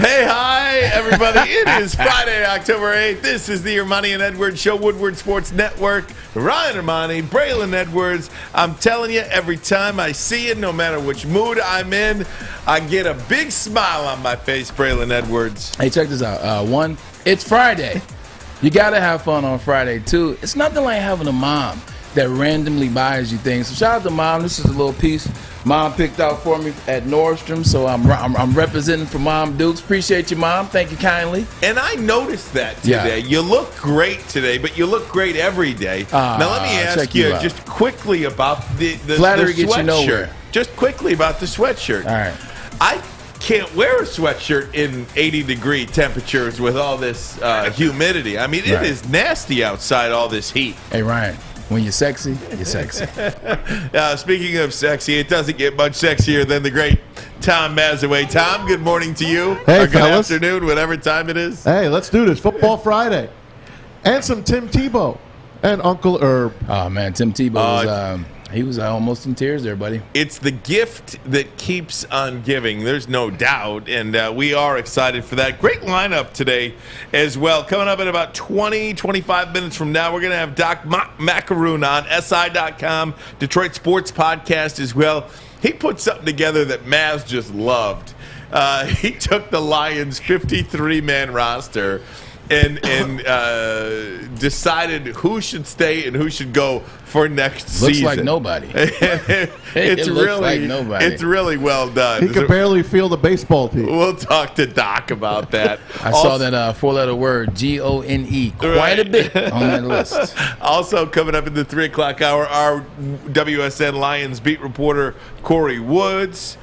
Hey, hi, everybody. It is Friday, October 8th. This is the Armani and Edwards Show, Woodward Sports Network. Ryan Armani, Braylon Edwards. I'm telling you, every time I see it, no matter which mood I'm in, I get a big smile on my face, Braylon Edwards. Hey, check this out. One, it's Friday. You got to have fun on Friday, too. It's nothing like having a mom that randomly buys you things. So shout out to Mom. This is a little piece Mom picked out for me at Nordstrom, so I'm representing for Mom Dukes. Appreciate you, Mom. Thank you kindly. And I noticed that today. Yeah. You look great today, but you look great every day. Now let me ask you just quickly about the Flattery gets you nowhere. Just quickly about the sweatshirt. All right. I can't wear a sweatshirt in 80-degree temperatures with all this humidity. I mean, it is nasty outside, all this heat. Hey, Ryan. When you're sexy, you're sexy. Speaking of sexy, it doesn't get much sexier than the great Tom Mazaway. Tom, good morning to you. Hey, or good fellas. afternoon, whatever time it is. Hey, let's do this. Football Friday. And some Tim Tebow and Uncle Herb. Oh, man, Tim Tebow he was almost in tears there, buddy. It's the gift that keeps on giving. There's no doubt, and we are excited for that. Great lineup today as well. Coming up in about 25 minutes from now, we're going to have Doc Maakaron on SI.com, Detroit Sports Podcast as well. He put something together that Maz just loved. He took the Lions' 53-man roster and decided who should stay and who should go for next season. Looks like nobody. It's looks like nobody. It's really well done. He could barely field a baseball team. We'll talk to Doc about that. I saw that four-letter word, G-O-N-E, quite a bit on that list. Also coming up in the 3 o'clock hour, our WSN Lions beat reporter Kory Woods.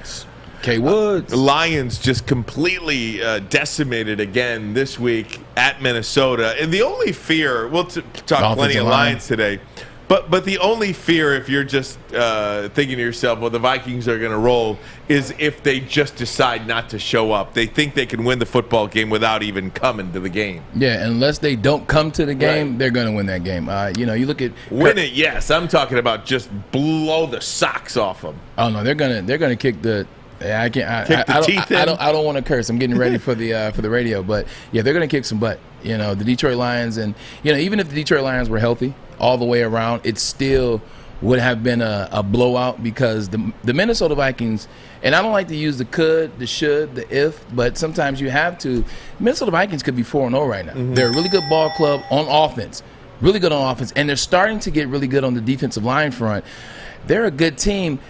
K. Woods. The Lions just completely decimated again this week at Minnesota. And the only fear, we'll talk plenty of Lions today, but the only fear, if you're just thinking to yourself, well, the Vikings are going to roll, is if they just decide not to show up. They think they can win the football game without even coming to the game. Yeah, unless they don't come to the game, they're going to win that game. You look at win it. Yes, I'm talking about just blow the socks off them. Oh no, they're gonna kick the. Yeah, I can't. I don't want to curse. I'm getting ready for the radio, but yeah, they're going to kick some butt. The Detroit Lions, and even if the Detroit Lions were healthy all the way around, it still would have been a blowout because the Minnesota Vikings, and I don't like to use the could, the should, the if, but sometimes you have to. Minnesota Vikings could be 4-0 right now. Mm-hmm. They're a really good ball club on offense, really good on offense, and they're starting to get really good on the defensive line front. They're a good team.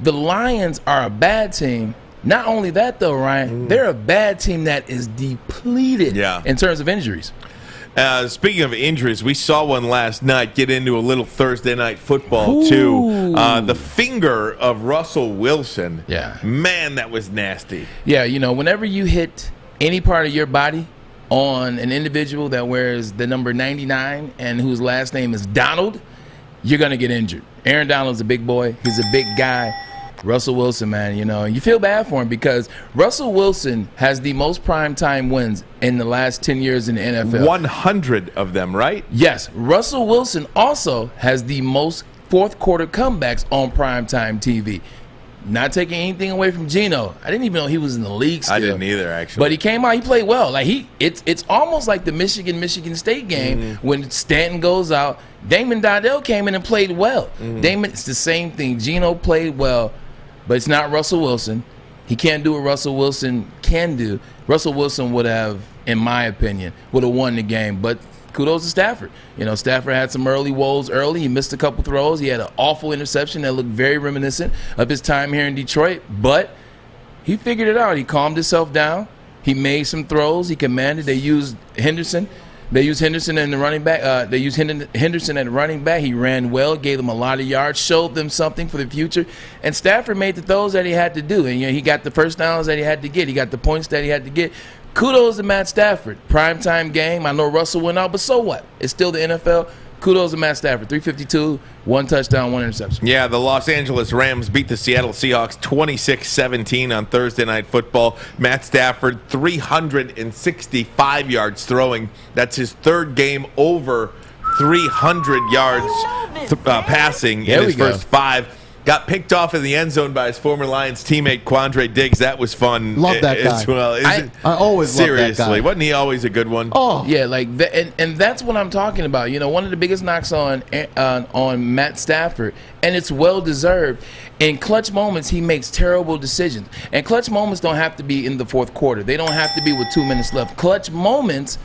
The Lions are a bad team. Not only that, though, Ryan, they're a bad team that is depleted in terms of injuries. Speaking of injuries, we saw one last night. Get into a little Thursday night football, too. The finger of Russell Wilson. Yeah. Man, that was nasty. Yeah, whenever you hit any part of your body on an individual that wears the number 99 and whose last name is Donald, you're going to get injured. Aaron Donald's a big boy. He's a big guy. Russell Wilson, man, you feel bad for him because Russell Wilson has the most primetime wins in the last 10 years in the NFL. 100 of them, right? Yes. Russell Wilson also has the most fourth-quarter comebacks on primetime TV. Not taking anything away from Geno. I didn't even know he was in the league still. I didn't either, actually. But he came out, he played well. It's almost like the Michigan State game when Stanton goes out. Damon Dodell came in and played well. It's the same thing. Geno played well, but it's not Russell Wilson. He can't do what Russell Wilson can do. Russell Wilson would have, in my opinion, won the game. But kudos to Stafford. Stafford had some early woes early. He missed a couple throws. He had an awful interception that looked very reminiscent of his time here in Detroit. But he figured it out. He calmed himself down. He made some throws. He commanded. They used Henderson. They used Henderson in the running back. They used Henderson at running back. He ran well, gave them a lot of yards, showed them something for the future. And Stafford made the throws that he had to do. And he got the first downs that he had to get. He got the points that he had to get. Kudos to Matt Stafford. Primetime game. I know Russell went out, but so what? It's still the NFL. Kudos to Matt Stafford. 352, 1 touchdown, 1 interception. Yeah, the Los Angeles Rams beat the Seattle Seahawks 26-17 on Thursday Night Football. Matt Stafford, 365 yards throwing. That's his third game over 300 yards passing in his first 5. got picked off in the end zone by his former Lions teammate Quandre Diggs. That was fun. Love that guy. As well. I always love that guy. Seriously, wasn't he always a good one? Oh, Yeah, like that, and that's what I'm talking about. One of the biggest knocks on Matt Stafford, and it's well deserved. In clutch moments, he makes terrible decisions, and clutch moments don't have to be in the fourth quarter. They don't have to be with 2 minutes left. Clutch moments,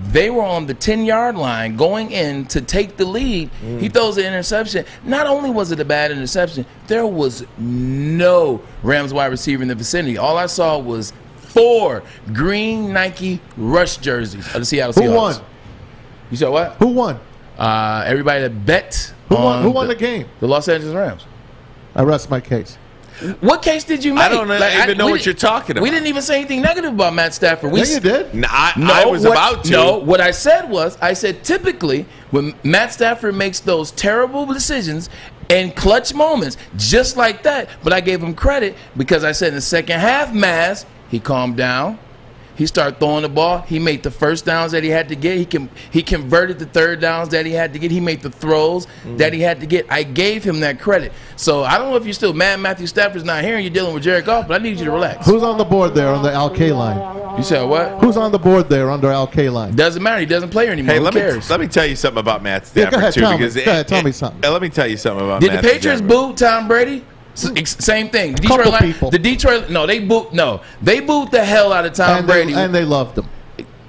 they were on the 10-yard line going in to take the lead. He throws an interception. Not only was it a bad interception, there was no Rams wide receiver in the vicinity. All I saw was 4 green Nike Rush jerseys of the Seattle Seahawks. who won? You saw what? Who won? Everybody that bet Who on won the game? The Los Angeles Rams. I rest my case. What case did you make? I don't even know what you're talking about. We didn't even say anything negative about Matt Stafford. Yeah, you did. I was about to. No, what I said was, typically when Matt Stafford makes those terrible decisions in clutch moments, just like that, but I gave him credit because I said in the second half, he calmed down. He started throwing the ball. He made the first downs that he had to get. He converted the third downs that he had to get. He made the throws that he had to get. I gave him that credit. So I don't know if you're still mad Matthew Stafford's not here and you're dealing with Jared Goff, but I need you to relax. Who's on the board there on the LK line? You said what? Who's on the board there under LK line? Doesn't matter. He doesn't play anymore. Hey, Who cares? let me tell you something about Matt Yeah, Stafford go ahead, too. tell me something. Let me tell you something about Did Matt the Patriots Stafford. boo Tom Brady? Same thing. Couple people. They booed the hell out of Tom Brady. And they loved him.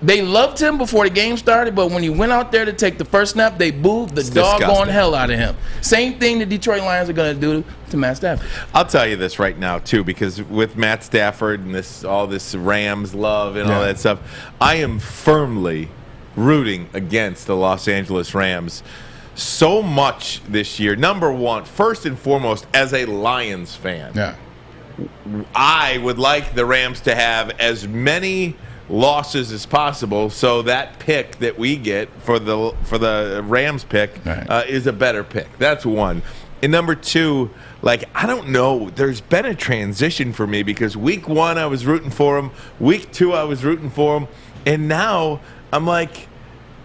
They loved him before the game started, but when he went out there to take the first snap, they booed the It's doggone disgusting. hell out of him. Same thing the Detroit Lions are going to do to Matt Stafford. I'll tell you this right now too, because with Matt Stafford and all this Rams love and all that stuff, I am firmly rooting against the Los Angeles Rams so much this year. Number one, first and foremost, as a Lions fan, I would like the Rams to have as many losses as possible, so that pick that we get for the Rams pick is a better pick. That's one. And number two, I don't know, there's been a transition for me because week 1 I was rooting for him, week 2 I was rooting for him, and now I'm like,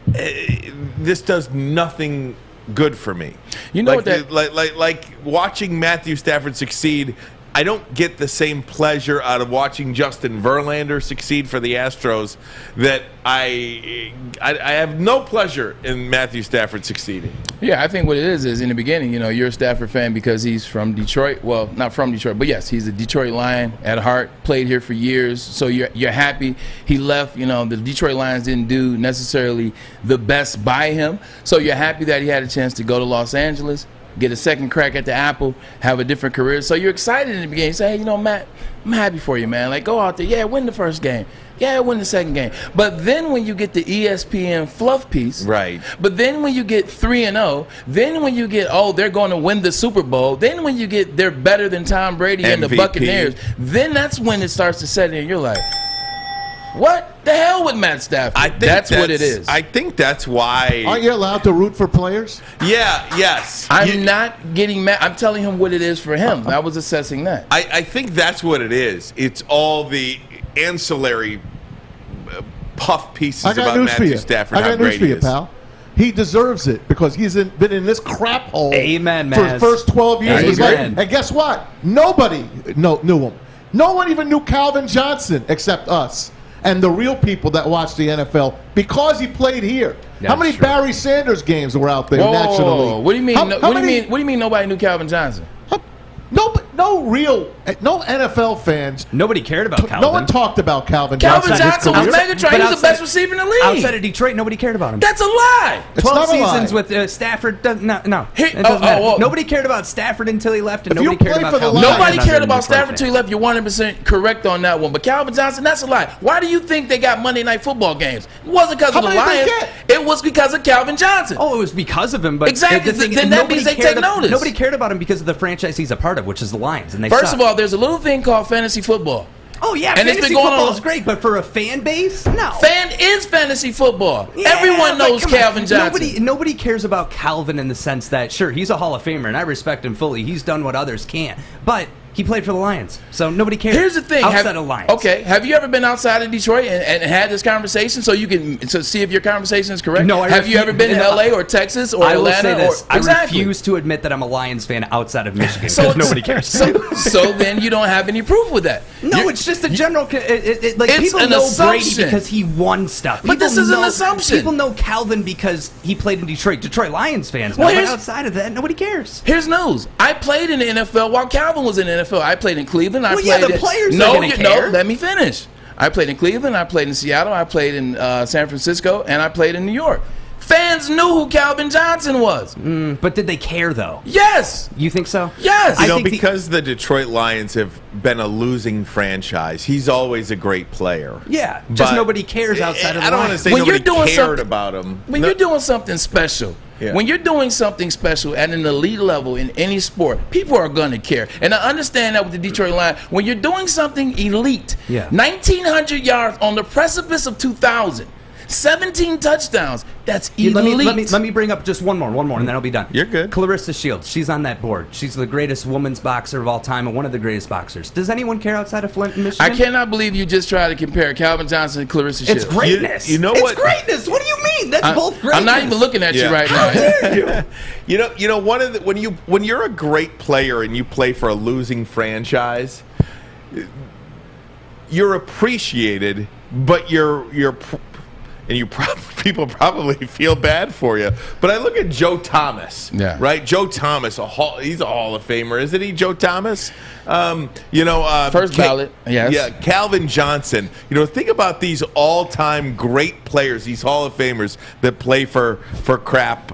this does nothing good for me. You know like watching Matthew Stafford succeed, I don't get the same pleasure out of watching Justin Verlander succeed for the Astros that I have no pleasure in Matthew Stafford succeeding. Yeah, I think what it is in the beginning, you're a Stafford fan because he's from Detroit. Well, not from Detroit, but yes, he's a Detroit Lion at heart, played here for years. So you're happy he left. The Detroit Lions didn't do necessarily the best by him. So you're happy that he had a chance to go to Los Angeles, get a second crack at the apple, have a different career. So you're excited in the beginning. You say, hey, Matt, I'm happy for you, man. Go out there. Yeah, win the first game. Yeah, win the second game. But then when you get the ESPN fluff piece, right? But then when you get 3-0, then when you get, they're going to win the Super Bowl, then when you get they're better than Tom Brady and the Buccaneers, then that's when it starts to set in. You're like, what the hell with Matt Stafford? I think that's what it is. I think that's why. Aren't you allowed to root for players? Yeah, yes. I'm not getting mad. I'm telling him what it is for him. I was assessing that. I think that's what it is. It's all the ancillary puff pieces about Matthew Stafford. I got news for you, pal. He deserves it because he's been in this crap hole for the first 12 years of his life. And guess what? Nobody knew him. No one even knew Calvin Johnson except us and the real people that watch the NFL because he played here. How many Barry Sanders games were out there nationally? What do you mean? What do you mean nobody knew Calvin Johnson? No NFL fans. Nobody cared about Calvin. No one talked about Calvin Calvin Johnson. Johnson was Megatron. He was the best receiver in the league. Outside of Detroit, nobody cared about him. That's a lie. 12 seasons with Stafford. No. It doesn't matter. Nobody cared about Stafford until he left, and nobody cared about Calvin. Nobody cared about Stafford until he left. You're 100% correct on that one. But Calvin Johnson, that's a lie. Why do you think they got Monday Night Football games? It wasn't because of the Lions. It was because of Calvin Johnson. Oh, it was because of him. But exactly. Then that means they take notice. Nobody cared about him because of the franchise he's a part of, which is the Lions, and they First of all, there's a little thing called fantasy football. Oh, yeah, and fantasy football is great, but for a fan base, no. Fan is fantasy football. Yeah, everyone knows Calvin Johnson. Nobody cares about Calvin in the sense that, sure, he's a Hall of Famer, and I respect him fully. He's done what others can't. But He played for the Lions, so nobody cares. Here's the thing: outside of Lions. Okay, have you ever been outside of Detroit and had this conversation so you can see if your conversation is correct? No, have you ever been in LA or Texas or Atlanta? I will say this: I exactly. refuse to admit that I'm a Lions fan outside of Michigan because nobody cares. So then you don't have any proof with that. No, it's just a general. Like it's people an know assumption. Brady because he won stuff. But this is an assumption. People know Calvin because he played in Detroit. Detroit Lions fans know, but outside of that, nobody cares. Here's news: I played in the NFL while Calvin was in the NFL. I played in Cleveland. I played the players are going to care. No, let me finish. I played in Cleveland. I played in Seattle. I played in San Francisco, and I played in New York. Fans knew who Calvin Johnson was. But did they care, though? Yes. You think so? Yes. Because the Detroit Lions have been a losing franchise, he's always a great player. Yeah, just nobody cares outside of the Lions. I don't want to say nobody cared about him. When you're doing something special, when you're doing something special at an elite level in any sport, people are going to care. And I understand that with the Detroit Lions. When you're doing something elite, 1,900 yards on the precipice of 2,000, 17 touchdowns. That's elite. Let me bring up just one more, and then I'll be done. You're good. Clarissa Shields. She's on that board. She's the greatest women's boxer of all time and one of the greatest boxers. Does anyone care outside of Flint, Michigan? I cannot believe you just tried to compare Calvin Johnson and Clarissa Shields. It's greatness. You know what? It's greatness. What do you mean? That's both greatness. I'm not even looking at you right now. How dare you? You know, when you're a great player and you play for a losing franchise, you're appreciated, but people probably feel bad for you. But I look at Joe Thomas, right? Joe Thomas, he's a Hall of Famer, isn't he, Joe Thomas? First ballot, yes. Yeah, Calvin Johnson. Think about these all-time great players, these Hall of Famers that play for crap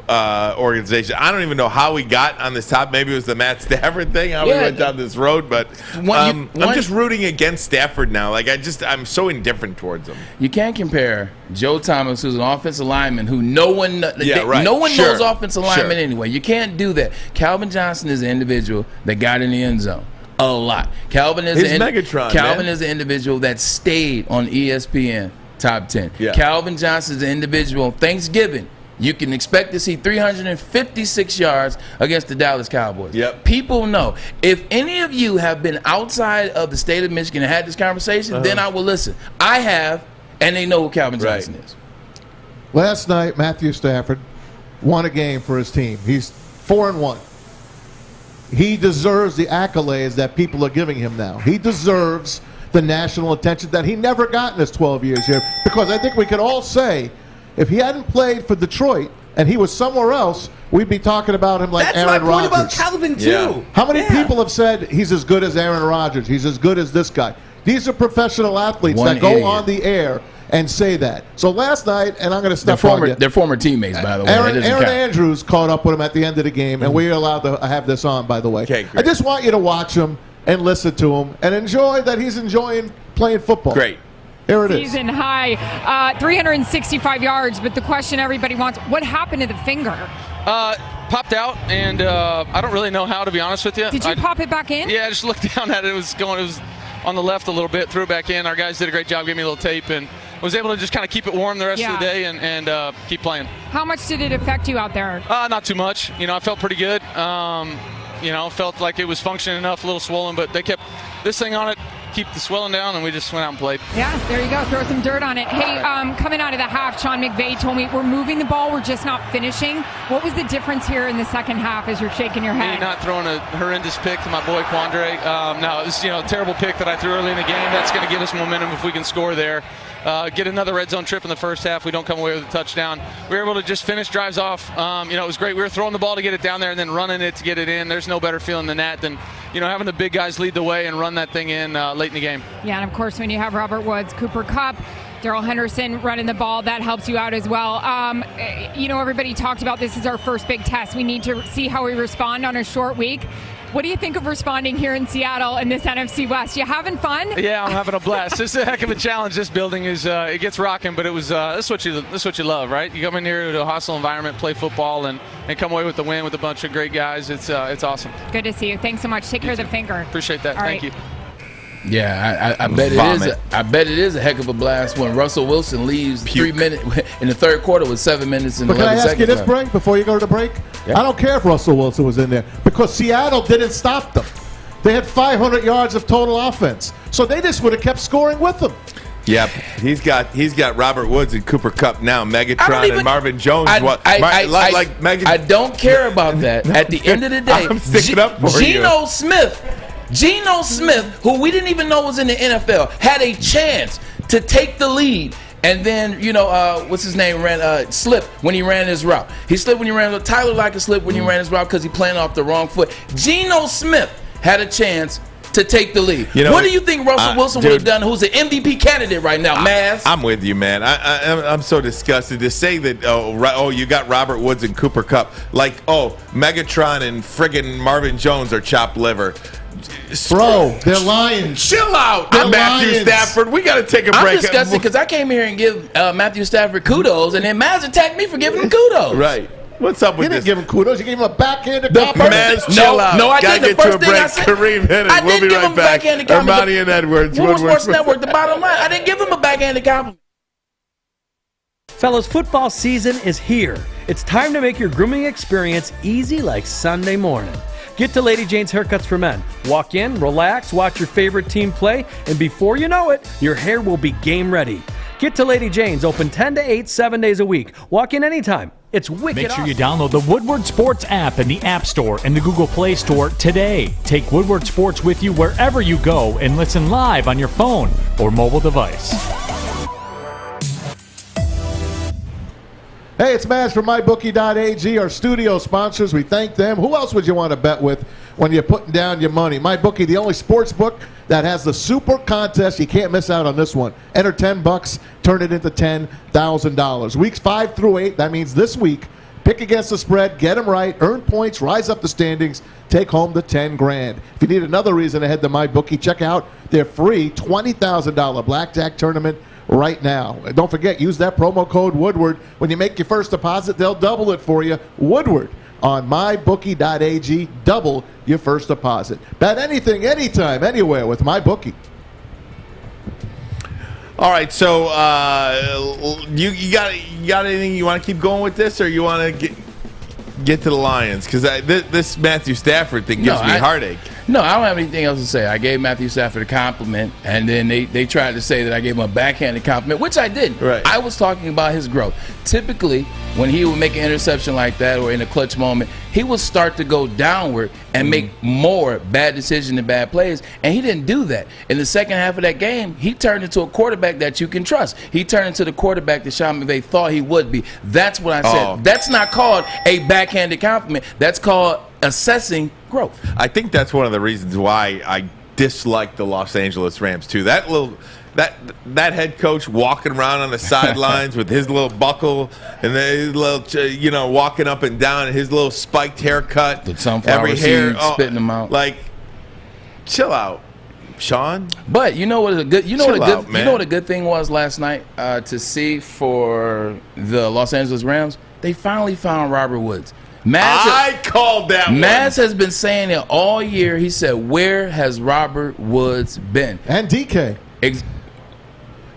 organizations. I don't even know how we got on this topic. Maybe it was the Matt Stafford thing, how we went down this road. But I'm just rooting against Stafford now. I'm so indifferent towards him. You can't compare Joe Thomas, who's an offensive lineman, who no one knows offensive lineman anyway. You can't do that. Calvin Johnson is an individual that got in the end zone a lot. Calvin is an individual that stayed on ESPN top 10. Yeah. Calvin Johnson is an individual on Thanksgiving. You can expect to see 356 yards against the Dallas Cowboys. Yep. People know. If any of you have been outside of the state of Michigan and had this conversation, then I will listen. I have, and they know who Calvin Johnson is. Last night, Matthew Stafford won a game for his team. He's 4-1. He deserves the accolades that people are giving him now. He deserves the national attention that he never got in his 12 years here. Because I think we could all say, if he hadn't played for Detroit and he was somewhere else, we'd be talking about him like Aaron Rodgers. That's my point about Calvin, too. Yeah. How many people have said he's as good as Aaron Rodgers? He's as good as this guy. These are professional athletes that go on the air and say that. So last night, and I'm going to step on you. They're former teammates, by the way. Aaron Andrews caught up with him at the end of the game, and we're allowed to have this on, by the way. Okay, I just want you to watch him and listen to him and enjoy that he's enjoying playing football. Great. Here it is. Season high, 365 yards, but the question everybody wants, what happened to the finger? Popped out, and I don't really know how, to be honest with you. Did you pop it back in? Yeah, I just looked down at it. It was on the left a little bit, threw it back in. Our guys did a great job, gave me a little tape, and was able to just kind of keep it warm the rest of the day and keep playing. How much did it affect you out there? Not too much. I felt pretty good. Felt like it was functioning enough, a little swollen, but they kept this thing on it, keep the swelling down, and we just went out and played. Yeah, there you go. Throw some dirt on it. Hey, coming out of the half, Sean McVay told me we're moving the ball, we're just not finishing. What was the difference here in the second half as you're shaking your head? Me not throwing a horrendous pick to my boy Quandre. No, it was a terrible pick that I threw early in the game. That's going to give us momentum if we can score there. Get another red zone trip in the first half. We don't come away with a touchdown. We were able to just finish drives off. It was great. We were throwing the ball to get it down there and then running it to get it in. There's no better feeling than that than having the big guys lead the way and run that thing in late in the game. Yeah, and of course when you have Robert Woods, Cooper Kupp, Darrell Henderson running the ball, that helps you out as well. Everybody talked about this is our first big test. We need to see how we respond on a short week. What do you think of responding here in Seattle in this NFC West? You having fun? Yeah, I'm having a blast. It's a heck of a challenge. This building is it gets rocking, but it was this is what you love, right? You come in here to a hostile environment, play football, and come away with the win with a bunch of great guys. It's awesome. Good to see you. Thanks so much. Take care of the finger. Appreciate that. Thank you. Yeah, I bet it is. I bet it is a heck of a blast when Russell Wilson leaves 3 minutes in the third quarter with 7 minutes and 11 seconds. But can I ask you this, Brink, before you go to the break? Yeah. I don't care if Russell Wilson was in there because Seattle didn't stop them. they had 500 yards of total offense. So they just would have kept scoring with them. Yep, he's got Robert Woods and Cooper Kupp now. Megatron and Marvin Jones. I don't care about that. At the end of the day, I'm sticking up for Geno Smith, who we didn't even know was in the NFL, had a chance to take the lead. And then, what's his name, slipped when he ran his route. He slipped when he ran. Tyler Lockett slipped when he ran his route because he playing off the wrong foot. Geno Smith had a chance to take the lead. What do you think Russell Wilson would have done, who's an MVP candidate right now, Maz? I'm with you, man. I'm so disgusted to say that, you got Robert Woods and Cooper Kupp. Like, Megatron and friggin' Marvin Jones are chopped liver. Bro, they're Lions. Chill out. I'm Matthew Stafford. We got to take a break. I'm disgusted because I came here and give Matthew Stafford kudos, and then Maz attacked me for giving him kudos. Right. What's up with this? You didn't give him kudos. You gave him a backhanded compliment. Chill out. No, I didn't. The first thing I said, Kareem hit it. I didn't give him a backhanded compliment. Armani and Edwards. Woodward Sports Network, the bottom line. I didn't give him a backhanded compliment. Fellas, football season is here. It's time to make your grooming experience easy like Sunday morning. Get to Lady Jane's Haircuts for Men. Walk in, relax, watch your favorite team play, and before you know it, your hair will be game ready. Get to Lady Jane's, open 10 to 8, 7 days a week. Walk in anytime. It's wicked Make sure you download the Woodward Sports app in the App Store and the Google Play Store today. Take Woodward Sports with you wherever you go and listen live on your phone or mobile device. Hey, it's Maz from MyBookie.ag, our studio sponsors. We thank them. Who else would you want to bet with when you're putting down your money? MyBookie, the only sports book that has the super contest. You can't miss out on this one. Enter $10, turn it into $10,000. Weeks 5 through 8, that means this week, pick against the spread, get them right, earn points, rise up the standings, take home the $10,000. If you need another reason to head to MyBookie, check out their free $20,000 blackjack tournament right now. And don't forget, use that promo code Woodward. When you make your first deposit, they'll double it for you. Woodward on mybookie.ag. Double your first deposit. Bet anything, anytime, anywhere with MyBookie. All right, so you got anything you want to keep going with this, or you want to get to the Lions? Because this Matthew Stafford thing gives me heartache. No, I don't have anything else to say. I gave Matthew Stafford a compliment, and then they tried to say that I gave him a backhanded compliment, which I didn't. Right. I was talking about his growth. Typically, when he would make an interception like that or in a clutch moment, he would start to go downward and make more bad decisions and bad plays, and he didn't do that. In the second half of that game, he turned into a quarterback that you can trust. He turned into the quarterback that Sean McVay thought he would be. That's what I said. That's not called a backhanded compliment. That's called assessing growth. I think that's one of the reasons why I dislike the Los Angeles Rams too. That head coach walking around on the sidelines with his little buckle and his little walking up and down, and his little spiked haircut, the sunflower seeds, spitting them out. Like, chill out, Sean. But you know what a good thing was last night to see for the Los Angeles Rams? They finally found Robert Woods. I called that one. Maz has been saying it all year. He said, where has Robert Woods been? And DK.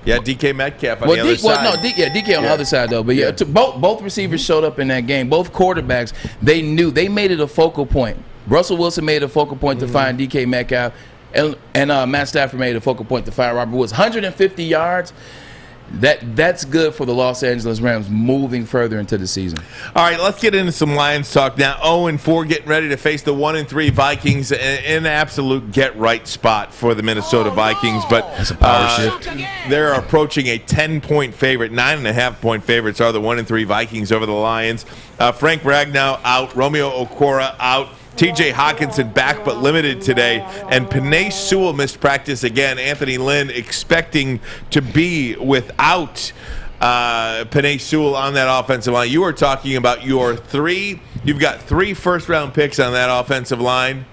DK Metcalf on the other side. DK on the other side, though. But both receivers showed up in that game. Both quarterbacks, they made it a focal point. Russell Wilson made it a focal point to find DK Metcalf, and Matt Stafford made it a focal point to find Robert Woods. 150 yards. That's good for the Los Angeles Rams moving further into the season. All right, let's get into some Lions talk now. 0-4, getting ready to face the 1-3 Vikings in an absolute get-right spot for the Minnesota Vikings. But that's a power shift. They're approaching a 10-point favorite. 9.5-point favorites are the 1-3 Vikings over the Lions. Frank Ragnow out. Romeo Okwara out. TJ Hawkinson back but limited today, and Penei Sewell missed practice again. Anthony Lynn expecting to be without Penei Sewell on that offensive line. You were talking about you've got 3 first-round picks on that offensive line.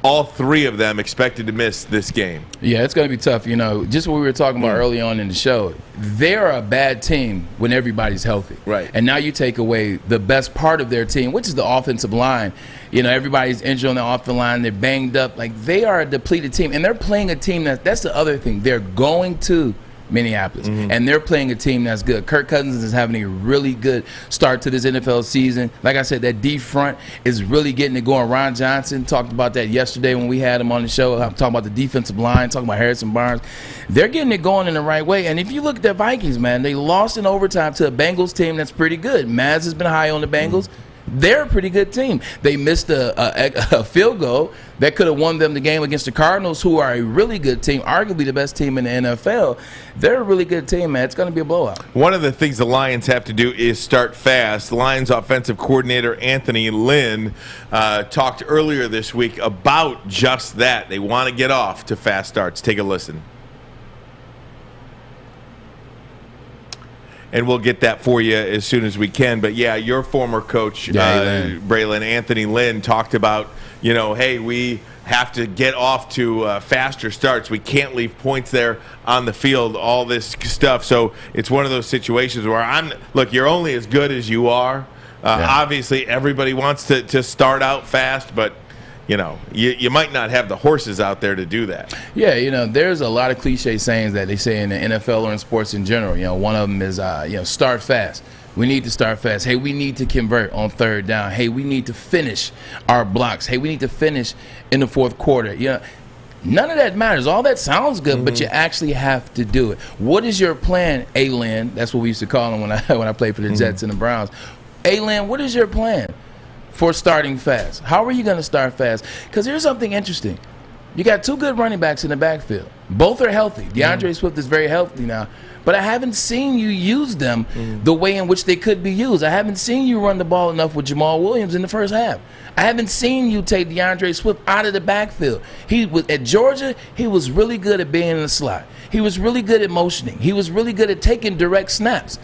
All 3 of them expected to miss this game. Yeah, it's going to be tough. Just what we were talking about early on in the show, they're a bad team when everybody's healthy. Right. And now you take away the best part of their team, which is the offensive line. Everybody's injured on the offensive line. They're banged up. Like, they are a depleted team. And they're playing a team that's the other thing. They're going to Minneapolis. And they're playing a team that's good. Kirk Cousins is having a really good start to this NFL season. Like I said, that D front is really getting it going. Ron Johnson talked about that yesterday when we had him on the show. I'm talking about the defensive line, talking about Harrison Barnes. They're getting it going in the right way. And if you look at the Vikings, man, they lost in overtime to a Bengals team that's pretty good. Maz has been high on the Bengals. They're a pretty good team. They missed a field goal that could have won them the game against the Cardinals, who are a really good team, arguably the best team in the NFL. They're a really good team, man. It's going to be a blowout. One of the things the Lions have to do is start fast. Lions offensive coordinator Anthony Lynn talked earlier this week about just that. They want to get off to fast starts. Take a listen. And we'll get that for you as soon as we can. But, yeah, your former coach, Braylon, Anthony Lynn, talked about, hey, we have to get off to faster starts. We can't leave points there on the field, all this stuff. So it's one of those situations where look, you're only as good as you are. Obviously, everybody wants to start out fast, but you might not have the horses out there to do that. Yeah, there's a lot of cliche sayings that they say in the NFL or in sports in general. One of them is, start fast. We need to start fast. Hey, we need to convert on third down. Hey, we need to finish our blocks. Hey, we need to finish in the fourth quarter. None of that matters. All that sounds good, but you actually have to do it. What is your plan, A-Lin? That's what we used to call him when I played for the Jets and the Browns. A-Lin, what is your plan for starting fast? How are you going to start fast? Because here's something interesting. You got two good running backs in the backfield. Both are healthy. DeAndre Swift is very healthy now. But I haven't seen you use them the way in which they could be used. I haven't seen you run the ball enough with Jamal Williams in the first half. I haven't seen you take DeAndre Swift out of the backfield. At Georgia, he was really good at being in the slot. He was really good at motioning. He was really good at taking direct snaps.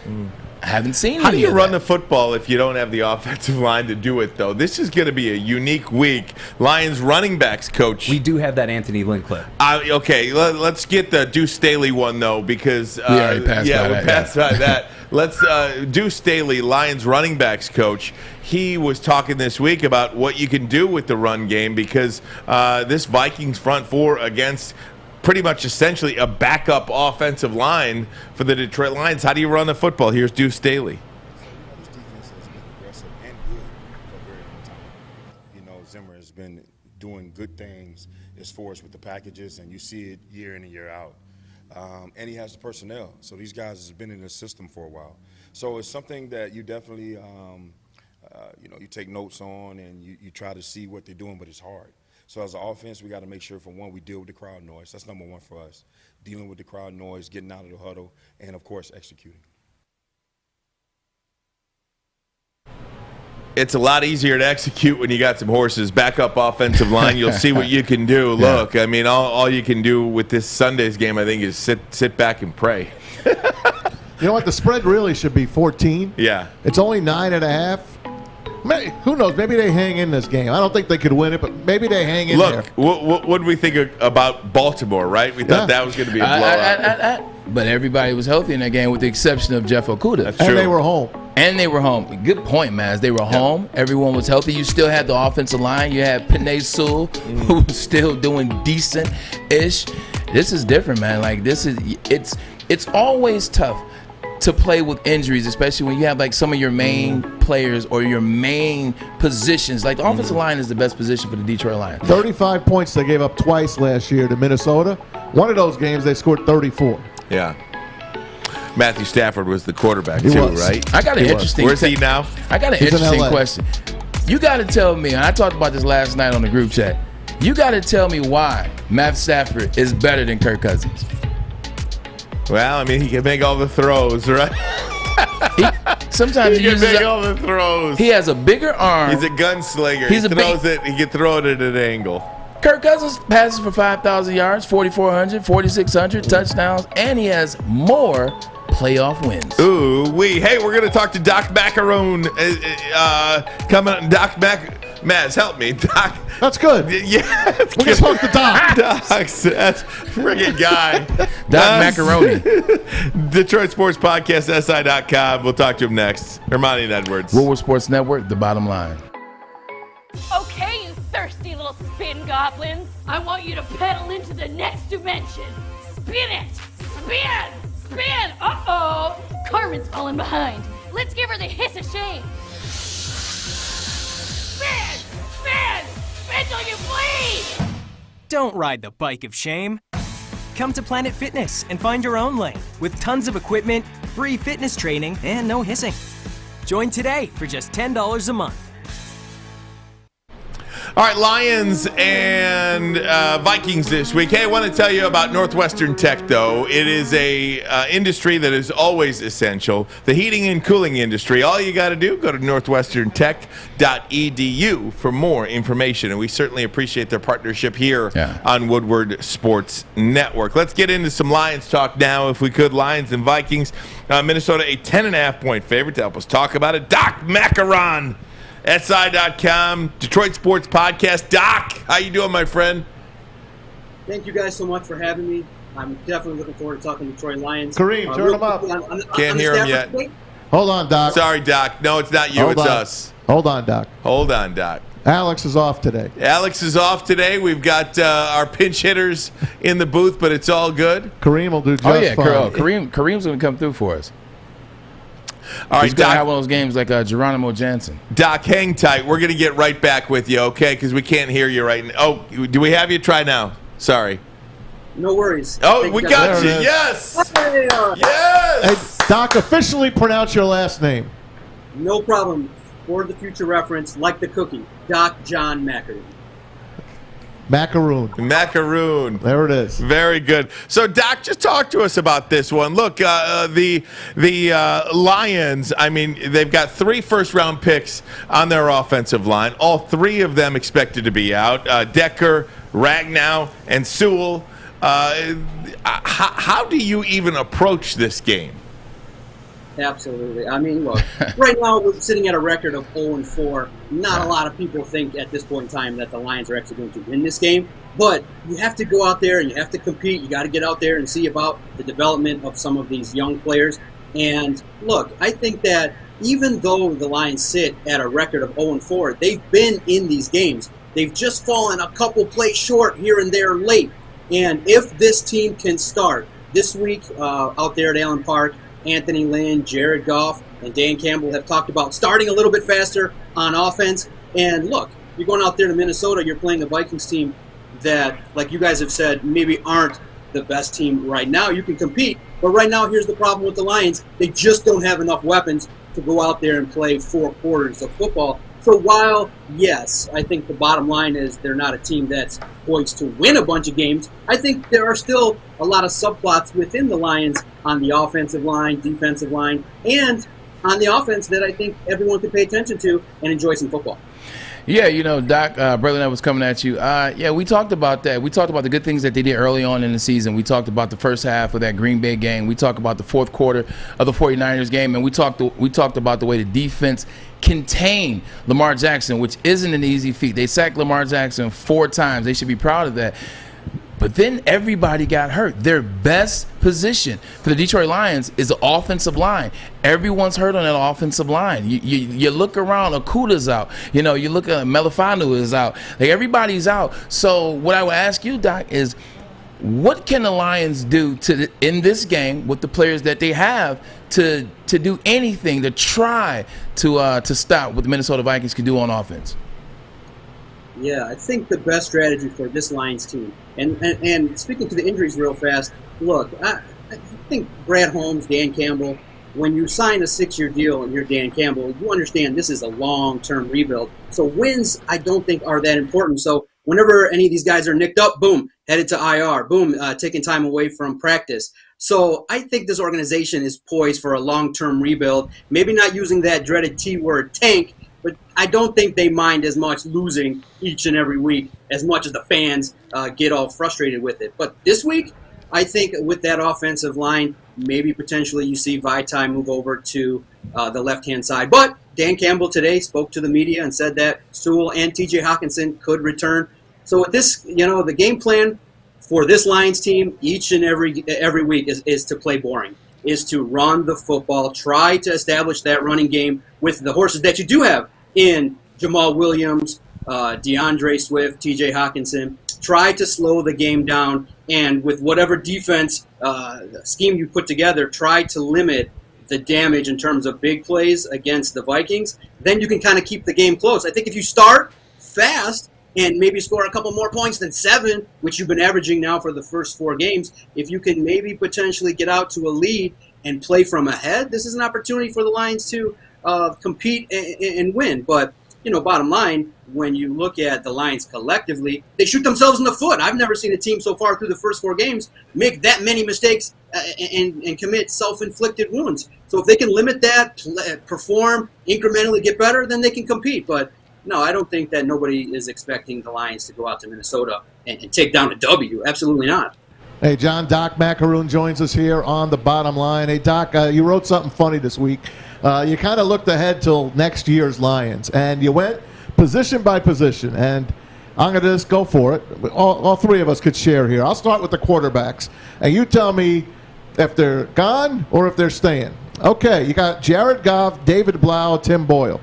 I haven't seen How do you run the football if you don't have the offensive line to do it, though? This is going to be a unique week. Lions running backs coach. We do have that Anthony Lynn clip. Okay, let's get the Deuce Staley one, though, because we already passed by that. Passed by that. Let's Deuce Staley, Lions running backs coach. He was talking this week about what you can do with the run game because this Vikings front four against pretty much essentially a backup offensive line for the Detroit Lions. How do you run the football? Here's Deuce Staley. This defense has been aggressive and good for a very long time. Zimmer has been doing good things as far as with the packages, and you see it year in and year out. And he has the personnel. So these guys have been in the system for a while. So it's something that you definitely, you take notes on and you try to see what they're doing, but it's hard. So as an offense, we got to make sure, for one, we deal with the crowd noise. That's number one for us, dealing with the crowd noise, getting out of the huddle, and, of course, executing. It's a lot easier to execute when you got some horses. Backup offensive line, you'll see what you can do. Look, I mean, all you can do with this Sunday's game, I think, is sit back and pray. You know what? The spread really should be 14. Yeah. It's only 9.5. Who knows? Maybe they hang in this game. I don't think they could win it, but maybe they hang in there. Look, what did we think about Baltimore, right? We thought that was going to be a blowout. But everybody was healthy in that game with the exception of Jeff Okudah. That's true. And they were home. Good point, Maz. They were home. Everyone was healthy. You still had the offensive line. You had Penei Sewell, who was still doing decent-ish. This is different, man. Like, it's always tough to play with injuries, especially when you have like some of your main players or your main positions. Like the offensive line is the best position for the Detroit Lions. 35 points they gave up twice last year to Minnesota. One of those games they scored 34. Yeah. Matthew Stafford was the quarterback right? I got an interesting. Where's he now? I got an interesting question. You got to tell me, and I talked about this last night on the group chat. You got to tell me why Matt Stafford is better than Kirk Cousins. Well, I mean, he can make all the throws, right? Sometimes he can make all the throws. He has a bigger arm. He's a gunslinger. He throws it. He can throw it at an angle. Kirk Cousins passes for 5,000 yards, 4,400, 4,600 touchdowns, and he has more playoff wins. Ooh, hey, we're going to talk to Doc Maakaron. Coming up, Maz, help me. Doc. That's good. Yeah. We're going to talk to Doc. Doc's that's friggin' guy. Doc Macaroni. Detroit Sports Podcast, SI.com. We'll talk to him next. Hermione and Edwards. Woodward Sports Network, the bottom line. Okay, you thirsty little spin goblins. I want you to pedal into the next dimension. Spin it. Spin. Spin! Uh-oh! Carmen's falling behind. Let's give her the hiss of shame. Spin! Spin! Spin till you bleed! Don't ride the bike of shame. Come to Planet Fitness and find your own lane with tons of equipment, free fitness training, and no hissing. Join today for just $10 a month. All right, Lions and Vikings this week. Hey, I want to tell you about Northwestern Tech, though. It is a industry that is always essential, the heating and cooling industry. All you got to do, go to northwesterntech.edu for more information. And we certainly appreciate their partnership here on Woodward Sports Network. Let's get into some Lions talk now, if we could. Lions and Vikings. Minnesota, a 10.5-point favorite. To help us talk about it, Doc Maakaron. SI.com, Detroit Sports Podcast. Doc, how you doing, my friend? Thank you guys so much for having me. I'm definitely looking forward to talking Detroit Lions. Kareem, turn them up. Can't hear him yet. Hold on, Doc. Sorry, Doc. No, it's not you. It's us. Hold on, Doc. Hold on, Doc. Alex is off today. Alex is off today. We've got our pinch hitters in the booth, but it's all good. Kareem will do just fine. Kareem's going to come through for us. All right, he's going to have one of those games like Geronimo Jansen. Doc, hang tight. We're going to get right back with you, okay? Because we can't hear you right now. Oh, do we have you? Try now. Sorry. No worries. Oh, we got you. Yes. Yes. Hey, Doc, officially pronounce your last name. No problem. For the future reference, like the cookie, Doc John Maakaron. Maakaron. There it is. Very good. So, Doc, just talk to us about this one. Look, the Lions, I mean, they've got 3 first-round picks on their offensive line. All 3 of them expected to be out. Decker, Ragnow, and Sewell. How do you even approach this game? Absolutely. I mean, look, right now we're sitting at a record of 0-4. Not a lot of people think at this point in time that the Lions are actually going to win this game. But you have to go out there and you have to compete. You got to get out there and see about the development of some of these young players. And look, I think that even though the Lions sit at a record of 0-4, they've been in these games. They've just fallen a couple plays short here and there late. And if this team can start this week out there at Allen Park, Anthony Lynn, Jared Goff, and Dan Campbell have talked about starting a little bit faster on offense. And look, you're going out there to Minnesota, you're playing a Vikings team that, like you guys have said, maybe aren't the best team right now. You can compete, but right now here's the problem with the Lions. They just don't have enough weapons to go out there and play 4 quarters of football. So while, yes, I think the bottom line is they're not a team that's poised to win a bunch of games, I think there are still a lot of subplots within the Lions on the offensive line, defensive line, and on the offense that I think everyone could pay attention to and enjoy some football. Yeah, you know, Doc, brother, that was coming at you. Yeah, we talked about that. We talked about the good things that they did early on in the season. We talked about the first half of that Green Bay game. We talked about the fourth quarter of the 49ers game, and we talked about the way the defense contained Lamar Jackson, which isn't an easy feat. They sacked Lamar Jackson 4 times. They should be proud of that. But then everybody got hurt. Their best position for the Detroit Lions is the offensive line. Everyone's hurt on that offensive line. You look around, Okuda's out. You know, you look at Melifanu is out. Like, everybody's out. So what I would ask you, Doc, is what can the Lions do in this game with the players that they have to do anything to try to stop what the Minnesota Vikings can do on offense? Yeah, I think the best strategy for this Lions team, and speaking to the injuries real fast, look, I think Brad Holmes, Dan Campbell, when you sign a 6-year deal and you're Dan Campbell, you understand this is a long-term rebuild. So wins, I don't think, are that important. So whenever any of these guys are nicked up, boom, headed to IR, boom, taking time away from practice. So I think this organization is poised for a long-term rebuild, maybe not using that dreaded T-word tank, but I don't think they mind as much losing each and every week as much as the fans get all frustrated with it. But this week, I think with that offensive line, maybe potentially you see Vaitai move over to the left-hand side. But Dan Campbell today spoke to the media and said that Sewell and TJ Hawkinson could return. So with this, the game plan for this Lions team each and every week is to play boring, is to run the football, try to establish that running game with the horses that you do have in Jamal Williams, DeAndre Swift, TJ Hawkinson, try to slow the game down, and with whatever defense scheme you put together, try to limit the damage in terms of big plays against the Vikings. Then you can kind of keep the game close. I think if you start fast and maybe score a couple more points than 7, which you've been averaging now for the first 4 games, if you can maybe potentially get out to a lead and play from ahead, this is an opportunity for the Lions to compete and win. But, bottom line, when you look at the Lions collectively, they shoot themselves in the foot. I've never seen a team so far through the first 4 games make that many mistakes and commit self-inflicted wounds. So if they can limit that, perform, incrementally get better, then they can compete. But no, I don't think that nobody is expecting the Lions to go out to Minnesota and take down a W. Absolutely not. Hey, John, Doc Maakaron joins us here on The Bottom Line. Hey, Doc, you wrote something funny this week. You kind of looked ahead till next year's Lions, and you went position by position, and I'm going to just go for it. All 3 of us could share here. I'll start with the quarterbacks, and you tell me if they're gone or if they're staying. Okay, you got Jared Goff, David Blau, Tim Boyle.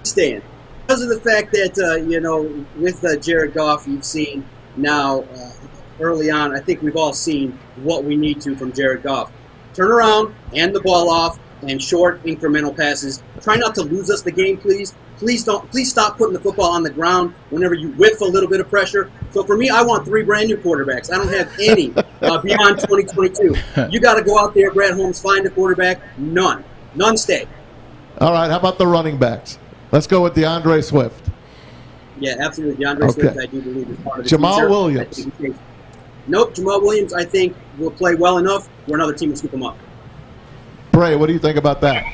Staying. Because of the fact that, with Jared Goff, you've seen now early on, I think we've all seen what we need to from Jared Goff. Turn around, hand the ball off, and short incremental passes. Try not to lose us the game, please. Please stop putting the football on the ground whenever you whiff a little bit of pressure. So for me, I want 3 brand new quarterbacks. I don't have any beyond 2022. You got to go out there, Brad Holmes, find a quarterback. None stay. All right, how about the running backs? Let's go with DeAndre Swift. Yeah, absolutely. DeAndre Swift, I do believe, is part of the Jamal future. Williams. Nope, Jamal Williams, I think, will play well enough where another team will scoop him up. Bray, what do you think about that?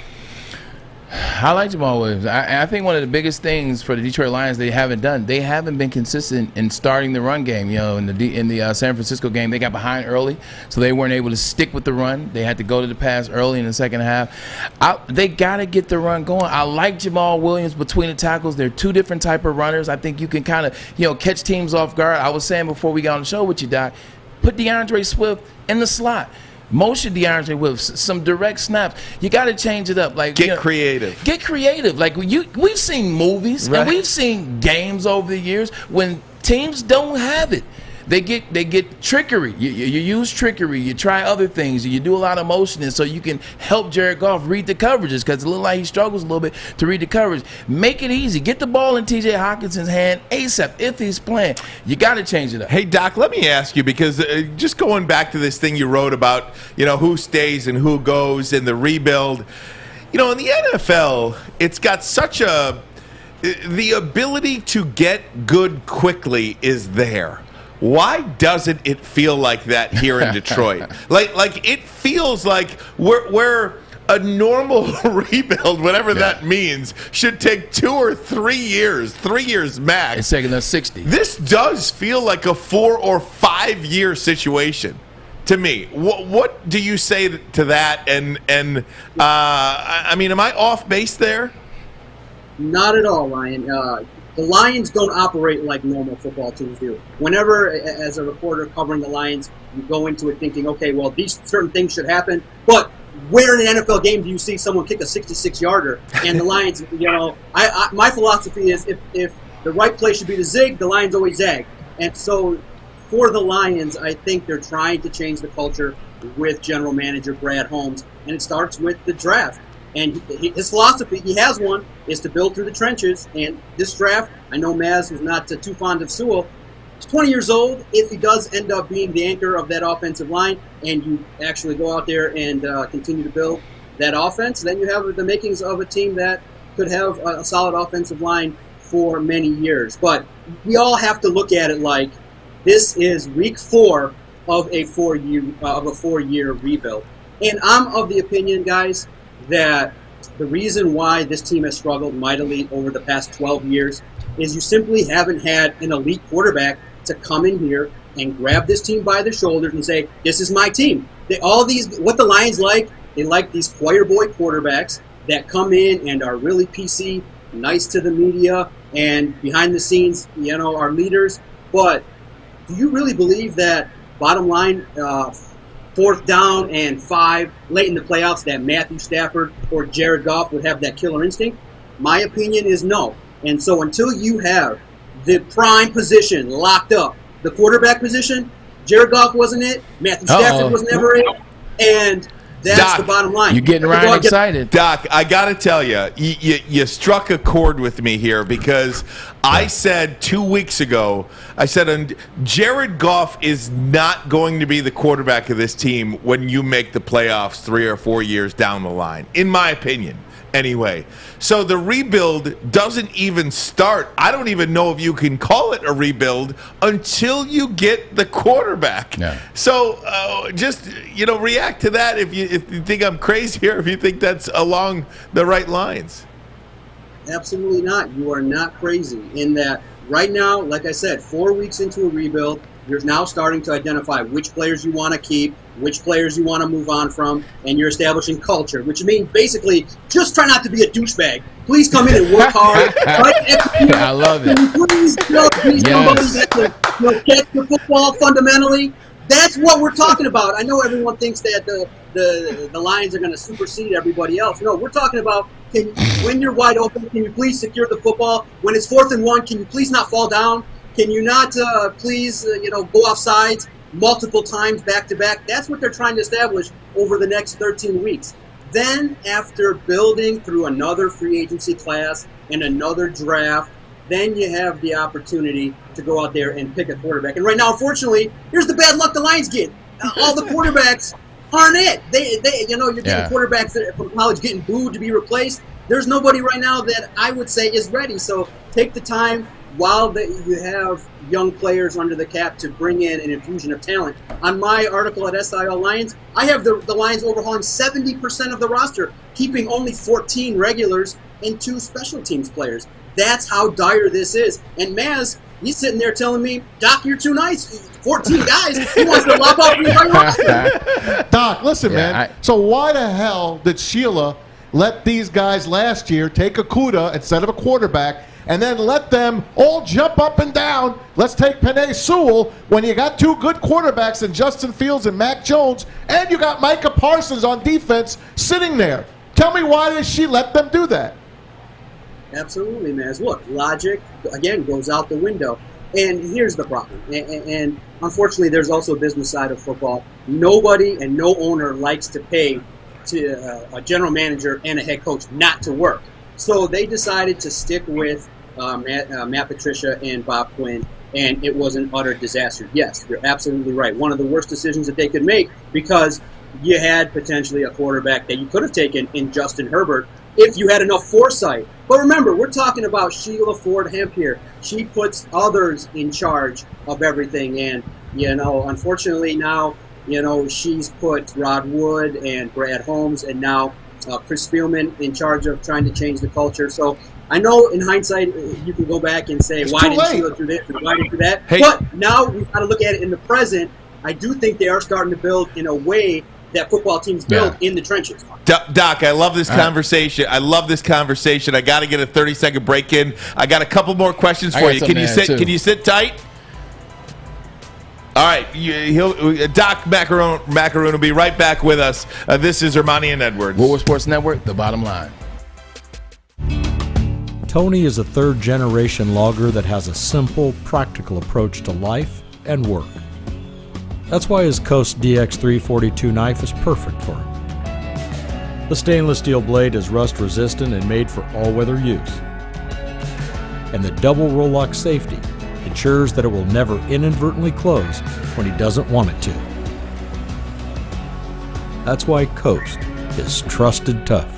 I like Jamal Williams. I think one of the biggest things for the Detroit Lions they haven't been consistent in starting the run game. In the San Francisco game, they got behind early, so they weren't able to stick with the run. They had to go to the pass early in the second half. They got to get the run going. I like Jamal Williams between the tackles. They're 2 different type of runners. I think you can kind of catch teams off guard. I was saying before we got on the show with you, Doc, put DeAndre Swift in the slot. Motion DeAndre with some direct snaps. You got to change it up. Get creative. Get creative. We've seen movies and we've seen games over the years when teams don't have it. They get trickery. You use trickery. You try other things. You do a lot of motioning so you can help Jared Goff read the coverages because it looks like he struggles a little bit to read the coverage. Make it easy. Get the ball in T.J. Hawkinson's hand ASAP if he's playing. You got to change it up. Hey, Doc, let me ask you because just going back to this thing you wrote about, who stays and who goes and the rebuild. In the NFL, it's got such the ability to get good quickly is there. Why doesn't it feel like that here in Detroit? like it feels like we're a normal rebuild, whatever that means, should take 2 or 3 years, 3 years max. It's taking us 60. This does feel like a 4 or 5 year situation to me. What do you say to that? And am I off base there? Not at all, Ryan. The Lions don't operate like normal football teams do. Whenever, as a reporter covering the Lions, you go into it thinking, okay, well, these certain things should happen, but where in an NFL game do you see someone kick a 66-yarder? And the Lions, my philosophy is if the right play should be to zig, the Lions always zag. And so for the Lions, I think they're trying to change the culture with general manager Brad Holmes, and it starts with the draft. And his philosophy, he has one, is to build through the trenches. And this draft, I know Maz was not too fond of Sewell. He's 20 years old. If he does end up being the anchor of that offensive line and you actually go out there and continue to build that offense, then you have the makings of a team that could have a solid offensive line for many years. But we all have to look at it like this is week 4 of a 4-year rebuild. And I'm of the opinion, guys, that the reason why this team has struggled mightily over the past 12 years is you simply haven't had an elite quarterback to come in here and grab this team by the shoulders and say, this is my team. What the Lions like, they like these choir boy quarterbacks that come in and are really PC, nice to the media, and behind the scenes, are leaders. But do you really believe that, bottom line, 4th down and 5 late in the playoffs, that Matthew Stafford or Jared Goff would have that killer instinct? My opinion is no. And so until you have the prime position locked up. The quarterback position, Jared Goff wasn't it. Matthew Stafford was never it. And that's Doc, the bottom line. You're getting Ryan excited. Doc, I got to tell you, you struck a chord with me here because I said 2 weeks ago, I said Jared Goff is not going to be the quarterback of this team when you make the playoffs 3 or 4 years down the line, in my opinion. Anyway, so the rebuild doesn't even start. I don't even know if you can call it a rebuild until you get the quarterback. Yeah. So just, react to that if you think I'm crazy or if you think that's along the right lines. Absolutely not. You are not crazy in that right now, like I said, 4 weeks into a rebuild, you're now starting to identify which players you want to keep, which players you want to move on from, and you're establishing culture, which means basically just try not to be a douchebag. Please come in and work hard. I love it. Can you please be somebody that can catch the football fundamentally? That's what we're talking about. I know everyone thinks that the Lions are going to supersede everybody else. No, we're talking about when you're wide open, can you please secure the football? When it's 4th and 1, can you please not fall down? Can you not please go off sides multiple times back to back? That's what they're trying to establish over the next 13 weeks. Then after building through another free agency class and another draft, then you have the opportunity to go out there and pick a quarterback. And right now, unfortunately, here's the bad luck the Lions get. All the quarterbacks aren't it. You're getting quarterbacks that from college getting booed to be replaced. There's nobody right now that I would say is ready. So take the time while you have young players under the cap to bring in an infusion of talent. On my article at SIL Lions, I have the Lions overhauling 70% of the roster, keeping only 14 regulars and 2 special teams players. That's how dire this is. And Maz, he's sitting there telling me, Doc, you're too nice. 14 guys. He wants to lop off me roster. Doc, listen, man. So why the hell did Sheila let these guys last year take a CUDA instead of a quarterback and then let them all jump up and down? Let's take Penei Sewell when you got 2 good quarterbacks in Justin Fields and Mac Jones, and you got Micah Parsons on defense sitting there. Tell me, why did she let them do that? Absolutely, man. Look, logic, again, goes out the window. And here's the problem. And unfortunately, there's also a business side of football. Nobody and no owner likes to pay to a general manager and a head coach not to work. So they decided to stick with Matt Patricia and Bob Quinn, and it was an utter disaster. Yes, you're absolutely right. One of the worst decisions that they could make, because you had potentially a quarterback that you could have taken in Justin Herbert if you had enough foresight. But remember, we're talking about Sheila Ford Hemp here. She puts others in charge of everything, and unfortunately now, she's put Rod Wood and Brad Holmes and now Chris Spielman in charge of trying to change the culture. So I know in hindsight you can go back and say, why didn't Sheila do this and why didn't do that? Hey. But now we've got to look at it in the present. I do think they are starting to build in a way that football teams build in the trenches. Doc, I love this conversation. I love this conversation. I got to get a 30-second break in. I got a couple more questions for you. Can you sit tight? All right, Doc Maakaron will be right back with us. This is Armani and Edwards. Woodward Sports Network, the bottom line. Tony is a third-generation logger that has a simple, practical approach to life and work. That's why his Coast DX342 knife is perfect for him. The stainless steel blade is rust-resistant and made for all-weather use. And the double roll-lock safety ensures that it will never inadvertently close when he doesn't want it to. That's why Coast is trusted tough.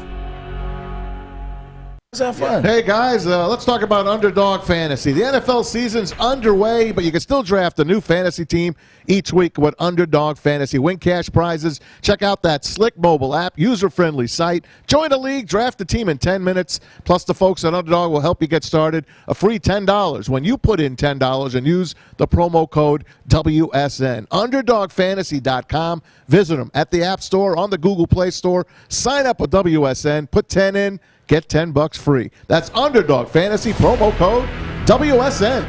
Have fun. Hey guys, let's talk about Underdog Fantasy. The NFL season's underway, but you can still draft a new fantasy team each week with Underdog Fantasy. Win cash prizes. Check out that slick mobile app, user-friendly site. Join a league, draft a team in 10 minutes. Plus, the folks at Underdog will help you get started. A free $10 when you put in $10 and use the promo code WSN. UnderdogFantasy.com. Visit them at the App Store, on the Google Play Store. Sign up with WSN. Put 10 in. Get $10 free. That's Underdog Fantasy, promo code WSN.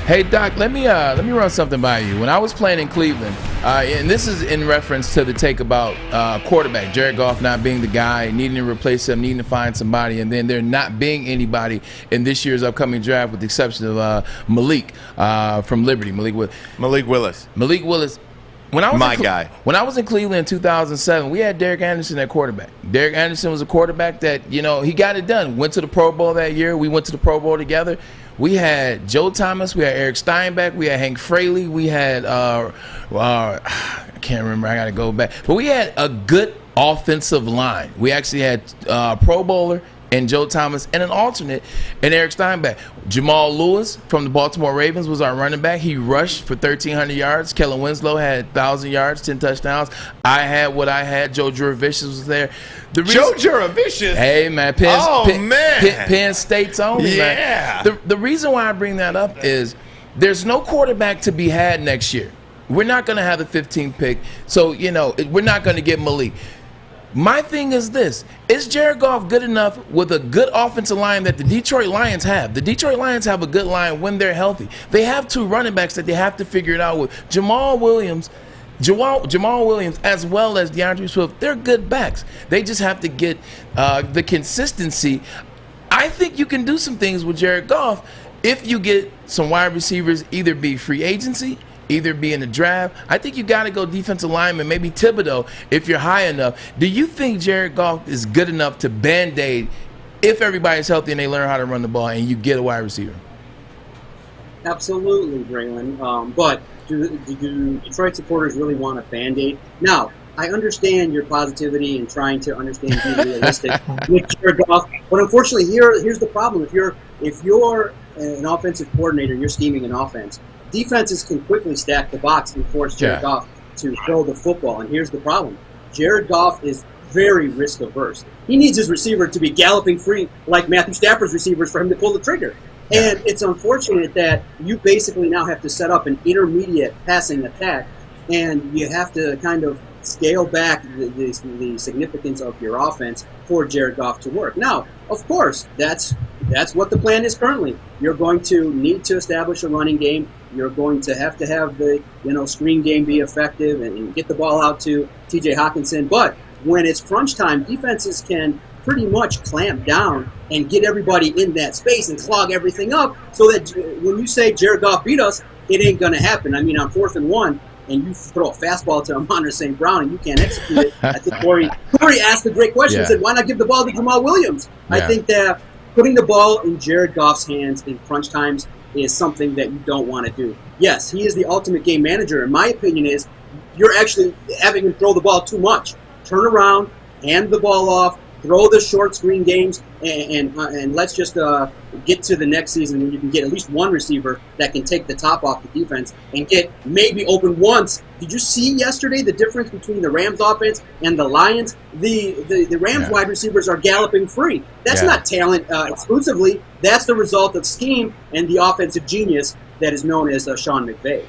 Hey Doc, let me run something by you. When I was playing in Cleveland, and this is in reference to the take about quarterback, Jared Goff not being the guy, needing to replace him, needing to find somebody, and then there not being anybody in this year's upcoming draft, with the exception of Malik from Liberty, Malik Willis. When I was When I was in Cleveland in 2007, we had Derek Anderson at quarterback. Derek Anderson was a quarterback that, he got it done. Went to the Pro Bowl that year. We went to the Pro Bowl together. We had Joe Thomas. We had Eric Steinbach. We had Hank Fraley. We had, I can't remember. I got to go back. But we had a good offensive line. We actually had Pro Bowler and Joe Thomas, and an alternate, and Eric Steinbach. Jamal Lewis from the Baltimore Ravens was our running back. He rushed for 1,300 yards. Kellen Winslow had 1,000 yards, 10 touchdowns. I had what I had. Joe Juravicious was there. Joe Juravicious? Hey, man. Penn State's only, man. The reason why I bring that up is there's no quarterback to be had next year. We're not going to have the 15th pick, so, we're not going to get Malik. My thing is this. Is Jared Goff good enough with a good offensive line that the Detroit Lions have? The Detroit Lions have a good line when they're healthy. They have two running backs that they have to figure it out with. Jamal Williams, as well as DeAndre Swift, they're good backs. They just have to get the consistency. I think you can do some things with Jared Goff if you get some wide receivers, either be free agency, either be in the draft. I think you got to go defensive lineman, maybe Thibodeau if you're high enough. Do you think Jared Goff is good enough to Band-Aid if everybody's healthy and they learn how to run the ball and you get a wide receiver? Absolutely, Braylon. But do Detroit supporters really want a Band-Aid? Now, I understand your positivity and trying to understand being realistic with Jared Goff, but unfortunately, here's the problem. If you're an offensive coordinator, you're scheming an offense. Defenses can quickly stack the box and force Jared Goff to throw the football. And here's the problem. Jared Goff is very risk-averse. He needs his receiver to be galloping free like Matthew Stafford's receivers for him to pull the trigger. And it's unfortunate that you basically now have to set up an intermediate passing attack, and you have to kind of scale back the significance of your offense for Jared Goff to work. Now, of course, that's what the plan is currently. You're going to need to establish a running game. You're going to have the screen game be effective and get the ball out to T.J. Hawkinson. But when it's crunch time, defenses can pretty much clamp down and get everybody in that space and clog everything up so that when you say Jared Goff beat us, it ain't going to happen. I mean, on 4th and 1, and you throw a fastball to Amon St. Brown and you can't execute it. I think Kory asked a great question. He said, why not give the ball to Jamal Williams? I think that putting the ball in Jared Goff's hands in crunch times is something that you don't want to do. Yes, he is the ultimate game manager. And my opinion is you're actually having him throw the ball too much. Turn around, hand the ball off, throw the short screen games, and let's just get to the next season when you can get at least one receiver that can take the top off the defense and get maybe open once. Did you see yesterday the difference between the Rams offense and the Lions? The Rams wide receivers are galloping free. That's not talent exclusively. That's the result of scheme and the offensive genius that is known as Sean McVay.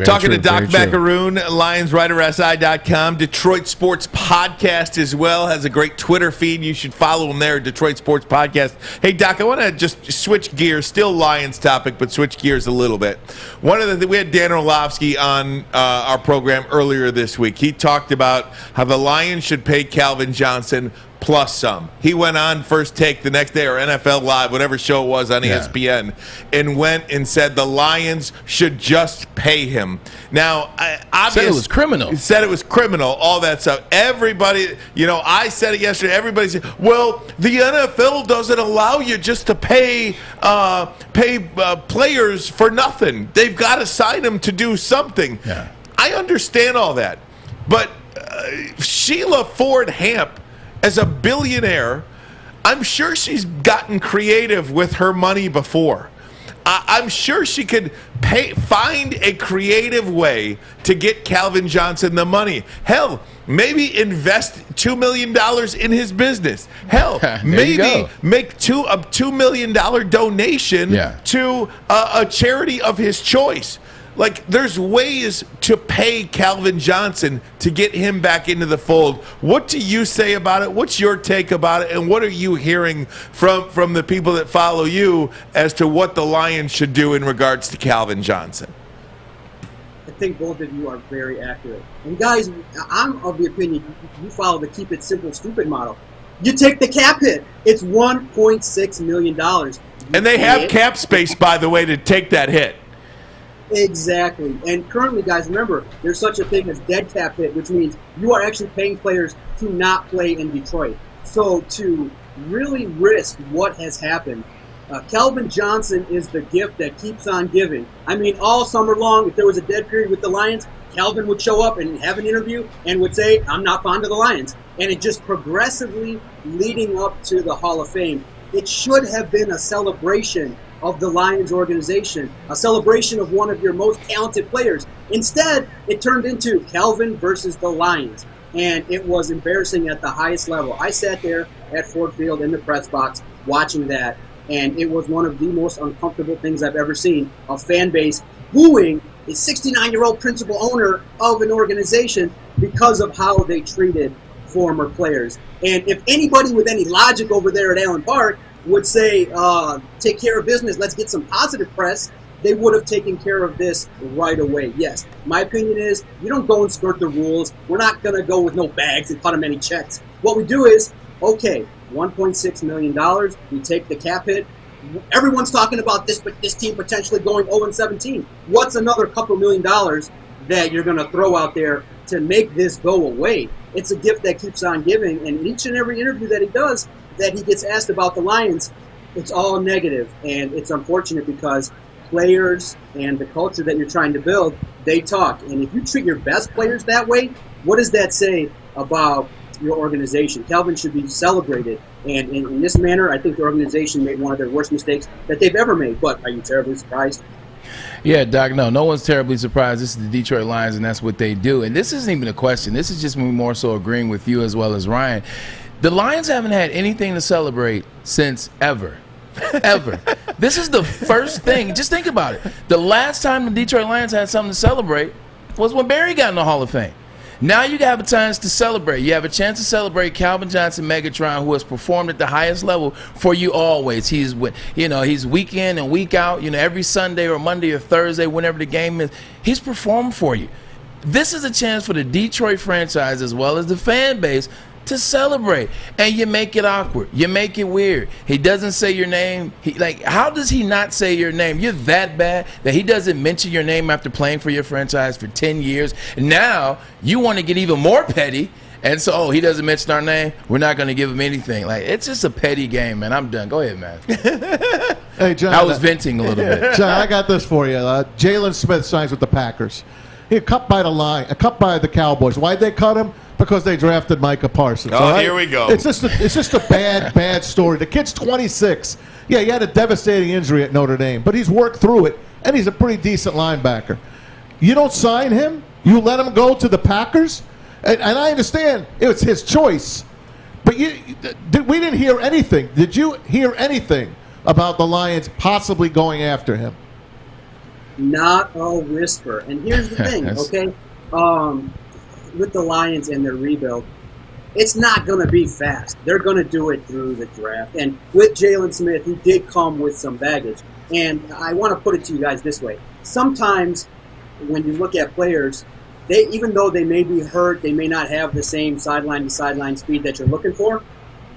Talking to Doc Maakaron, LionsWriterSI.com, Detroit Sports Podcast as well, has a great Twitter feed. You should follow him there, Detroit Sports Podcast. Hey, Doc, I want to just switch gears, still Lions topic, but switch gears a little bit. We had Dan Orlovsky on our program earlier this week. He talked about how the Lions should pay Calvin Johnson plus some. He went on First Take the next day, or NFL Live, whatever show it was on ESPN, and went and said the Lions should just pay him. Now, said it was criminal. He said it was criminal, all that stuff. Everybody, I said it yesterday, everybody said, well, the NFL doesn't allow you just to pay players for nothing. They've got to sign them to do something. Yeah. I understand all that. But Sheila Ford Hamp, as a billionaire, I'm sure she's gotten creative with her money before. I'm sure she could find a creative way to get Calvin Johnson the money. Hell, maybe invest $2 million in his business. Hell, maybe make a $2 million donation to a charity of his choice. like, there's ways to pay Calvin Johnson to get him back into the fold. What do you say about it? What's your take about it? And what are you hearing from the people that follow you as to what the Lions should do in regards to Calvin Johnson? I think both of you are very accurate. And guys, I'm of the opinion you follow the keep it simple, stupid model. You take the cap hit. It's $1.6 million. And they have cap space, by the way, to take that hit. Exactly. And currently, guys, remember, there's such a thing as dead cap hit, which means you are actually paying players to not play in Detroit. So to really risk what has happened, Calvin Johnson is the gift that keeps on giving. I mean, all summer long, if there was a dead period with the Lions, Calvin would show up and have an interview and would say, I'm not fond of the Lions. And it just progressively leading up to the Hall of Fame. It should have been a celebration of the Lions organization, a celebration of one of your most talented players. Instead, it turned into Calvin versus the Lions. And it was embarrassing at the highest level. I sat there at Ford Field in the press box watching that, and it was one of the most uncomfortable things I've ever seen. A fan base booing a 69-year-old principal owner of an organization because of how they treated former players. And if anybody with any logic over there at Allen Park would say, take care of business, let's get some positive press, they would have taken care of this right away. Yes, my opinion is you don't go and skirt the rules. We're not going to go with no bags and cut them any checks. What we do is, okay, $1.6 million, we take the cap hit. Everyone's talking about this team potentially going 0-17. What's another couple $1 million that you're going to throw out there to make this go away? It's a gift that keeps on giving, and each and every interview that he does, that he gets asked about the Lions, it's all negative, and it's unfortunate because players and the culture that you're trying to build, they talk. And if you treat your best players that way, what does that say about your organization? Calvin should be celebrated. And in this manner, I think the organization made one of their worst mistakes that they've ever made. But are you terribly surprised? Yeah, Doc, no one's terribly surprised. This is the Detroit Lions, and that's what they do. And this isn't even a question. This is just me more so agreeing with you as well as Ryan. The Lions haven't had anything to celebrate since ever. Ever. This is the first thing. Just think about it. The last time the Detroit Lions had something to celebrate was when Barry got in the Hall of Fame. Now you have a chance to celebrate. You have a chance to celebrate Calvin Johnson, Megatron, who has performed at the highest level for you always. He's week in and week out, every Sunday or Monday or Thursday, whenever the game is, he's performed for you. This is a chance for the Detroit franchise as well as the fan base to celebrate, and you make it awkward. You make it weird. He doesn't say your name. How does he not say your name? You're that bad that he doesn't mention your name after playing for your franchise for 10 years. Now you want to get even more petty, and so, he doesn't mention our name. We're not going to give him anything. It's just a petty game, man. I'm done. Go ahead, man. Hey, John. I was venting a little bit. John, I got this for you. Jalen Smith signs with the Packers. He cut by the Cowboys. Why'd they cut him? Because they drafted Micah Parsons. Oh, right? Here we go. It's just a bad story. The kid's 26. Yeah, he had a devastating injury at Notre Dame, but he's worked through it, and he's a pretty decent linebacker. You don't sign him? You let him go to the Packers? And I understand it was his choice, but we didn't hear anything. Did you hear anything about the Lions possibly going after him? Not a whisper. And here's the thing, okay? With the Lions and their rebuild, it's not going to be fast. They're going to do it through the draft. And with Jalen Smith, he did come with some baggage. And I want to put it to you guys this way. Sometimes when you look at players, even though they may be hurt, they may not have the same sideline-to-sideline speed that you're looking for,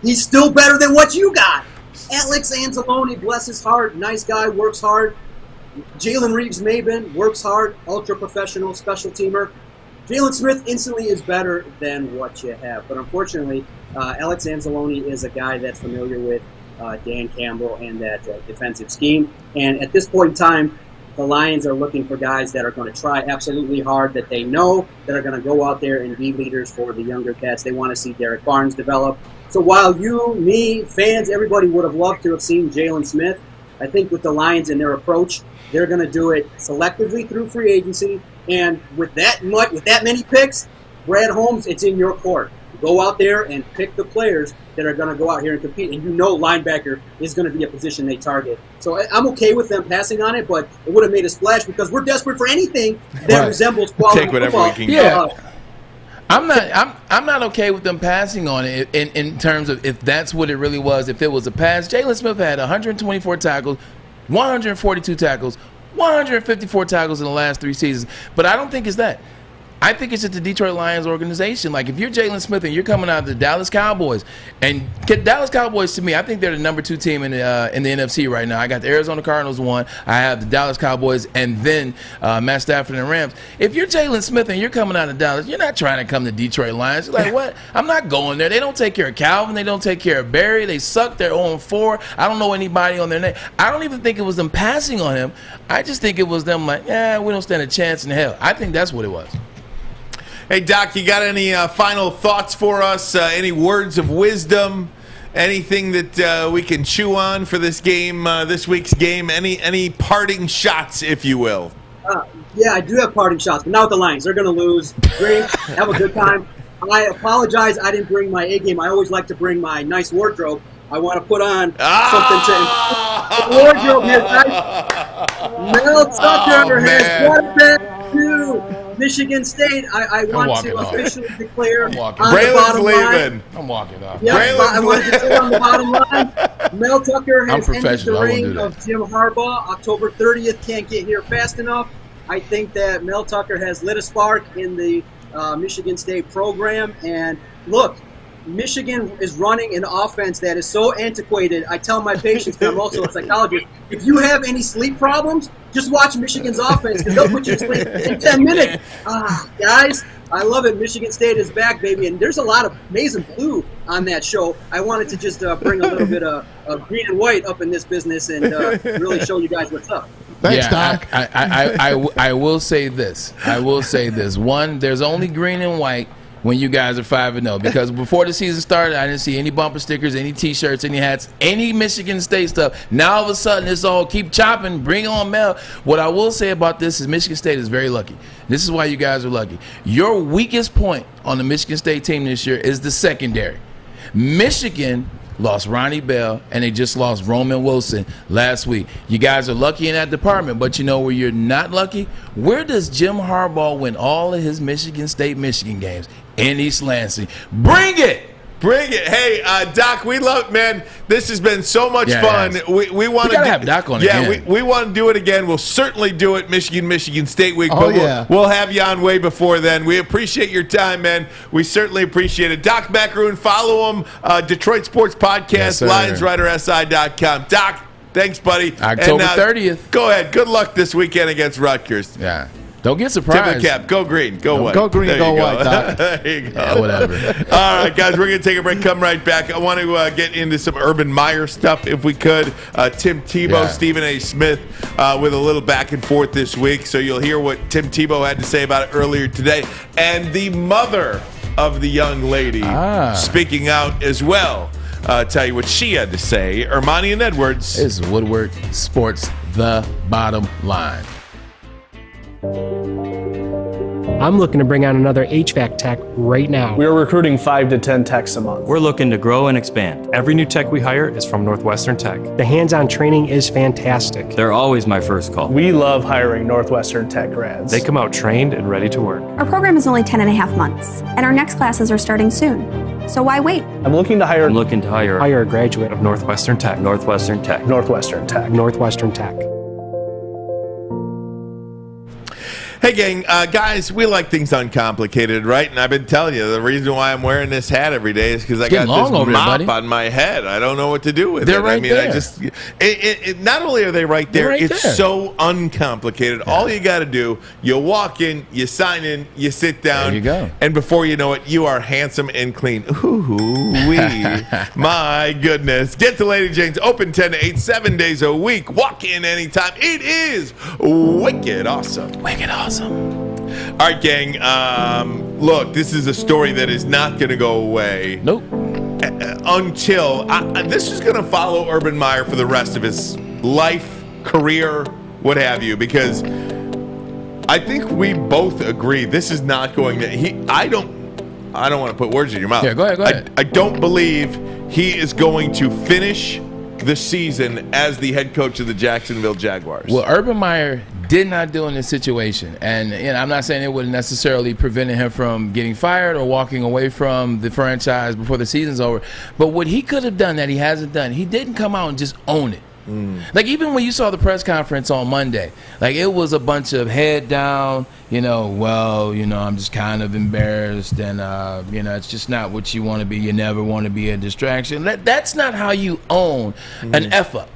he's still better than what you got. Alex Anzalone, bless his heart, nice guy, works hard. Jalen Reeves-Maybin works hard, ultra-professional, special teamer. Jalen Smith instantly is better than what you have. But unfortunately, Alex Anzalone is a guy that's familiar with Dan Campbell and that defensive scheme. And at this point in time, the Lions are looking for guys that are going to try absolutely hard, that they know, that are going to go out there and be leaders for the younger cats. They want to see Derek Barnes develop. So while you, me, fans, everybody would have loved to have seen Jalen Smith, I think with the Lions and their approach, they're going to do it selectively through free agency. And with that many picks, Brad Holmes, it's in your court. Go out there and pick the players that are going to go out here and compete. And linebacker is going to be a position they target. So I'm okay with them passing on it, but it would have made a splash because we're desperate for anything that resembles quality Take whatever football. we can get. I'm not okay with them passing on it in terms of if that's what it really was. If it was a pass, Jalen Smith had 124 tackles, 142 tackles, 154 tackles in the last 3 seasons. But I don't think it's that. I think it's just the Detroit Lions organization. Like, if you're Jalen Smith and you're coming out of the Dallas Cowboys, and Dallas Cowboys, to me, I think they're the number 2 team in the NFC right now. I got the Arizona Cardinals 1. I have the Dallas Cowboys, and then Matt Stafford and Rams. If you're Jalen Smith and you're coming out of Dallas, you're not trying to come to Detroit Lions. You're like, what? I'm not going there. They don't take care of Calvin. They don't take care of Barry. They suck. They're 0-4. I don't know anybody on their name. I don't even think it was them passing on him. I just think it was them like, we don't stand a chance in hell. I think that's what it was. Hey, Doc, you got any final thoughts for us? Any words of wisdom? Anything that we can chew on for this game, this week's game? Any parting shots, if you will? Yeah, I do have parting shots, but not with the Lions. They're going to lose. Drink, have a good time. I apologize. I didn't bring my A game. I always like to bring my nice wardrobe. I want to put on something to the wardrobe here, guys. Mel Tucker has got back to Michigan State. I want to officially declare on the bottom line. I'm walking off. Yeah, I want to declare on the bottom line. Mel Tucker has ended the reign of Jim Harbaugh. October 30th can't get here fast enough. I think that Mel Tucker has lit a spark in the Michigan State program. And look, Michigan is running an offense that is so antiquated. I tell my patients, because I'm also a psychologist, if you have any sleep problems, just watch Michigan's offense because they'll put you to sleep in 10 minutes. Guys, I love it. Michigan State is back, baby. And there's a lot of maize and blue on that show. I wanted to just bring a little bit of green and white up in this business and really show you guys what's up. Thanks, Doc. I will say this. One, there's only green and white when you guys are 5-0, because before the season started, I didn't see any bumper stickers, any T-shirts, any hats, any Michigan State stuff. Now all of a sudden it's all keep chopping, bring on Mel. What I will say about this is Michigan State is very lucky. This is why you guys are lucky. Your weakest point on the Michigan State team this year is the secondary. Michigan lost Ronnie Bell, and they just lost Roman Wilson last week. You guys are lucky in that department, but you know where you're not lucky? Where does Jim Harbaugh win all of his Michigan State Michigan games? In East Lansing. Bring it! Bring it. Hey, Doc, we love, man, this has been so much fun. We want to have Doc on again. Yeah, we want to do it again. We'll certainly do it Michigan State week, but we'll have you on way before then. We appreciate your time, man. We certainly appreciate it. Doc Maakaron, follow him, Detroit Sports Podcast, LionsRiderSI.com. Doc, thanks, buddy. October 30th. Go ahead. Good luck this weekend against Rutgers. Yeah. Don't get surprised. Tip of the cap. Go green. Go white. Go green. Go white, Doc. There you go. Yeah, whatever. All right, guys, we're going to take a break. Come right back. I want to get into some Urban Meyer stuff if we could. Tim Tebow, Stephen A. Smith with a little back and forth this week. So you'll hear what Tim Tebow had to say about it earlier today. And the mother of the young lady speaking out as well. Tell you what she had to say. Ermani and Edwards. This is Woodward Sports, the bottom line. I'm looking to bring on another HVAC tech right now. We are recruiting 5 to 10 techs a month. We're looking to grow and expand. Every new tech we hire is from Northwestern Tech. The hands-on training is fantastic. They're always my first call. We love hiring Northwestern Tech grads. They come out trained and ready to work. Our program is only 10.5 months, and our next classes are starting soon. So why wait? I'm looking to hire a graduate of Northwestern Tech. Northwestern Tech. Northwestern Tech. Northwestern Tech. Hey, gang, guys, we like things uncomplicated, right? And I've been telling you, the reason why I'm wearing this hat every day is because I got this mop on my head. I don't know what to do with it. They're right there. I just, not only are they right there, it's so uncomplicated. Yeah. All you got to do, you walk in, you sign in, you sit down. There you go. And before you know it, you are handsome and clean. Ooh-wee. My goodness. Get to Lady Jane's, open 10 to 8, 7 days a week. Walk in anytime. It is wicked awesome. Wicked awesome. All right, gang. Look, this is a story that is not going to go away. Nope. Until this is going to follow Urban Meyer for the rest of his life, career, what have you, because I think we both agree this is not going to. I don't want to put words in your mouth. Yeah, go ahead. I don't believe he is going to finish the season as the head coach of the Jacksonville Jaguars. Well, Urban Meyer did not do in this situation. And I'm not saying it would necessarily prevent him from getting fired or walking away from the franchise before the season's over. But what he could have done that he hasn't done, he didn't come out and just own it. Like, even when you saw the press conference on Monday, like, it was a bunch of head down, I'm just kind of embarrassed, and, it's just not what you want to be. You never want to be a distraction. That's not how you own an F-up.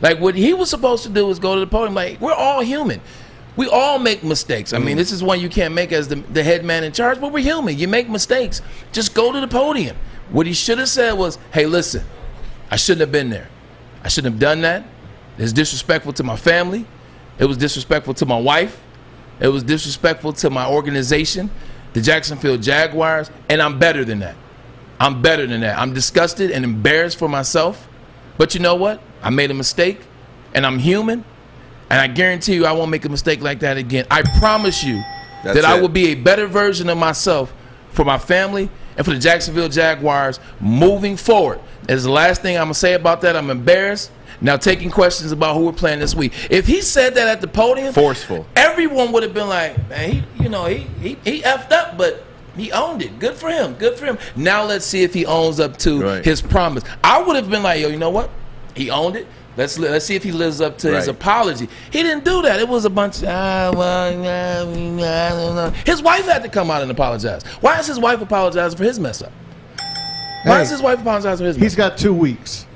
Like, what he was supposed to do was go to the podium. Like, we're all human. We all make mistakes. I mean, this is one you can't make as the head man in charge, but we're human. You make mistakes. Just go to the podium. What he should have said was, hey, listen, I shouldn't have been there. I shouldn't have done that. It's disrespectful to my family. It was disrespectful to my wife. It was disrespectful to my organization, the Jacksonville Jaguars, and I'm better than that. I'm better than that. I'm disgusted and embarrassed for myself. But you know what? I made a mistake, and I'm human, and I guarantee you I won't make a mistake like that again. I promise you that I will be a better version of myself for my family and for the Jacksonville Jaguars moving forward. That's the last thing I'm going to say about that. I'm embarrassed. Now, taking questions about who we're playing this week. If he said that at the podium, forceful, everyone would have been like, man, he effed up, but he owned it. Good for him. Good for him. Now let's see if he owns up to his promise. I would have been like, yo, you know what? He owned it. Let's see if he lives up to his apology. He didn't do that. It was a bunch of, I don't know. His wife had to come out and apologize. Why is his wife apologizing for his mess up? Why is his wife apologizing for his mess up? He's got 2 weeks.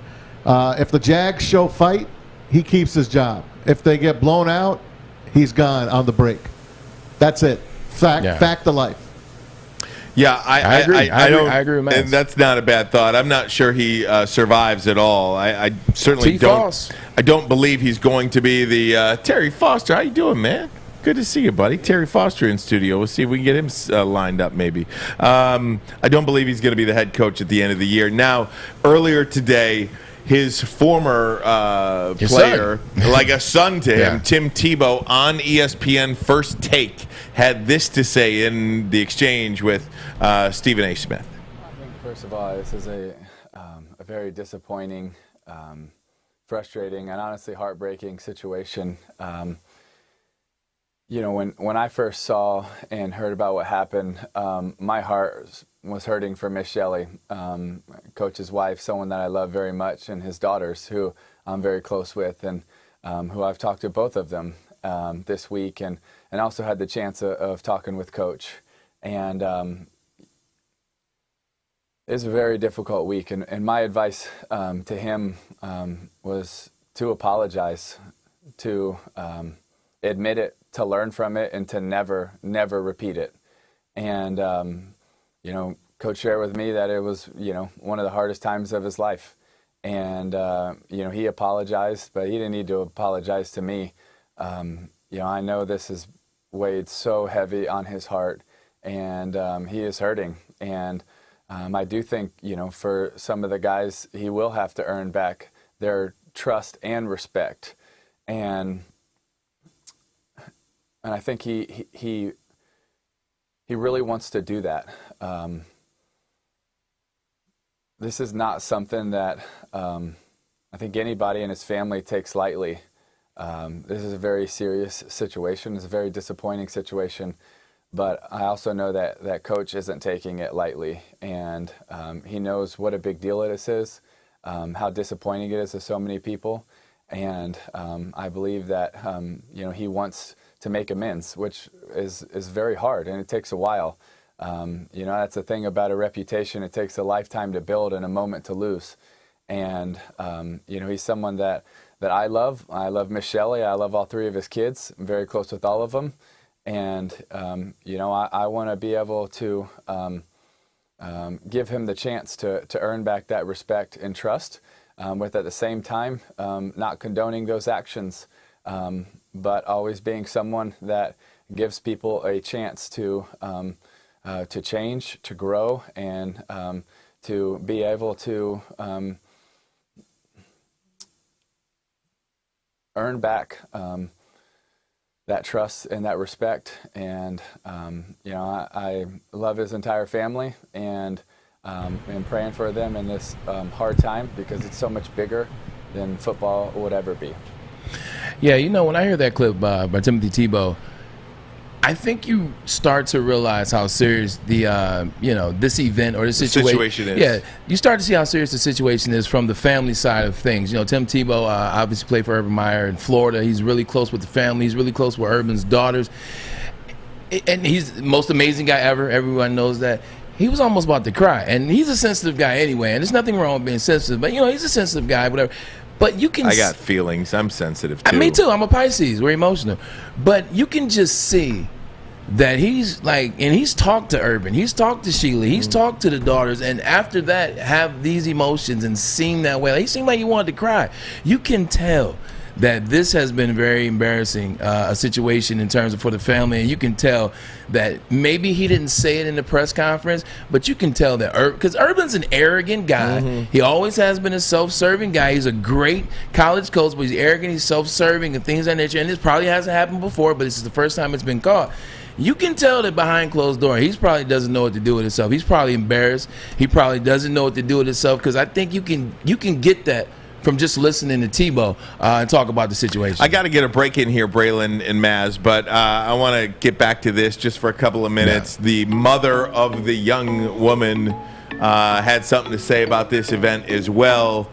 If the Jags show fight, he keeps his job. If they get blown out, he's gone on the break. That's it. Fact of life. Yeah, I agree. I agree with Matt. And that's not a bad thought. I'm not sure he survives at all. I certainly don't. I don't believe he's going to be the Terry Foster. How you doing, man? Good to see you, buddy. Terry Foster in studio. We'll see if we can get him lined up, maybe. I don't believe he's going to be the head coach at the end of the year. Now, earlier today, his former player, like a son to him, Tim Tebow, on ESPN First Take, had this to say in the exchange with Stephen A. Smith. I think, first of all, this is a very disappointing, frustrating, and honestly heartbreaking situation. When I first saw and heard about what happened, my heart was hurting for Miss Shelley, Coach's wife, someone that I love very much, and his daughters, who I'm very close with, and who I've talked to both of them this week, and also had the chance of talking with Coach. And it's a very difficult week, and my advice to him was to apologize, to admit it, to learn from it, and to never repeat it. And Coach shared with me that it was one of the hardest times of his life, and he apologized, but he didn't need to apologize to me. I know this has weighed so heavy on his heart, and he is hurting. And I do think for some of the guys, he will have to earn back their trust and respect. And I think he really wants to do that. This is not something that I think anybody in his family takes lightly. This is a very serious situation. It's a very disappointing situation. But I also know that Coach isn't taking it lightly. And he knows what a big deal it is, how disappointing it is to so many people. And I believe that he wants to make amends, which is very hard, and it takes a while. That's the thing about a reputation. It takes a lifetime to build and a moment to lose. And he's someone that I love. I love Miss Shelley. I love all 3 of his kids. I'm very close with all of them. And I want to be able to give him the chance to earn back that respect and trust, with at the same time not condoning those actions, but always being someone that gives people a chance to change, to grow, and to be able to earn back that trust and that respect. And, I love his entire family, and I'm praying for them in this hard time, because it's so much bigger than football would ever be. Yeah, when I hear that clip by Timothy Tebow, I think you start to realize how serious this event or this situation is. Yeah, you start to see how serious the situation is from the family side of things. Tim Tebow obviously played for Urban Meyer in Florida. He's really close with the family. He's really close with Urban's daughters. And he's the most amazing guy ever. Everyone knows that. He was almost about to cry. And he's a sensitive guy anyway. And there's nothing wrong with being sensitive. But, he's a sensitive guy, whatever. But you can... I got feelings. I'm sensitive, too. Me, too. I'm a Pisces. We're emotional. But you can just see that he's and he's talked to Urban. He's talked to Sheila. He's talked to the daughters. And after that, have these emotions and seem that way. He seemed like he wanted to cry. You can tell that this has been very embarrassing, a situation in terms of for the family. And you can tell that maybe he didn't say it in the press conference, but you can tell that because Urban's an arrogant guy. He always has been a self-serving guy. He's a great college coach, but he's arrogant, he's self-serving and things of that nature. And this probably hasn't happened before, but this is the first time it's been caught. You can tell that behind closed door, he probably doesn't know what to do with himself. He's probably embarrassed. He probably doesn't know what to do with himself, because I think you can get that from just listening to Tebow and talk about the situation. I got to get a break in here, Braylon and Maz, but I want to get back to this just for a couple of minutes. Yeah. The mother of the young woman had something to say about this event as well.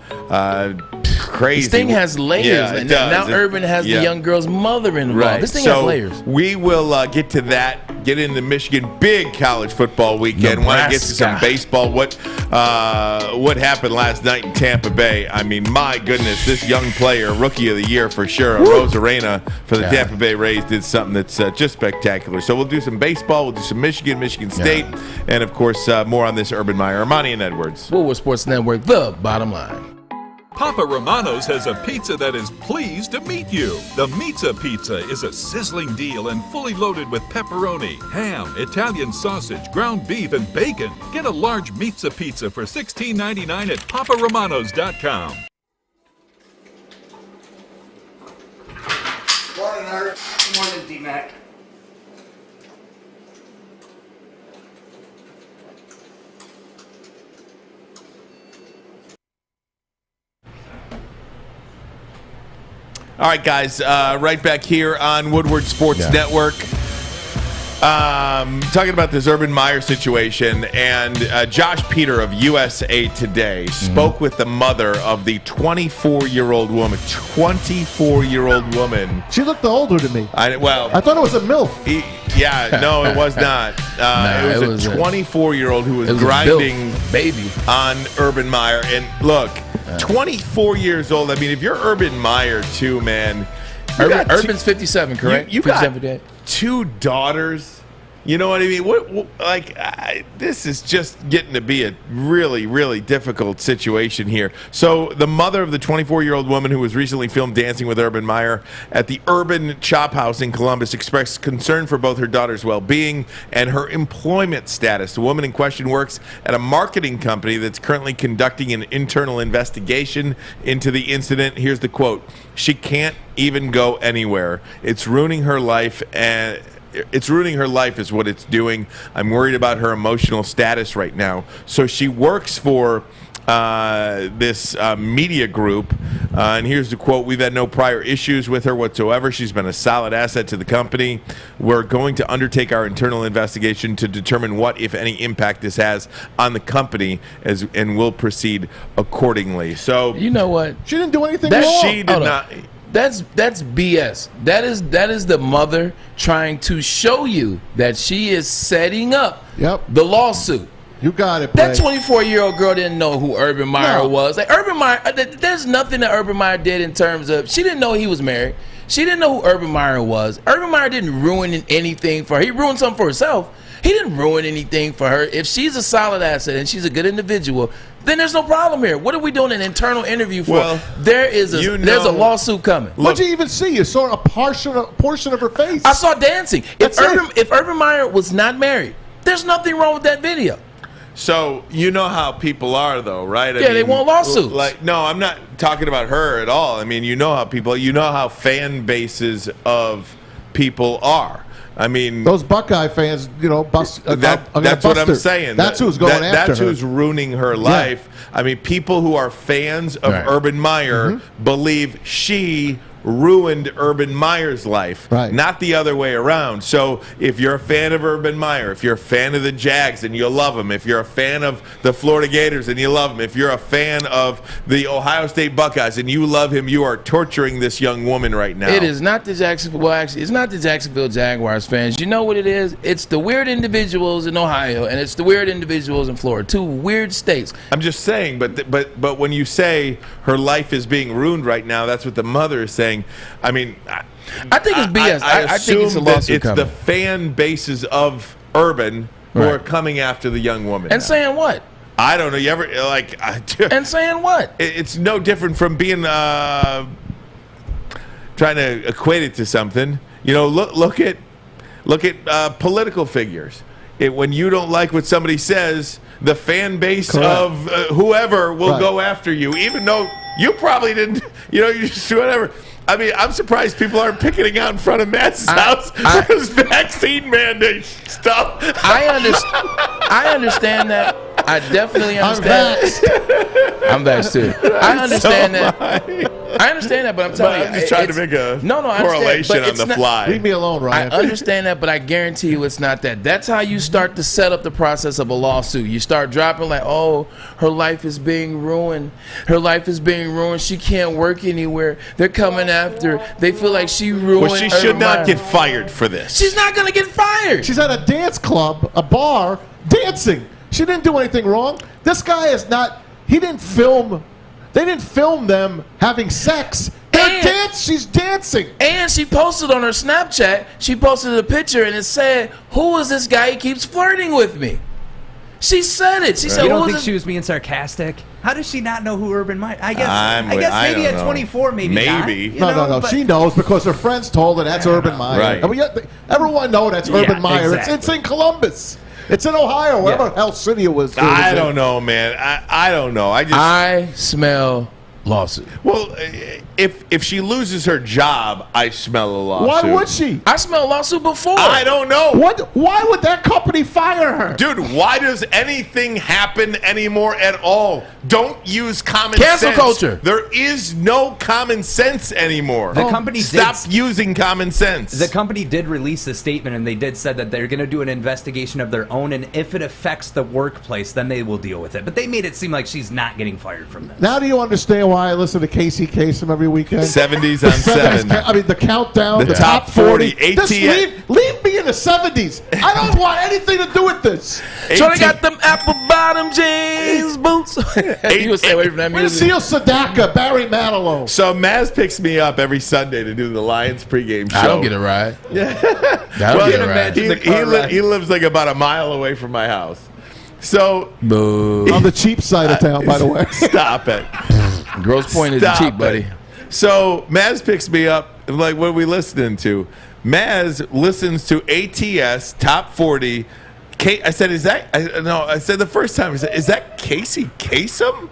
Crazy. This thing has layers. Yeah, it does. Now Urban has the young girl's mother involved. Right. This thing has layers. We will get to that, get into Michigan. Big college football weekend. Want to get to some baseball. What happened last night in Tampa Bay? I mean, my goodness, this young player, rookie of the year for sure, Rose Arena for the Tampa Bay Rays, did something that's just spectacular. So we'll do some baseball. We'll do some Michigan State, and, of course, more on this Urban Meyer. Armani and Edwards. Woodward Sports Network, the bottom line. Papa Romano's has a pizza that is pleased to meet you. The Pizza Pizza is a sizzling deal and fully loaded with pepperoni, ham, Italian sausage, ground beef, and bacon. Get a large Pizza Pizza for $16.99 at paparomanos.com. Morning, Art. Good morning, D-Mac. All right, guys, right back here on Woodward Sports Network. Talking about this Urban Meyer situation, and Josh Peter of USA Today spoke with the mother of the 24-year-old woman. 24-year-old woman. She looked older to me. I thought it was a MILF. No, it was not. It was a 24-year-old who was grinding baby on Urban Meyer. And look, 24 years old. I mean, if you're Urban Meyer too, man. Urban's 57, correct? You got 2 daughters. You know what I mean? This is just getting to be a really, really difficult situation here. So the mother of the 24-year-old woman who was recently filmed dancing with Urban Meyer at the Urban Chop House in Columbus expressed concern for both her daughter's well-being and her employment status. The woman in question works at a marketing company that's currently conducting an internal investigation into the incident. Here's the quote. "She can't even go anywhere. It's ruining her life, and it's ruining her life is what it's doing. I'm worried about her emotional status right now." So she works for this media group, and here's the quote. "We've had no prior issues with her whatsoever. She's been a solid asset to the company. We're going to undertake our internal investigation to determine what, if any, impact this has on the company, and we'll proceed accordingly." So you know what? She didn't do anything wrong. She did not. That's BS. That is the mother trying to show you that she is setting up the lawsuit. You got it, That 24-year-old girl didn't know who Urban Meyer was. Like Urban Meyer, there's nothing that Urban Meyer did in terms of, she didn't know he was married. She didn't know who Urban Meyer was. Urban Meyer didn't ruin anything for her. He ruined something for herself. He didn't ruin anything for her. If she's a solid asset and she's a good individual, then there's no problem here. What are we doing an internal interview for? Well, there's a lawsuit coming. What'd you even see? You saw a portion of her face. I saw dancing. If Urban Meyer was not married, there's nothing wrong with that video. So you know how people are, though, right? I mean, they want lawsuits. No, I'm not talking about her at all. I mean, you know how fan bases of people are. I mean, those Buckeye fans, that's what I'm saying. That's who's going after That's her. who's ruining her life. I mean, people who are fans of Urban Meyer believe she ruined Urban Meyer's life, not the other way around. So if you're a fan of Urban Meyer, if you're a fan of the Jags and you love him, if you're a fan of the Florida Gators and you love him, if you're a fan of the Ohio State Buckeyes and you love him, you are torturing this young woman right now. It is not the Jacksonville. Well, actually, it's not the Jacksonville Jaguars fans. You know what it is? It's the weird individuals in Ohio and it's the weird individuals in Florida. Two weird states. I'm just saying, but when you say her life is being ruined right now, that's what the mother is saying. I mean, I think it's BS. I think it's a lawsuit coming. It's the fan bases of Urban who are coming after the young woman. And saying what? I don't know. You ever and saying what? It's no different from being trying to equate it to something. Look at political figures. When you don't like what somebody says, the fan base of whoever will go after you, even though you probably didn't. You just whatever. I mean, I'm surprised people aren't picketing out in front of Matt's house for his vaccine mandate stuff. I understand that. I definitely understand. I'm vaxxed too. I understand that. I understand that, but I'm telling you, I'm just trying to make a correlation on the fly. Leave me alone, Ryan. I understand that, but I guarantee you it's not that. That's how you start to set up the process of a lawsuit. You start dropping like, oh, her life is being ruined. Her life is being ruined. She can't work anywhere. They're coming after her. They feel like she ruined. Well, she should not get fired for this. She's not going to get fired. She's at a dance club, a bar, dancing. She didn't do anything wrong. This guy is not. He didn't film. They didn't film them having sex. She's dancing. And she posted on her Snapchat, she posted a picture and it said, "Who is this guy? He keeps flirting with me." She said it. She said, "You don't think she was being sarcastic? How does she not know who Urban Meyer? I guess maybe at 24, maybe. No. She knows because her friends told her that's Urban Meyer. Right. I mean, everyone knows that's Urban Meyer. Exactly. It's in Columbus. It's in Ohio, wherever hell city it was. I don't know, man. I don't know. I smell lawsuit. Well, if she loses her job, I smell a lawsuit. Why would she? I smell a lawsuit before. I don't know. Why would that company fire her? Dude, why does anything happen anymore at all? Don't use common sense. Cancel culture. There is no common sense anymore. The company Stop using common sense. The company did release a statement, and they did said that they're going to do an investigation of their own, and if it affects the workplace, then they will deal with it. But they made it seem like she's not getting fired from this. Now do you understand why I listen to Casey Kasem every weekend? 70s on 7. I mean, the countdown, the top 40. Just leave me in the 70s. I don't want anything to do with this. So they got them apple bottom jeans boots. You would stay away from that music. Seal Sadaka, Barry Manilow. So Maz picks me up every Sunday to do the Lions pregame show. I don't get a ride. He lives like about a mile away from my house. So Boo. On the cheap side of town, by the way. Stop it. Gross Point is cheap, buddy. So Maz picks me up. I'm like, what are we listening to? Maz listens to ATS Top 40. I said, I said the first time, I said, is that Casey Kasem?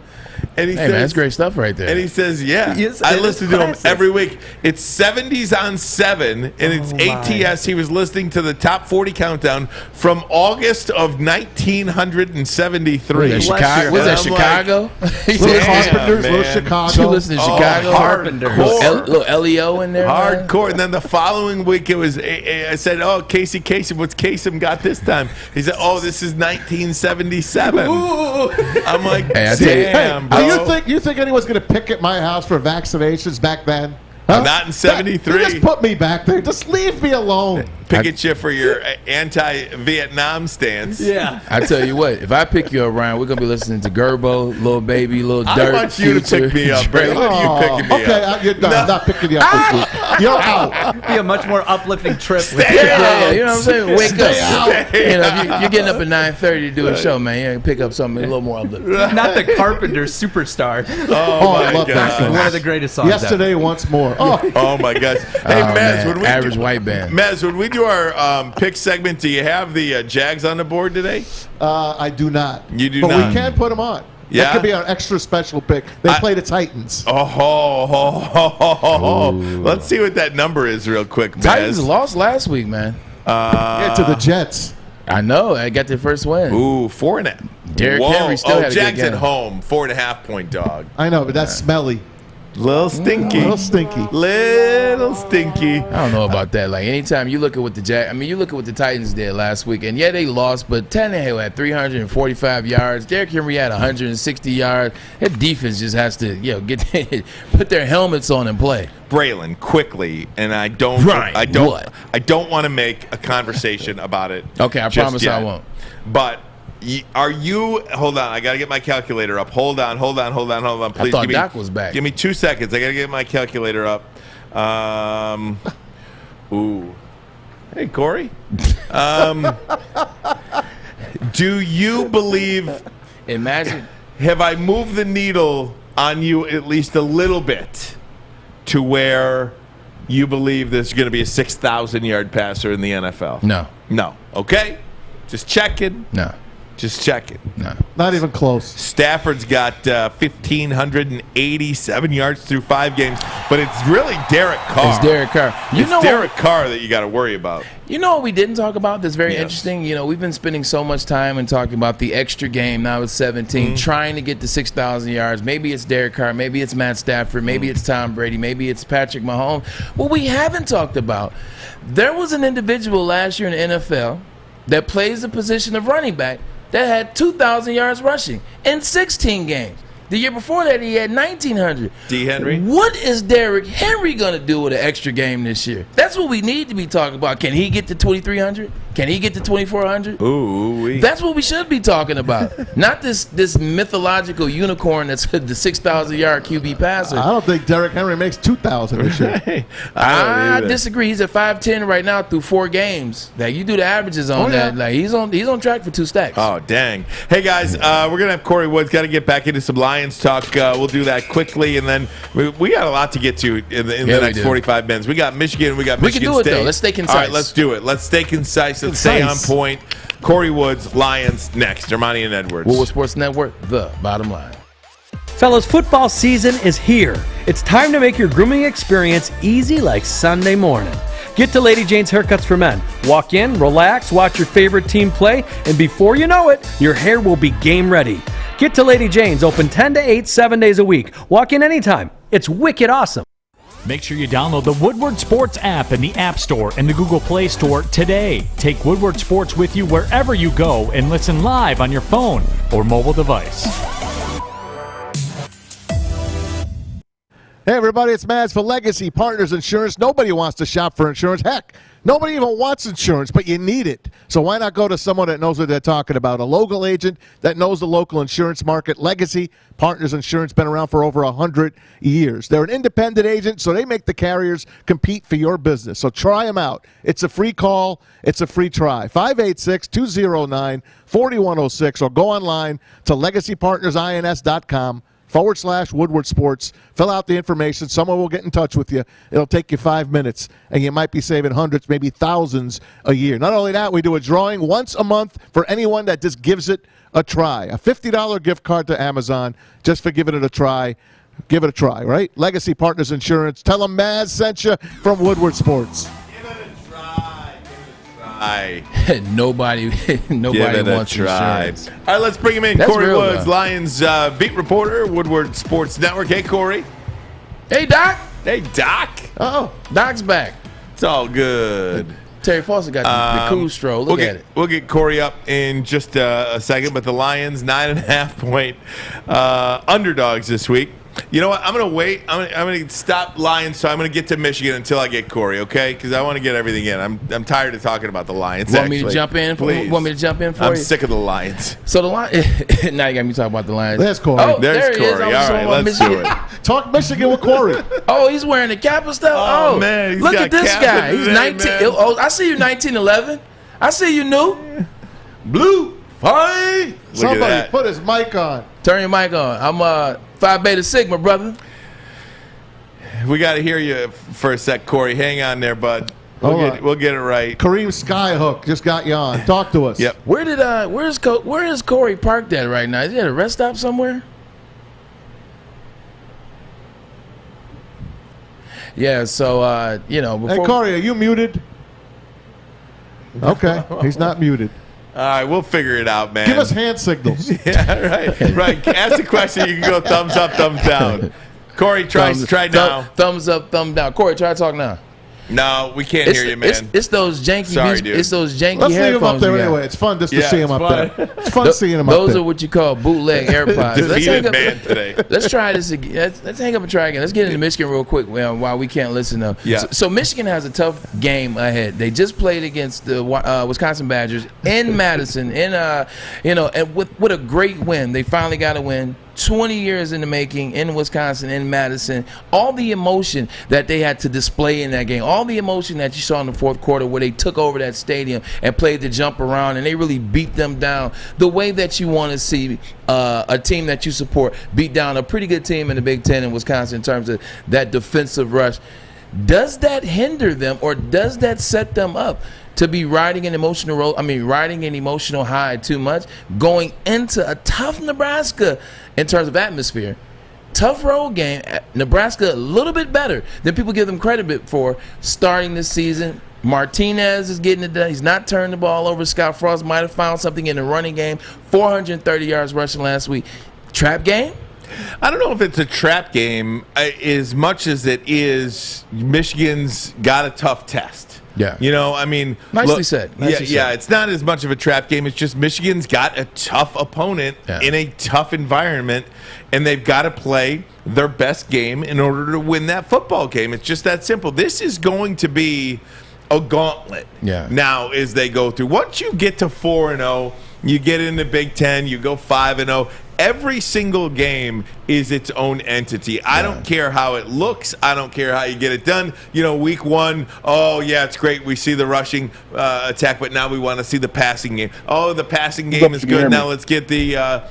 And he says, man, that's great stuff right there. And he says, yeah. Yes, I listen to him every week. It's 70s on 7, and it's ATS. He was listening to the top 40 countdown from August of 1973. Was that Chicago? Little Carpenters, Little Chicago. You listen to Chicago? Hardcore. Little LEO in there? Hardcore. And then the following week, it was, I said, oh, Casey Kasem, what's Kasem got this time? He said, oh, this is 1977. Ooh. I'm like, Hey, damn, bro. You think anyone's going to picket my house for vaccinations back then? Huh? Not in 73. You just put me back there. Just leave me alone. Picket you for your anti-Vietnam stance. Yeah. I tell you what, if I pick you up, Ryan, we're going to be listening to Gerbo, Lil Baby, Lil Dirt. I want you to pick me up, Brady. Look at you picking me up. You're done. I'm not picking you up this week. You're out. It'd be a much more uplifting trip. Yeah, you know what I'm saying? Wake Stay up. out. You know, you're getting up at 9:30 to do a show, man. You pick up something a little more uplifting. Not the Carpenters Superstar. Oh, I my love that God. song. One of the greatest songs Yesterday, once more. Oh, my gosh. Hey, Mez, when we average white band. Mez, when we do our pick segment, do you have the Jags on the board today? I do not. You do but not. we can put them on. Yeah? That could be our extra special pick. They play the Titans. Let's see what that number is real quick, Baz. Titans lost last week, man. To the Jets. I know. I got their first win. Ooh, 4.5. Derrick Henry still had a Jags good game. at home, 4.5 point dog. I know, but that's smelly. Little stinky. Little stinky. Little stinky. I don't know about that. Like, anytime you look at what you look at what the Titans did last week, and yeah, they lost, but Tannehill had 345 yards. Derrick Henry had 160 yards. That defense just has to, put their helmets on and play. Braylon, quickly, and I don't want to make a conversation about it. Okay, I promise yet. I won't. But hold on, I got to get my calculator up. Hold on, please. I thought Doc was back. Give me 2 seconds. I got to get my calculator up. Hey, Kory. Do you believe, imagine, have I moved the needle on you at least a little bit to where you believe there's going to be a 6,000-yard passer in the NFL? No. Okay. Just checking. No. Just checking. No. Not even close. Stafford's got 1,587 yards through 5 games, but it's really Derek Carr. It's Derek Carr. It's Derek Carr that you got to worry about. You know what we didn't talk about that's very interesting? We've been spending so much time and talking about the extra game now at 17, trying to get to 6,000 yards. Maybe it's Derek Carr. Maybe it's Matt Stafford. Maybe it's Tom Brady. Maybe it's Patrick Mahomes. What we haven't talked about, there was an individual last year in the NFL that plays the position of running back that had 2,000 yards rushing in 16 games. The year before that, he had 1,900. D. Henry? What is Derrick Henry going to do with an extra game this year? That's what we need to be talking about. Can he get to 2,300? Can he get to 2,400? Ooh. That's what we should be talking about. Not this mythological unicorn that's the 6,000-yard QB passer. I don't think Derrick Henry makes 2,000 this year. I disagree. He's at 5'10" right now through 4 games. Like, you do the averages on that. Like, he's on track for 2 stacks. Oh, dang. Hey, guys, we're going to have Kory Woods. Got to get back into some Lions talk. We'll do that quickly, and then we got a lot to get to in the next 45 minutes. We got Michigan. We got Michigan State. We can do State. it, though. Let's stay concise. All right, let's do it. Let's stay concise. Let's stay on point. Kory Woods, Lions, next. Armani and Edwards. Woodward Sports Network, the bottom line. Fellas, football season is here. It's time to make your grooming experience easy like Sunday morning. Get to Lady Jane's Haircuts for Men. Walk in, relax, watch your favorite team play, and before you know it, your hair will be game ready. Get to Lady Jane's, open 10 to 8, 7 days a week. Walk in anytime. It's wicked awesome. Make sure you download the Woodward Sports app in the App Store and the Google Play Store today. Take Woodward Sports with you wherever you go and listen live on your phone or mobile device. Hey, everybody, it's Maz for Legacy Partners Insurance. Nobody wants to shop for insurance. Heck, nobody even wants insurance, but you need it. So why not go to someone that knows what they're talking about, a local agent that knows the local insurance market. Legacy Partners Insurance, been around for over 100 years. They're an independent agent, so they make the carriers compete for your business. So try them out. It's a free call. It's a free try. 586-209-4106, or go online to legacypartnersins.com/Woodward Sports. Fill out the information. Someone will get in touch with you. It'll take you 5 minutes, and you might be saving hundreds, maybe thousands a year. Not only that, we do a drawing once a month for anyone that just gives it a try. A $50 gift card to Amazon just for giving it a try. Give it a try, right? Legacy Partners Insurance. Tell them Maz sent you from Woodward Sports. Nobody wants insurance. All right, let's bring him in. That's Kory real, Woods, though. Lions beat reporter, Woodward Sports Network. Hey, Kory. Hey, Doc. Hey, Doc. Oh, Doc's back. It's all good. Terry Foster got the cool stroll. Look at it. We'll get Kory up in just a second, but the Lions 9.5 point underdogs this week. You know what? I'm going to wait. I'm going to stop Lions, so I'm going to get to Michigan until I get Kory, okay? Because I want to get everything in. I'm tired of talking about the Lions. Want me to jump in? Please. Want me to jump in for you? I'm sick of the Lions. So the Lions. Now you got me talking about the Lions. There's Kory. Oh, There's Kory. All right, let's do it. Talk Michigan with Kory. Oh, he's wearing the cap and stuff. Oh, man, he's look got at this cap guy. in He's today, 19. man. Oh, I see you 1911. I see you new. Blue. Fine. Somebody put his mic on. Turn your mic on. I'm Phi Beta Sigma, brother. We got to hear you for a sec, Kory. Hang on there, bud. We'll get it right. Kareem Skyhook just got you on. Talk to us. Yep. Where is Kory parked at right now? Is he at a rest stop somewhere? Yeah, so before Hey, Kory, are you muted? Okay, he's not muted. All right, we'll figure it out, man. Give us hand signals. Yeah, right. Ask the question. You can go thumbs up, thumbs down. Kory, try now. Thumbs up, thumbs down. Kory, try to talk now. No, we can't hear you, man. It's those janky. Sorry, dude. It's those janky Let's leave him up headphones. there anyway. It's fun just to see him up there. It's fun seeing him up there. Those are what you call bootleg AirPods. Defeated man today. Let's try this again. Let's hang up and try again. Let's get into Michigan real quick while we can't listen though. Yeah. So Michigan has a tough game ahead. They just played against the Wisconsin Badgers in Madison, and with a great win. They finally got a win. 20 years in the making in Wisconsin, in Madison. All the emotion that they had to display in that game, all the emotion that you saw in the fourth quarter where they took over that stadium and played the jump around and they really beat them down the way that you want to see a team that you support beat down a pretty good team in the Big Ten in Wisconsin in terms of that defensive rush. Does that hinder them or does that set them up to be riding an emotional high too much, going into a tough Nebraska in terms of atmosphere? Tough road game. Nebraska a little bit better than people give them credit for starting this season. Martinez is getting it done. He's not turning the ball over. Scott Frost might have found something in the running game. 430 yards rushing last week. Trap game? I don't know if it's a trap game as much as it is Michigan's got a tough test. Yeah. Nicely said. Yeah, it's not as much of a trap game. It's just Michigan's got a tough opponent in a tough environment, and they've got to play their best game in order to win that football game. It's just that simple. This is going to be a gauntlet now as they go through. Once you get to 4-0, you get in the Big Ten, you go 5-0. Every single game is its own entity. I don't care how it looks. I don't care how you get it done. Week 1, it's great. We see the rushing attack, but now we want to see the passing game. Oh, the passing game is good. Now let's get the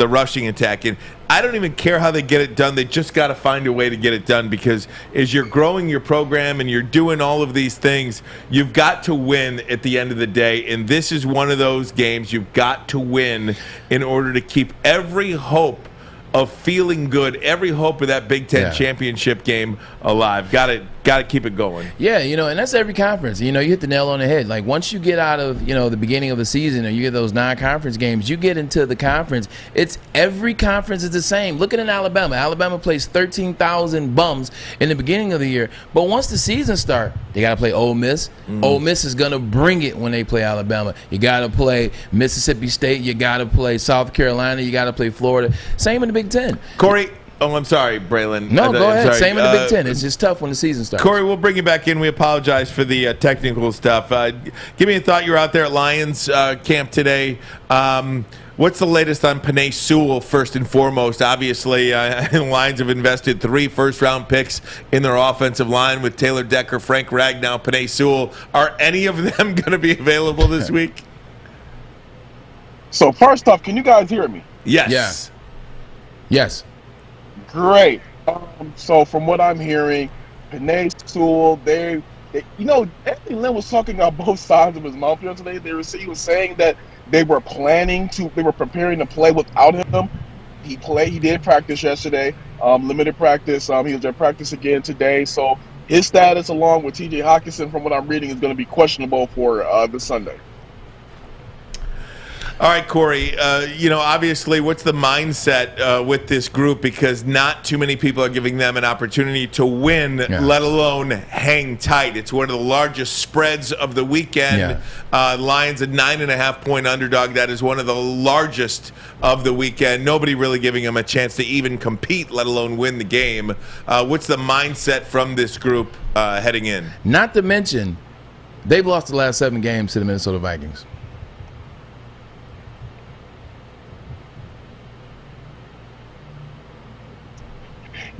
rushing attack in. I don't even care how they get it done. They just got to find a way to get it done, because as you're growing your program and you're doing all of these things, you've got to win at the end of the day. And this is one of those games you've got to win in order to keep every hope of feeling good, every hope of that Big Ten championship game alive. Got to keep it going. Yeah, and that's every conference. You hit the nail on the head. Like, once you get out of, the beginning of the season, or you get those non-conference games, you get into the conference. It's every conference is the same. Look at Alabama. Alabama plays 13,000 bums in the beginning of the year. But once the season starts, they got to play Ole Miss. Mm-hmm. Ole Miss is going to bring it when they play Alabama. You got to play Mississippi State. You got to play South Carolina. You got to play Florida. Same in the Big Ten. Kory. Oh, I'm sorry, Braylon. No, go ahead. Sorry. Same in the Big Ten. It's just tough when the season starts. Kory, we'll bring you back in. We apologize for the technical stuff. Give me a thought. You're out there at Lions camp today. What's the latest on Penei Sewell, first and foremost? Obviously, Lions have invested 3 first-round picks in their offensive line with Taylor Decker, Frank Ragnow, Penei Sewell. Are any of them going to be available this week? So, first off, can you guys hear me? Yes. Yes. Great. So from what I'm hearing, Penei Sewell, they Anthony Lynn was talking on both sides of his mouth yesterday. He was saying that they were preparing to play without him. He did practice yesterday, limited practice. He was at practice again today. So his status, along with TJ Hockenson, from what I'm reading, is going to be questionable for this Sunday. All right, Kory, obviously, what's the mindset with this group? Because not too many people are giving them an opportunity to win, let alone hang tight. It's one of the largest spreads of the weekend. Lions a 9.5-point underdog. That is one of the largest of the weekend. Nobody really giving them a chance to even compete, let alone win the game. What's the mindset from this group heading in? Not to mention, they've lost the last 7 games to the Minnesota Vikings.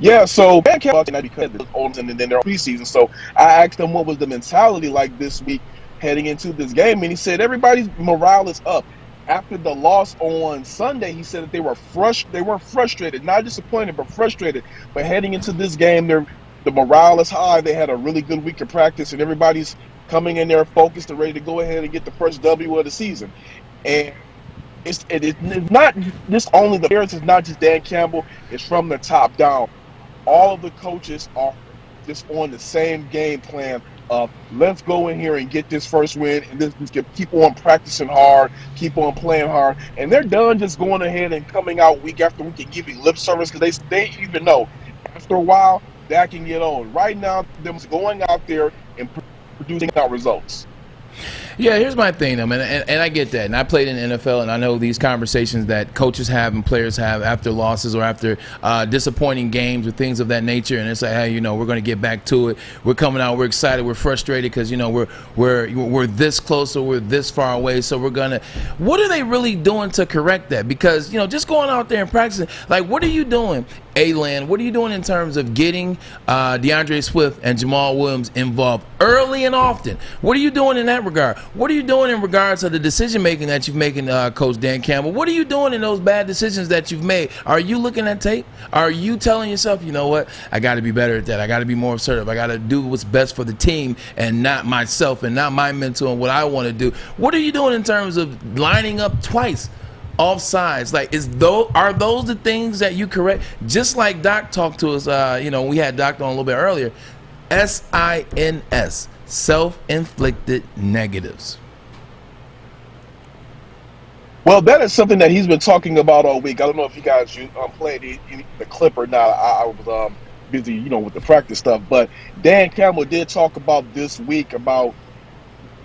Yeah, so Ben came out tonight because of Olds and then their preseason. So I asked him what was the mentality like this week heading into this game, and he said everybody's morale is up. After the loss on Sunday, he said that they were frustrated, not disappointed, but frustrated. But heading into this game, The morale is high. They had a really good week of practice, and everybody's coming in there focused and ready to go ahead and get the first W of the season. And it's not just only the players. It's not just Dan Campbell. It's from the top down. All of the coaches are just on the same game plan of let's go in here and get this first win, and just keep on practicing hard, keep on playing hard. And they're done just going ahead and coming out week after week and giving lip service, because they even know after a while that can get old. Right now, them going out there and producing out results. Yeah, here's my thing, though, man, and I get that. And I played in the NFL, and I know these conversations that coaches have and players have after losses or after disappointing games or things of that nature. And it's like, hey, we're going to get back to it. We're coming out. We're excited. We're frustrated because we're this close or we're this far away. So we're gonna. What are they really doing to correct that? Because just going out there and practicing. Like, what are you doing, A-Land? What are you doing in terms of getting DeAndre Swift and Jamal Williams involved early and often? What are you doing in that regard? What are you doing in regards to the decision-making that you've making, Coach Dan Campbell? What are you doing in those bad decisions that you've made? Are you looking at tape? Are you telling yourself, you know what, I got to be better at that. I got to be more assertive. I got to do what's best for the team and not myself and not my mental and what I want to do. What are you doing in terms of lining up twice? Offsides, like are those the things that you correct? Just like Doc talked to us, we had Doc on a little bit earlier. SINS, self-inflicted negatives. Well, that is something that he's been talking about all week. I don't know if you guys played the clip or not. I was busy, with the practice stuff. But Dan Campbell did talk about this week about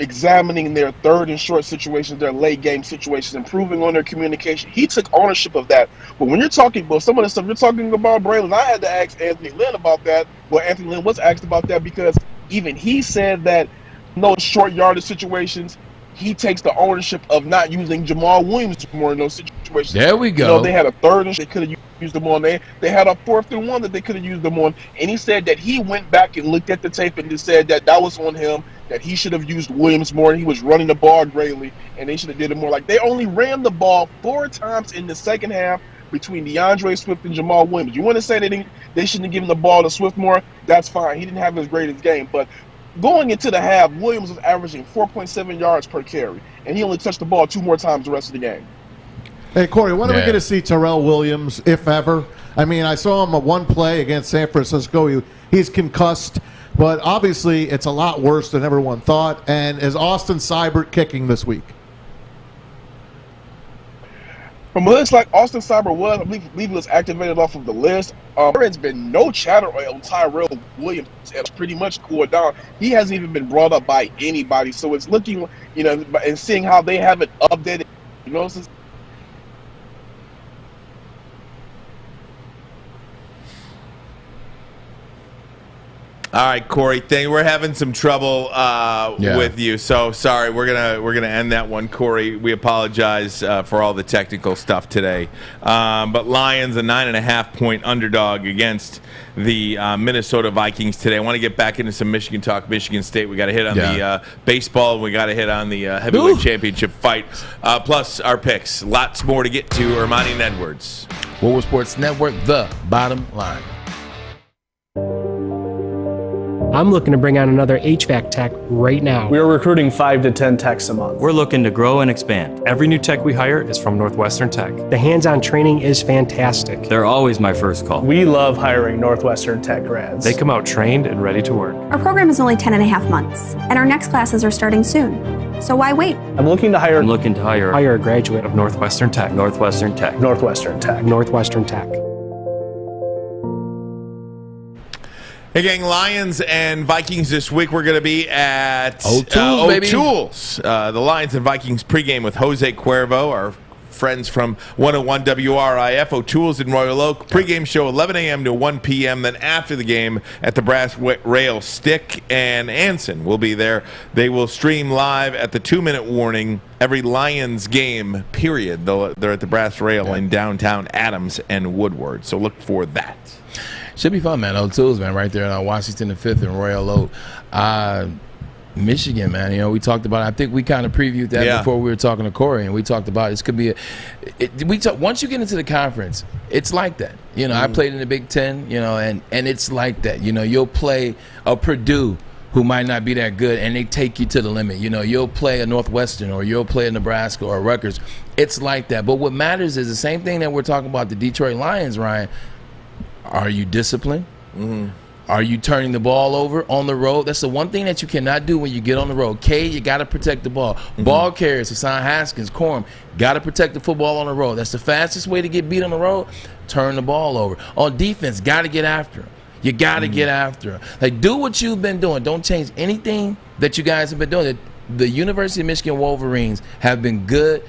examining their third and short situations, their late game situations, improving on their communication. He took ownership of that. But when you're talking about some of the stuff you're talking about, Braylon, I had to ask Anthony Lynn about that. Well, Anthony Lynn was asked about that because even he said that those short yardage situations, he takes the ownership of not using Jamal Williams more in those situations. There we go. They had a third and they could have used them on. They had a 4th and 1 that they could have used them on. And he said that he went back and looked at the tape and just said that was on him, that he should have used Williams more, and he was running the ball greatly, and they should have did it more. Like, they only ran the ball 4 times in the second half between DeAndre Swift and Jamal Williams. You want to say they shouldn't have given the ball to Swift more? That's fine. He didn't have his greatest game. But going into the half, Williams was averaging 4.7 yards per carry, and he only touched the ball 2 more times the rest of the game. Hey, Kory, when are we going to see Terrell Williams, if ever? I mean, I saw him at one play against San Francisco. He's concussed, but obviously it's a lot worse than everyone thought. And is Austin Seibert kicking this week? From what it looks like, Austin Seibert was, I believe he was activated off of the list. There has been no chatter on Tyrell Williams. It's pretty much cooled down. He hasn't even been brought up by anybody. So it's looking, and seeing how they haven't updated, since All right, Kory. We're having some trouble with you, so sorry. We're gonna end that one, Kory. We apologize for all the technical stuff today. But Lions, a 9.5-point underdog against the Minnesota Vikings today. I want to get back into some Michigan talk. Michigan State. We got to hit on the baseball. We got to hit on the heavyweight championship fight. Plus our picks. Lots more to get to. Armani and Edwards. Woodward Sports Network. The bottom line. I'm looking to bring on another HVAC tech right now. We are recruiting 5 to 10 techs a month. We're looking to grow and expand. Every new tech we hire is from Northwestern Tech. The hands-on training is fantastic. They're always my first call. We love hiring Northwestern Tech grads. They come out trained and ready to work. Our program is only 10.5 months, and our next classes are starting soon. So why wait? I'm looking to hire a graduate of Northwestern Tech. Northwestern Tech. Northwestern Tech. Northwestern Tech. Hey, gang, Lions and Vikings this week. We're going to be at O'Toole's. The Lions and Vikings pregame with Jose Cuervo, our friends from 101 WRIF. O'Toole's in Royal Oak. Pregame show 11 a.m. to 1 p.m. Then after the game at the Brass Rail, Stick and Anson will be there. They will stream live at the 2-minute warning every Lions game, period. They're at the Brass Rail in downtown Adams and Woodward. So look for that. Should be fun, man. O'Toole's, man, right there on Washington and 5th and Royal Oak. Michigan, man. You know, we talked about. I think we kind of previewed that before we were talking to Kory, and we talked about this could be. Once you get into the conference, it's like that. You know, I played in the Big Ten. You know, and it's like that. You know, you'll play a Purdue who might not be that good, and they take you to the limit. You know, you'll play a Northwestern, or you'll play a Nebraska or a Rutgers. It's like that. But what matters is the same thing that we're talking about the Detroit Lions, Ryan. Are you disciplined? Mm-hmm. Are you turning the ball over on the road? That's the one thing that you cannot do when you get on the road. You got to protect the ball. Mm-hmm. Ball carriers, Hassan Haskins, Corum, got to protect the football on the road. That's the fastest way to get beat on the road. Turn the ball over. On defense, got to get after him. You got to get after him. Like, do what you've been doing. Don't change anything that you guys have been doing. The University of Michigan Wolverines have been good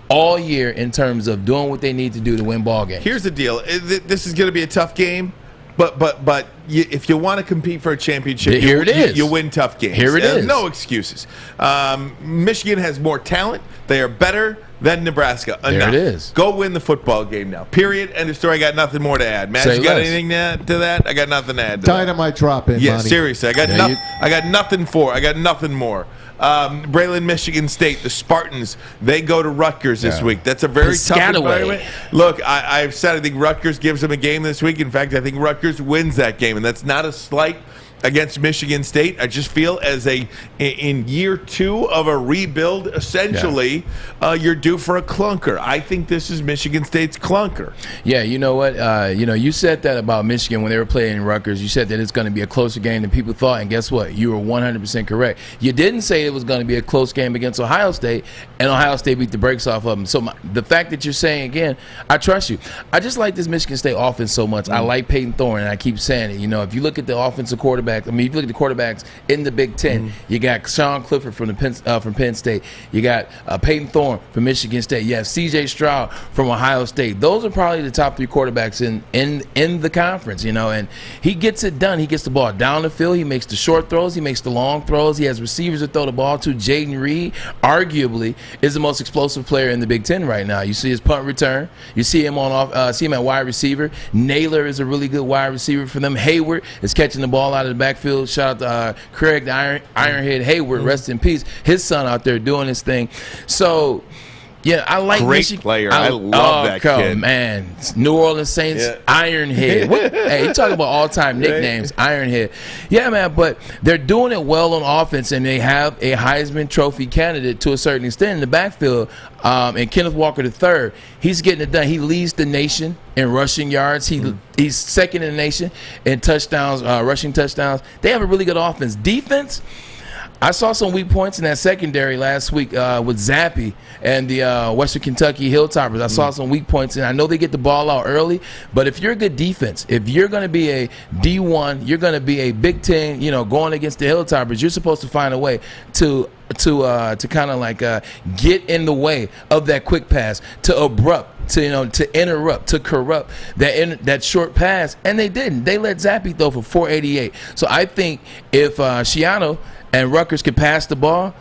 all year in terms of doing what they need to do to win ball games. Here's the deal. This is going to be a tough game. But if you want to compete for a championship, you win tough games. Here it is. No excuses. Michigan has more talent. They are better than Nebraska. Enough. There it is. Go win the football game now. Period. End of story. I got nothing more to add. Matt, you got anything to add to that? I got nothing to add to Dynamite drop in, Yeah, Monty. seriously. I got nothing more. Braylon, Michigan State, the Spartans, they go to Rutgers this week. That's a very tough environment. Look, I've said I think Rutgers gives them a game this week. In fact, I think Rutgers wins that game, and that's not a slight against Michigan State. I just feel as in year 2 of a rebuild, essentially, you're due for a clunker. I think this is Michigan State's clunker. Yeah, you know what? You said that about Michigan when they were playing in Rutgers. You said that it's going to be a closer game than people thought, and guess what? You were 100% correct. You didn't say it was going to be a close game against Ohio State, and Ohio State beat the brakes off of them. So the fact that you're saying, again, I trust you. I just like this Michigan State offense so much. I like Peyton Thorne, and I keep saying it. You know, if you look at the offensive quarterback, I mean, if you look at the quarterbacks in the Big Ten, you got Sean Clifford from Penn State. You got Peyton Thorne from Michigan State. You have C.J. Stroud from Ohio State. Those are probably the top 3 quarterbacks in the conference, you know, and he gets it done. He gets the ball down the field. He makes the short throws. He makes the long throws. He has receivers to throw the ball to. Jaden Reed, arguably, is the most explosive player in the Big Ten right now. You see his punt return. You see him at wide receiver. Naylor is a really good wide receiver for them. Hayward is catching the ball out of the backfield. Shout out to Craig, the Ironhead Hayward, rest in peace. His son out there doing his thing. So, yeah, I like Great Michigan. player. I love that kid. Man, New Orleans Saints, Ironhead. Hey, you talking about all-time nicknames, Ironhead. Yeah, man, but they're doing it well on offense, and they have a Heisman Trophy candidate to a certain extent in the backfield. And Kenneth Walker III, he's getting it done. He leads the nation in rushing yards. He's second in the nation in touchdowns, rushing touchdowns. They have a really good offense. Defense, I saw some weak points in that secondary last week with Zappy and the Western Kentucky Hilltoppers. I saw some weak points, and I know they get the ball out early, but if you're a good defense, if you're going to be a D1, you're going to be a Big Ten, you know, going against the Hilltoppers, you're supposed to find a way to kind of like get in the way of that quick pass, to interrupt, to corrupt that short pass, and they didn't. They let Zappy throw for 488. So I think if Shiano and Rutgers could pass the ball,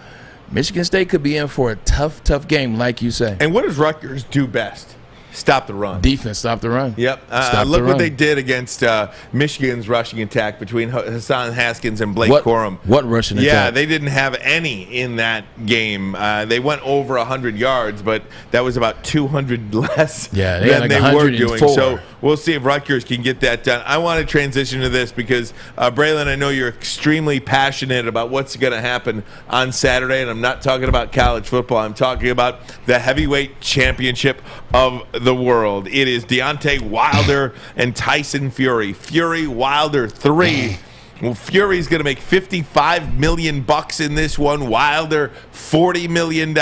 Michigan State could be in for a tough game, like you say. And what does Rutgers do best? Stop the run. Defense, stop the run. Yep. Look what they did against Michigan's rushing attack between Hassan Haskins and Blake Corum. What rushing attack? Yeah, they didn't have any in that game. They went over 100 yards, but that was about 200 less than they were doing. So we'll see if Rutgers can get that done. I want to transition to this because, Braylon, I know you're extremely passionate about what's going to happen on Saturday, and I'm not talking about college football. I'm talking about the heavyweight championship of the world. It is Deontay Wilder and Tyson Fury. Fury, Wilder 3. Well, Fury's going to make $55 million in this one. Wilder, $40 million.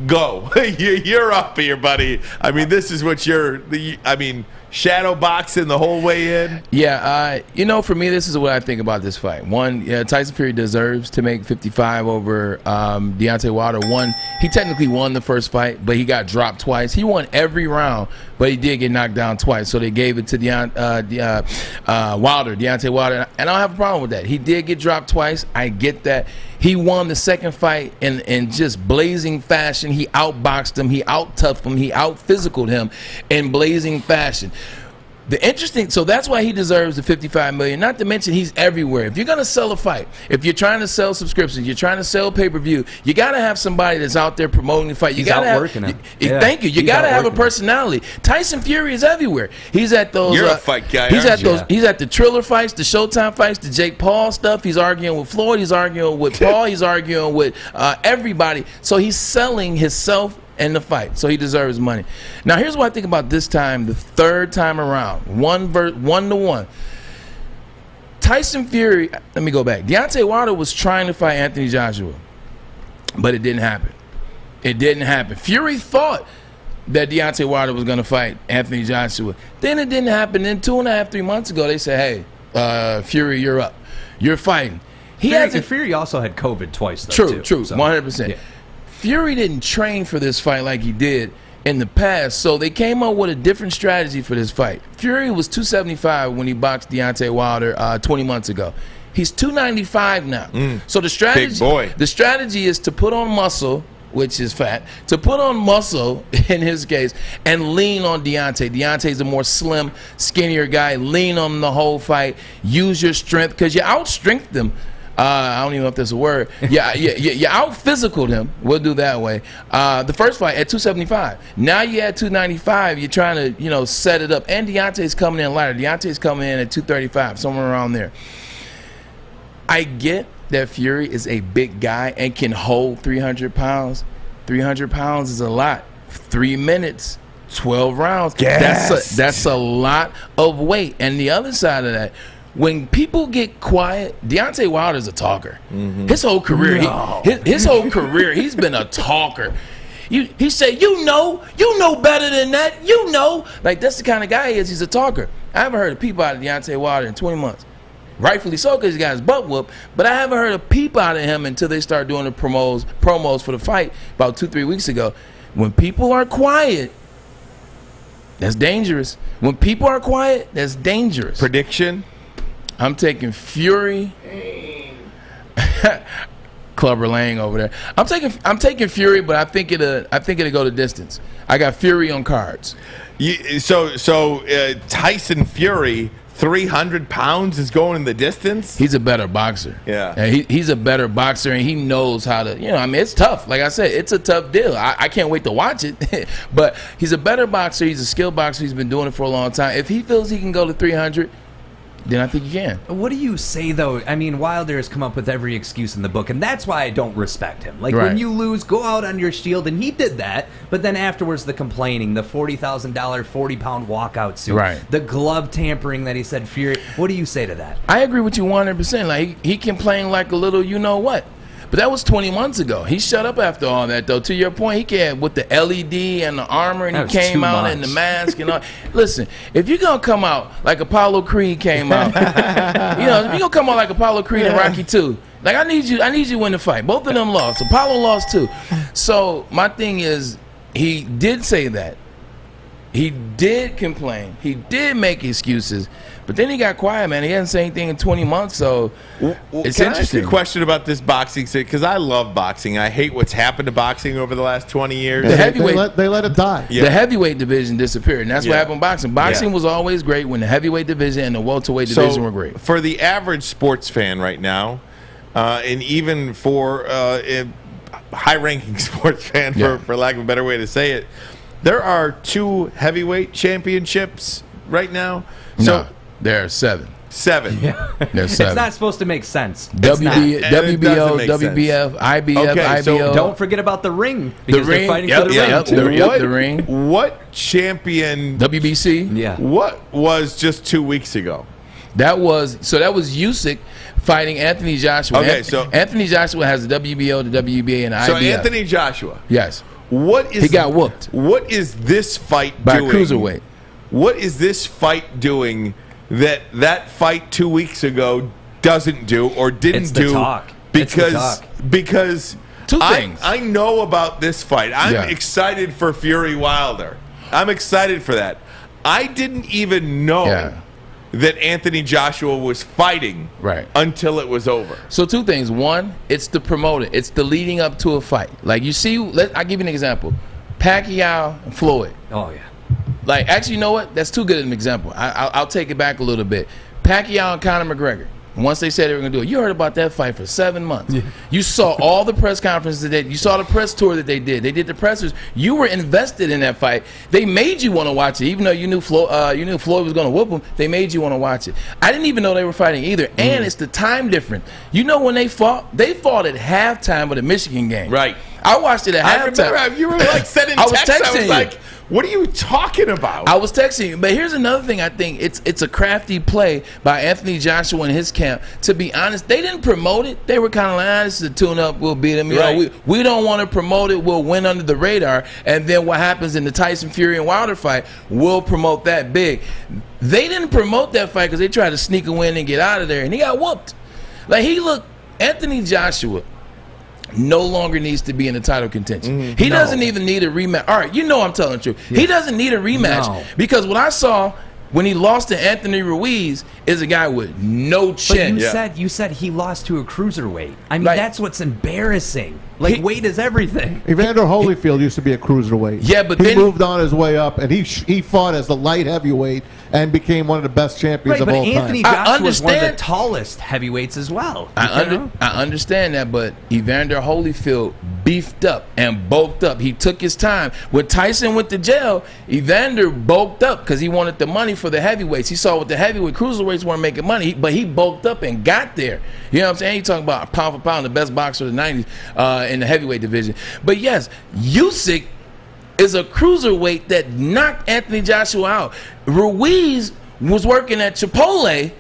Go. You're up here, buddy. I mean, this is what shadow boxing the whole way in. Yeah, for me, this is what I think about this fight. One, Tyson Fury deserves to make 55 over Deontay Wilder. One, he technically won the first fight, but he got dropped twice. He won every round, but he did get knocked down twice. So they gave it to Deontay Wilder, and I don't have a problem with that. He did get dropped twice. I get that. He won the second fight in just blazing fashion. He outboxed him. He out-toughed him. He out-physicaled him in blazing fashion. So that's why he deserves the $55 million. Not to mention he's everywhere. If you're gonna sell a fight, if you're trying to sell subscriptions, you're trying to sell pay-per-view, you gotta have somebody that's out there promoting the fight. You gotta have. Thank you. You gotta have a personality. Tyson Fury is everywhere. He's at those. You're a fight guy. He's at those. He's at the Triller fights, the Showtime fights, the Jake Paul stuff. He's arguing with Floyd. He's arguing with Paul. He's arguing with everybody. So he's selling himself and the fight, so he deserves money. Now, here's what I think about this time, the third time around, 1-1. Tyson Fury. Let me go back. Deontay Wilder was trying to fight Anthony Joshua, but it didn't happen. It didn't happen. Fury thought that Deontay Wilder was going to fight Anthony Joshua. Then it didn't happen. Then 2.5, 3 months ago, they said, "Hey, Fury, you're up. You're fighting." Fury also had COVID twice, though. True, 100%. Yeah. Fury didn't train for this fight like he did in the past, so they came up with a different strategy for this fight. Fury was 275 when he boxed Deontay Wilder 20 months ago. He's 295 now. So the strategy is to put on muscle, which is fat, to put on muscle in his case, and lean on Deontay. Deontay's a more slim, skinnier guy. Lean on him the whole fight. Use your strength, because you out-strengthed him. I don't even know if that's a word. You out-physicaled him. We'll do that way. The first fight at 275. Now you at 295. You're trying to, set it up. And Deontay's coming in lighter. Deontay's coming in at 235, somewhere around there. I get that Fury is a big guy and can hold 300 pounds. 300 pounds is a lot. 3 minutes, 12 rounds. That's a lot of weight. And the other side of that, when people get quiet, Deontay Wilder's a talker. His whole career, his whole career, he's been a talker. He said, you know better than that. Like, that's the kind of guy he is. He's a talker. I haven't heard a peep out of Deontay Wilder in 20 months. Rightfully so, because he got his butt whooped. But I haven't heard a peep out of him until they start doing the promos for the fight about 2-3 weeks ago. When people are quiet, that's dangerous. When people are quiet, that's dangerous. Prediction? I'm taking Fury. Clubber Lang over there. I'm taking Fury, but I think it'll go the distance. I got Fury on cards. Tyson Fury, 300 pounds is going in the distance. He's a better boxer. Yeah. He's a better boxer, and he knows how to. It's tough. Like I said, it's a tough deal. I can't wait to watch it. But he's a better boxer. He's a skilled boxer. He's been doing it for a long time. If he feels he can go to 300. Then I think you can. What do you say, though? I mean, Wilder has come up with every excuse in the book, and that's why I don't respect him. Like, when you lose, go out on your shield, and he did that. But then afterwards, the complaining, the $40,000, 40-pound walkout suit, the glove tampering that he said, Fury. What do you say to that? I agree with you 100%. Like, he complained like a little you-know-what. But that was 20 months ago. He shut up after all that, though. To your point, he came with the LED and the armor, and he came out in the mask and all. Listen, if you're going to come out like Apollo Creed came out, if you're going to come out like Apollo Creed and Rocky 2, like, I need you to win the fight. Both of them lost. Apollo lost too. So my thing is, he did say that. He did complain. He did make excuses. But then he got quiet, man. He hasn't said anything in 20 months, so it's can interesting. I ask you a question about this boxing thing? Because I love boxing. I hate what's happened to boxing over the last 20 years. They let it die. The heavyweight division disappeared, and that's what happened in boxing. Boxing was always great when the heavyweight division and the welterweight division were great. For the average sports fan right now, and even for a high-ranking sports fan, for lack of a better way to say it, there are 2 heavyweight championships right now. So there are 7. 7. Yeah. There's 7. It's not supposed to make sense. WBO, WBF, IBF, IBO. Don't forget about the ring. Because they're fighting for the ring. The ring. What champion? WBC. Yeah. What was just 2 weeks ago? That was Usyk fighting Anthony Joshua. Okay, so Anthony Joshua has the WBO, the WBA, and the IBF. So Anthony Joshua. Yes. He got whooped. What is this fight by doing? Cruiserweight. What is this fight doing that fight 2 weeks ago doesn't do or didn't do? Talk. Because 2 things. I know about this fight. I'm excited for Fury Wilder. I'm excited for that. I didn't even know that Anthony Joshua was fighting until it was over. So 2 things. One, it's the promoting. It's the leading up to a fight. Like, you see, I'll give you an example. Pacquiao and Floyd. Oh, yeah. Like, actually, you know what? That's too good of an example. I'll take it back a little bit. Pacquiao and Conor McGregor. Once they said they were going to do it, you heard about that fight for 7 months. Yeah. You saw all the press conferences that they did. You saw the press tour that they did. They did the pressers. You were invested in that fight. They made you want to watch it, even though you knew Floyd was going to whoop him. They made you want to watch it. I didn't even know they were fighting either. And it's the time difference. You know when they fought at halftime of the Michigan game. Right. I watched it at halftime. I remember you were like sending texts. I was like, what are you talking about? I was texting you. But here's another thing. I think it's a crafty play by Anthony Joshua and his camp. To be honest, they didn't promote it. They were kind of like, this is a tune-up. We'll beat them. You know, we don't want to promote it. We'll win under the radar. And then what happens in the Tyson Fury and Wilder fight, we'll promote that big. They didn't promote that fight because they tried to sneak a win and get out of there. And he got whooped. Like, Anthony Joshua no longer needs to be in the title contention. He doesn't even need a rematch. All right, you know I'm telling the truth. Yeah. He doesn't need a rematch because what I saw when he lost to Anthony Ruiz is a guy with no chin. But you said he lost to a cruiserweight. I mean, that's what's embarrassing. Like, weight is everything. Evander Holyfield used to be a cruiserweight. Yeah, but he moved on his way up, and he fought as the light heavyweight and became one of the best champions of all time. But Anthony Joshua was one of the tallest heavyweights as well. I understand that, but Evander Holyfield beefed up and bulked up. He took his time. When Tyson went to jail, Evander bulked up because he wanted the money for the heavyweights. He saw what the heavyweight cruiserweights weren't making money, but he bulked up and got there. You know what I'm saying? You talking about pound for pound, the best boxer of the 90s in the heavyweight division. But yes, Usyk is a cruiserweight that knocked Anthony Joshua out. Ruiz was working at Chipotle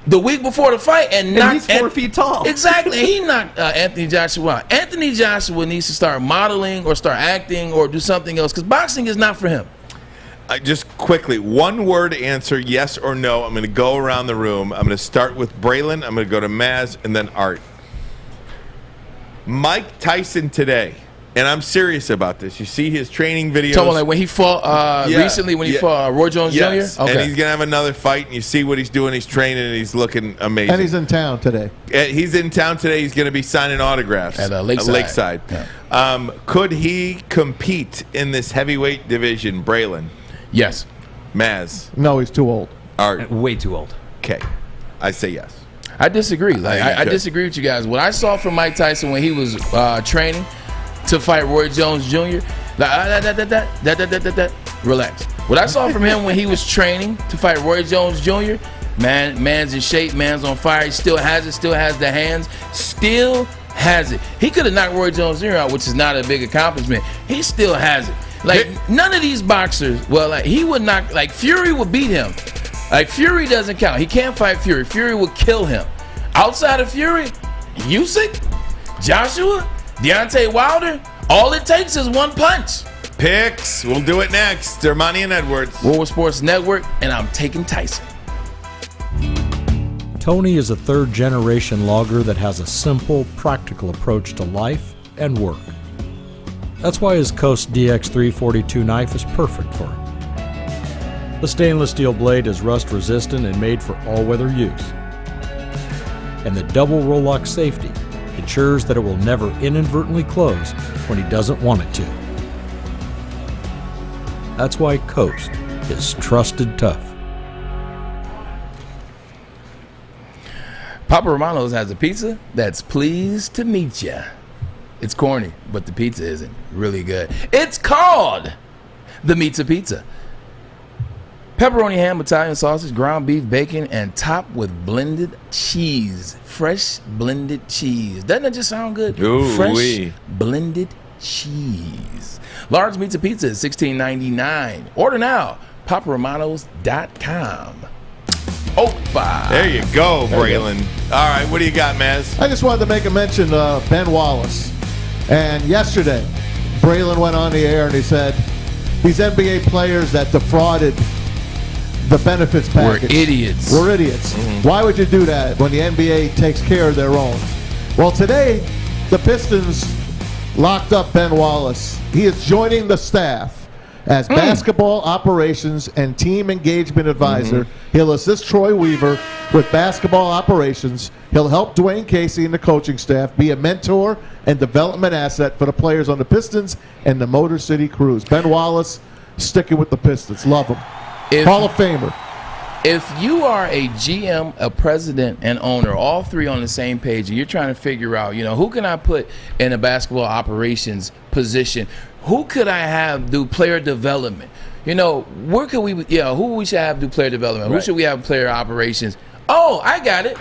the week before the fight and knocked. He's 4 feet tall. Exactly. He knocked Anthony Joshua out. Anthony Joshua needs to start modeling or start acting or do something else because boxing is not for him. Just quickly, one word answer, yes or no. I'm going to go around the room. I'm going to start with Braylon. I'm going to go to Maz and then Art. Mike Tyson today, and I'm serious about this. You see his training videos. Talking like when he fought recently, when he fought Roy Jones Jr.? Okay. And he's going to have another fight, and you see what he's doing. He's training, and he's looking amazing. And he's in town today. He's in town today. He's going to be signing autographs at Lakeside. Yeah. Could he compete in this heavyweight division, Braylon? Yes. Maz? No, he's too old. Art? Way too old. Okay. I say yes. I disagree. I disagree with you guys. What I saw from Mike Tyson when he was training to fight Roy Jones Jr., relax. What I saw from him when he was training to fight Roy Jones Jr., man's in shape, man's on fire. He still has it, still has the hands, still has it. He could have knocked Roy Jones Jr. out, which is not a big accomplishment. He still has it. Like, none of these boxers, he would knock, like, Fury would beat him. Like, Fury doesn't count. He can't fight Fury. Fury would kill him. Outside of Fury, Usyk, Joshua, Deontay Wilder, all it takes is one punch. Picks. We'll do it next. Dermani and Edwards. Woodward Sports Network, and I'm taking Tyson. Tony is a third-generation logger that has a simple, practical approach to life and work. That's why his Coast DX342 knife is perfect for him. The stainless steel blade is rust-resistant and made for all-weather use. And the double roll-lock safety ensures that it will never inadvertently close when he doesn't want it to. That's why Coast is trusted tough. Papa Romano's has a pizza that's pleased to meet ya. It's corny, but the pizza isn't really good. It's called the Meatza Pizza. Pepperoni, ham, Italian sausage, ground beef, bacon, and topped with blended cheese. Fresh blended cheese. Doesn't it just sound good? Ooh, fresh blended cheese. Large Meatza Pizza is $16.99. Order now. PapaRomanos.com. Opa. There you go, Braylon. All right, what do you got, Maz? I just wanted to make a mention of Ben Wallace. And yesterday, Braylon went on the air and he said, these NBA players that defrauded the benefits package. We're idiots. We're idiots. Mm-hmm. Why would you do that when the NBA takes care of their own? Well, today, the Pistons locked up Ben Wallace. He is joining the staff as basketball operations and team engagement advisor. He'll assist Troy Weaver with basketball operations. He'll help Dwayne Casey and the coaching staff be a mentor and development asset for the players on the Pistons and the Motor City Cruise. Ben Wallace sticking with the Pistons. Love him. Hall of Famer. If you are a GM, a president, and owner, all three on the same page, and you're trying to figure out, who can I put in a basketball operations position? Who could I have do player development? Where could we, who we should have do player development? Right. Who should we have player operations? Oh, I got it.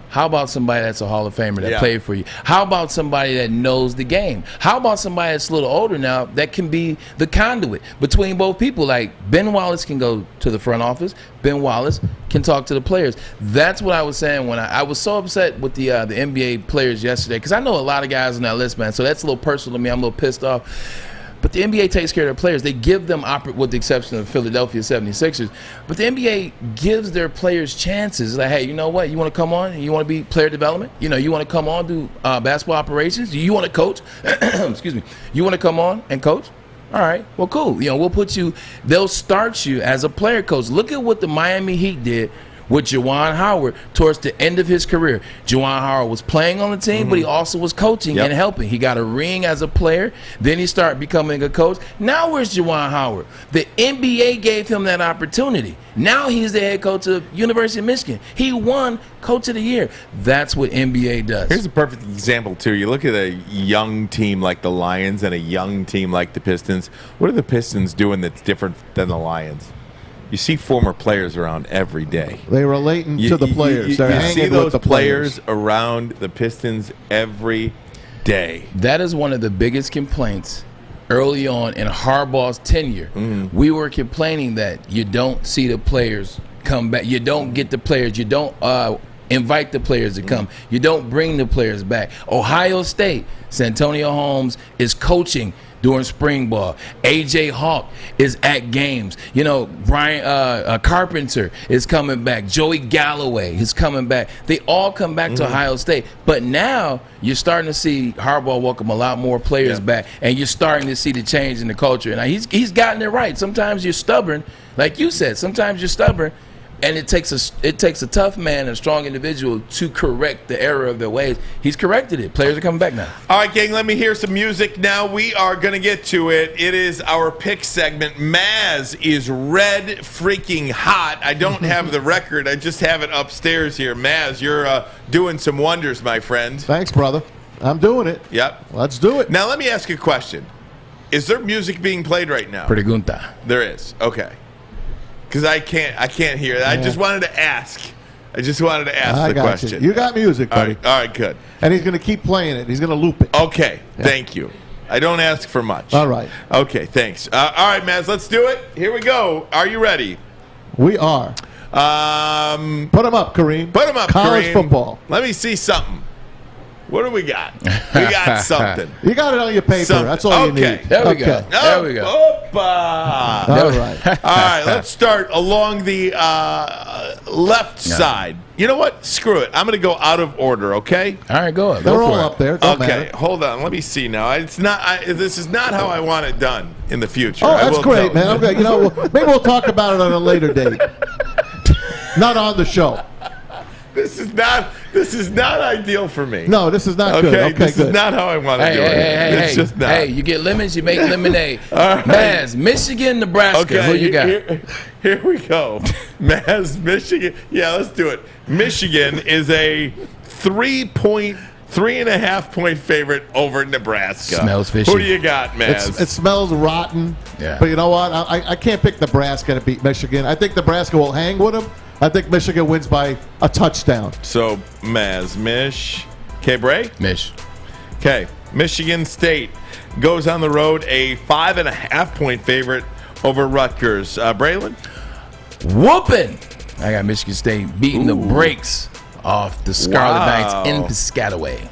How about somebody that's a Hall of Famer that played for you? How about somebody that knows the game? How about somebody that's a little older now that can be the conduit between both people? Like Ben Wallace can go to the front office. Ben Wallace can talk to the players. That's what I was saying when I was so upset with the NBA players yesterday, because I know a lot of guys on that list, man. So that's a little personal to me. I'm a little pissed off. But the NBA takes care of their players. They give them, with the exception of Philadelphia 76ers, but the NBA gives their players chances. Like, hey, you know what? You want to come on and you want to be player development? You want to come on, do basketball operations? You want to coach? Excuse me. You want to come on and coach? All right. Well, cool. We'll put you, they'll start you as a player coach. Look at what the Miami Heat did with Juwan Howard towards the end of his career. Juwan Howard was playing on the team, but he also was coaching and helping. He got a ring as a player. Then he started becoming a coach. Now where's Juwan Howard? The NBA gave him that opportunity. Now he's the head coach of University of Michigan. He won Coach of the Year. That's what NBA does. Here's a perfect example, too. You look at a young team like the Lions and a young team like the Pistons. What are the Pistons doing that's different than the Lions? You see former players around every day. They relating to the players. They're hanging see those with the players around the Pistons every day. That is one of the biggest complaints early on in Harbaugh's tenure. We were complaining that you don't see the players come back. You don't get the players. You don't invite the players to come. You don't bring the players back. Ohio State, Santonio Holmes is coaching during spring ball. A.J. Hawk is at games. Brian Carpenter is coming back. Joey Galloway is coming back. They all come back to Ohio State. But now you're starting to see Harbaugh welcome a lot more players back, and you're starting to see the change in the culture. And he's gotten it right. Sometimes you're stubborn, like you said. Sometimes you're stubborn, and it takes a tough man, a strong individual to correct the error of their ways. He's corrected it. Players are coming back now. All right, gang, let me hear some music now. We are going to get to it. It is our pick segment. Maz is red freaking hot. I don't have the record. I just have it upstairs here. Maz, you're doing some wonders, my friend. Thanks, brother. I'm doing it. Yep. Let's do it. Now, let me ask you a question. Is there music being played right now? Pregunta. There is. Okay. Because I can't hear that. I just wanted to ask. The question. You got music, buddy. All right, good. And he's going to keep playing it. He's going to loop it. Okay, thank you. I don't ask for much. All right. Okay, thanks. All right, Maz, let's do it. Here we go. Are you ready? We are. Put them up, Kareem. Put them up, College Kareem. football. Let me see something. What do we got? We got something. You got it on your paper. Something. That's all you need. There we go. There we go. Opa. All right. All right, let's start along the left side. You know what? Screw it. I'm going to go out of order, okay? All right, go up. They're all up there. Don't Okay, matter. hold on. Let me see now. It's not. This is not how I want it done in the future. Oh, I that's will great, tell man. you. Okay, maybe we'll talk about it on a later date. Not on the show. This is not ideal for me. No, this is not good. Okay, this good. is not how I want to do it. It's just not. Hey, you get lemons, you make lemonade. All right. Maz, Michigan, Nebraska. Okay, Who you got? Here we go. Maz, Michigan. Yeah, let's do it. Michigan is a 3.5 point favorite over Nebraska. Smells fishy. Who do you got, Maz? It smells rotten. Yeah. But you know what? I can't pick Nebraska to beat Michigan. I think Nebraska will hang with them. I think Michigan wins by a touchdown. So, Maz, Mish. Okay, Bray? Mish. Okay, Michigan State goes on the road, a 5.5 point favorite over Rutgers. Braylon? Whooping. I got Michigan State beating the brakes off the Scarlet Knights in Piscataway.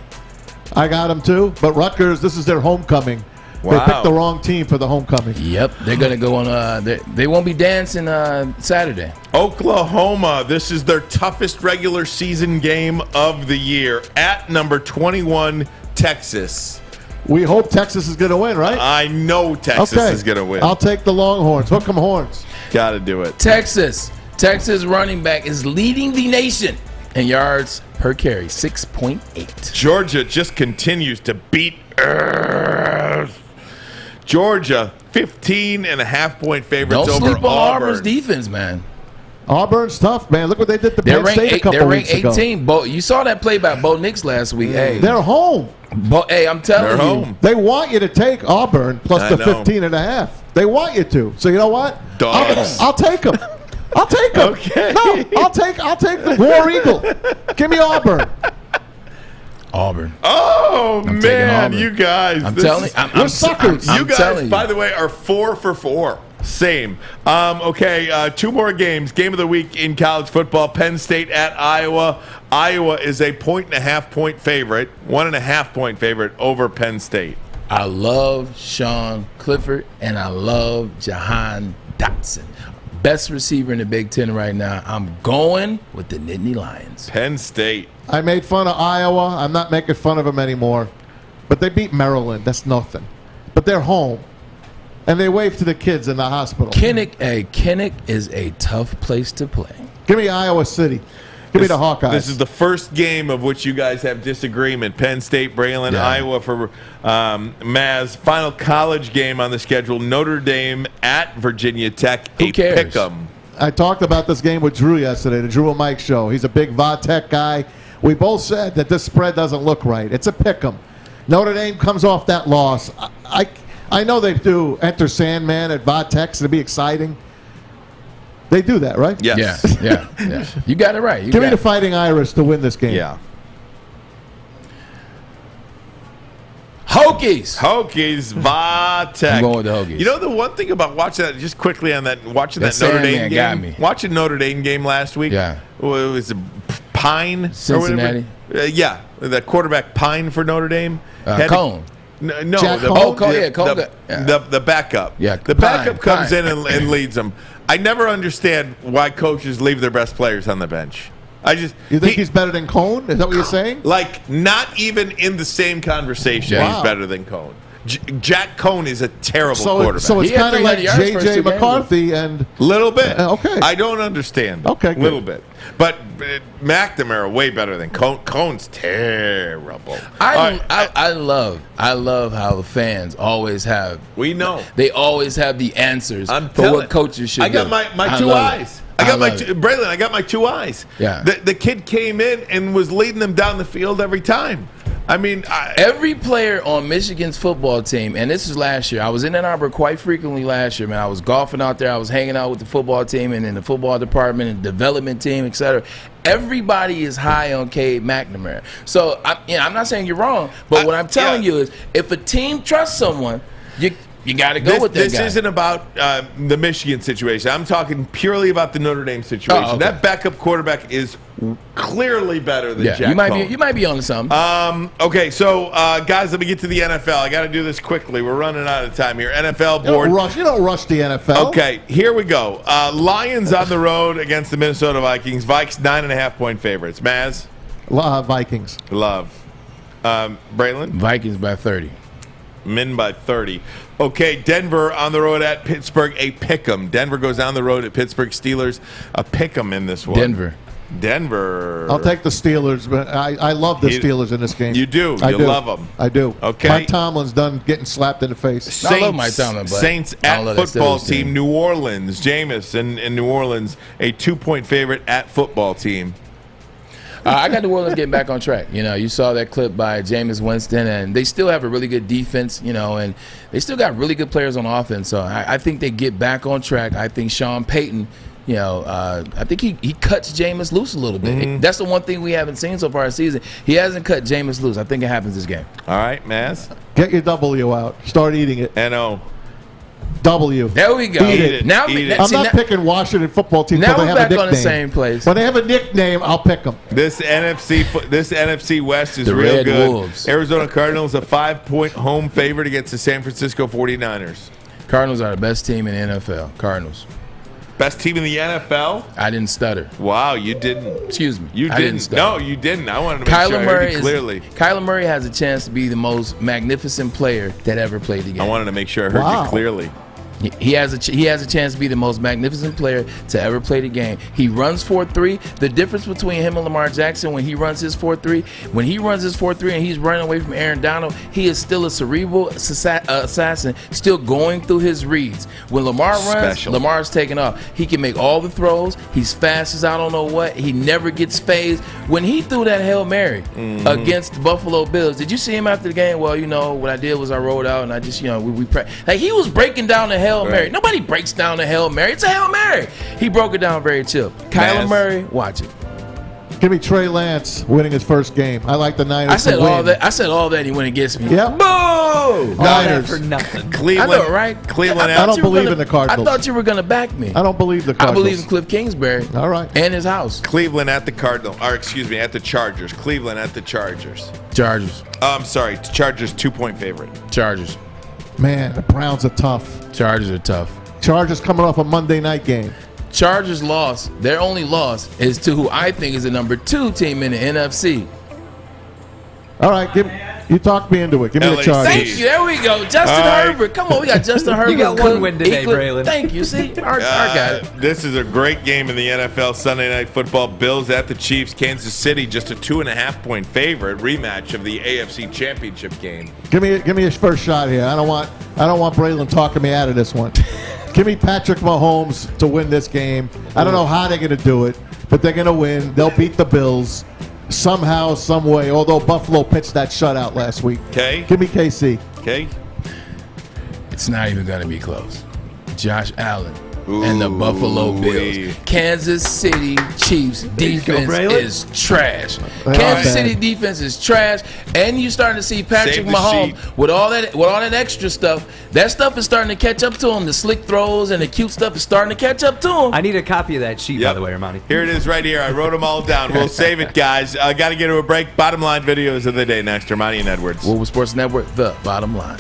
I got them too, but Rutgers, this is their homecoming. Wow. They picked the wrong team for the homecoming. Yep, they're going to go on. They won't be dancing Saturday. Oklahoma, this is their toughest regular season game of the year at number 21, Texas. We hope Texas is going to win, right? I know Texas is going to win. I'll take the Longhorns. Hook 'em horns. Got to do it. Texas running back is leading the nation in yards per carry, 6.8. Georgia just continues to beat Georgia, 15.5-point favorites Don't over sleep on Auburn's Auburn. defense, man. Auburn's tough, man. Look what they did to They're Penn State a couple they're weeks ranked ago. 18. You saw that play by Bo Nix last week. Hey, They're home. Hey, I'm telling They're you. home. They want you to take Auburn plus I the know. 15.5. They want you to. So you know what? Dogs. I'll take them. I'll take them. Okay. No, I'll take the War Eagle. Give me Auburn. Auburn. Oh, I'm taking man, Auburn. you guys. I'm this telling is- you. We're suckers. You I'm guys, telling you. by the way, are 4 for 4. Same. Okay, 2 more games. Game of the week in college football. Penn State at Iowa. Iowa is a 1.5-point favorite, 1.5-point favorite over Penn State. I love Sean Clifford, and I love Jahan Dotson. Best receiver in the Big Ten right now. I'm going with the Nittany Lions. Penn State. I made fun of Iowa. I'm not making fun of them anymore. But they beat Maryland. That's nothing. But they're home. And they wave to the kids in the hospital. Kinnick is a tough place to play. Give me Iowa City. Give me the Hawkeyes. This is the first game of which you guys have disagreement. Penn State, Braylon, Yeah. Iowa for Maz. Final college game on the schedule. Notre Dame at Virginia Tech. Who cares? Pick'em. I talked about this game with Drew yesterday, the Drew and Mike show. He's a big Va-Tech guy. We both said that this spread doesn't look right. It's a pick'em. Notre Dame comes off that loss. I know they do enter Sandman at Va-Tech, so it'll be exciting. They do that, right? Yes. Yeah. You got it right. Give me the Fighting Irish to win this game. Yeah. Hokies. Va-Tech. I'm going with the Hokies. You know the one thing about watching that, just quickly on that, watching that Notre Sandman Dame got game, me. watching Notre Dame game last week. Yeah. Well, it was Pine, Cincinnati. or whatever. Yeah, the quarterback Pine for Notre Dame. Had to- Cone. No, Jack the, Cone? Cone, yeah, Cone the backup. Yeah, the backup comes Pine. in and leads them. I never understand why coaches leave their best players on the bench. You think he's better than Cone? Is that what you're saying? Like, not even in the same conversation, Wow. he's better than Cone. Jack Cone is a terrible quarterback. So it's He had kind of like 300 yards first J.J. two games. McCarthy and Little bit. Okay. I don't understand. Okay, good. Little bit. But McNamara way better than Cone. Cone's terrible. I love how the fans always have. We know. They always have the answers for telling- what coaches should I got do. my two love it. eyes. Braylon, love I got my two eyes. Yeah. The kid came in and was leading them down the field every time. I mean, Every player on Michigan's football team, and this is last year. I was in Ann Arbor quite frequently last year, man. I was golfing out there. I was hanging out with the football team and in the football department and development team, etc. Everybody is high on Cade McNamara. So I'm not saying you're wrong, but what I'm telling you is, if a team trusts someone, you got to go with that This guy. isn't about the Michigan situation. I'm talking purely about the Notre Dame situation. Oh, okay. That backup quarterback is clearly better than Jack Cone. You might be on to something. Okay, so guys, let me get to the NFL. I got to do this quickly. We're running out of time here. NFL board. You don't rush the NFL. Okay, here we go. Lions on the road against the Minnesota Vikings. Vikes 9.5-point favorites. Maz? Vikings. Love. Braylon? Vikings by 30. Min by 30. Okay, Denver on the road at Pittsburgh, a pick'em. Denver goes down the road at Pittsburgh. Steelers, a pick'em in this one. Denver. I'll take the Steelers, but I love the Steelers in this game. You do. I You do. love them. I do. Okay. Mike Tomlin's done getting slapped in the face. Saints at football team. New Orleans. Jameis in New Orleans, a 2-point favorite at football team. I got New Orleans getting back on track. You saw that clip by Jameis Winston, and they still have a really good defense, and they still got really good players on offense. So I think they get back on track. I think Sean Payton, I think he cuts Jameis loose a little bit. Mm-hmm. That's the one thing we haven't seen so far this season. He hasn't cut Jameis loose. I think it happens this game. All right, Maz. Get your W out. Start eating it. N-O. W. There we go. Eat it. Now, I'm not picking Washington football team now until they we're have a back on nickname. the same place. When they have a nickname, I'll pick them. This NFC West is The real Red good. Wolves. Arizona Cardinals a 5-point home favorite against the San Francisco 49ers. Cardinals are the best team in the NFL. Cardinals. Best team in the NFL? I didn't stutter. Wow, you didn't. Excuse me. You I didn't. stutter. No, you didn't. I wanted to make sure I heard you clearly. Kyler Murray has a chance to be the most magnificent player that ever played the game. I wanted to make sure I heard you clearly. He has a chance to be the most magnificent player to ever play the game. He runs 4.3. The difference between him and Lamar Jackson when he runs his 4.3, and he's running away from Aaron Donald, he is still a cerebral assassin, still going through his reads. When Lamar runs, Lamar's taking off. He can make all the throws. He's fast as I don't know what. He never gets phased. When he threw that Hail Mary against the Buffalo Bills, did you see him after the game? Well, what I did was I rolled out and I just, like he was breaking down the Hail Mary. Nobody breaks down the Hail Mary. It's a Hail Mary. He broke it down very chill. Kyler Murray, watch it. Give me Trey Lance winning his first game. I like the Niners. I said all that he went against me. Yep. Boo! Niners for nothing. Cleveland, I know, right? Cleveland. I don't believe in the Cardinals. I thought you were going to back me. I don't believe the I Cardinals. believe in Cliff Kingsbury. All right. And his house. Cleveland at the at the Chargers. Cleveland at the Chargers. Chargers. I'm sorry. Chargers 2-point favorite. Chargers. Man, the Browns are tough. Chargers are tough. Chargers coming off a Monday night game. Chargers loss. Their only loss is to who I think is the number 2 team in the NFC. All right, you talked me into it. Give me the Chargers. Thank you. There we go. Justin Herbert. Come on, we got Justin Herbert. You got one win today, Braylon. Thank you. See, our guy. This is a great game in the NFL Sunday Night Football. Bills at the Chiefs. Kansas City just a 2.5-point favorite. Rematch of the AFC Championship game. Give me his first shot here. I don't want Braylon talking me out of this one. Give me Patrick Mahomes to win this game. I don't know how they're going to do it, but they're going to win. They'll beat the Bills somehow, some way, although Buffalo pitched that shutout last week. Okay. Give me KC. Okay. It's not even going to be close. Josh Allen and the Buffalo Bills. Kansas City Chiefs defense is trash. Kansas City defense is trash, and you're starting to see Patrick Mahomes with all that extra stuff. That stuff is starting to catch up to him. The slick throws and the cute stuff is starting to catch up to him. I need a copy of that sheet, by the way, Armani. Here it is right here. I wrote them all down. We'll save it, guys. I got to get to a break. Bottom line videos of the day next. Armani and Edwards. Woodward Sports Network, the bottom line.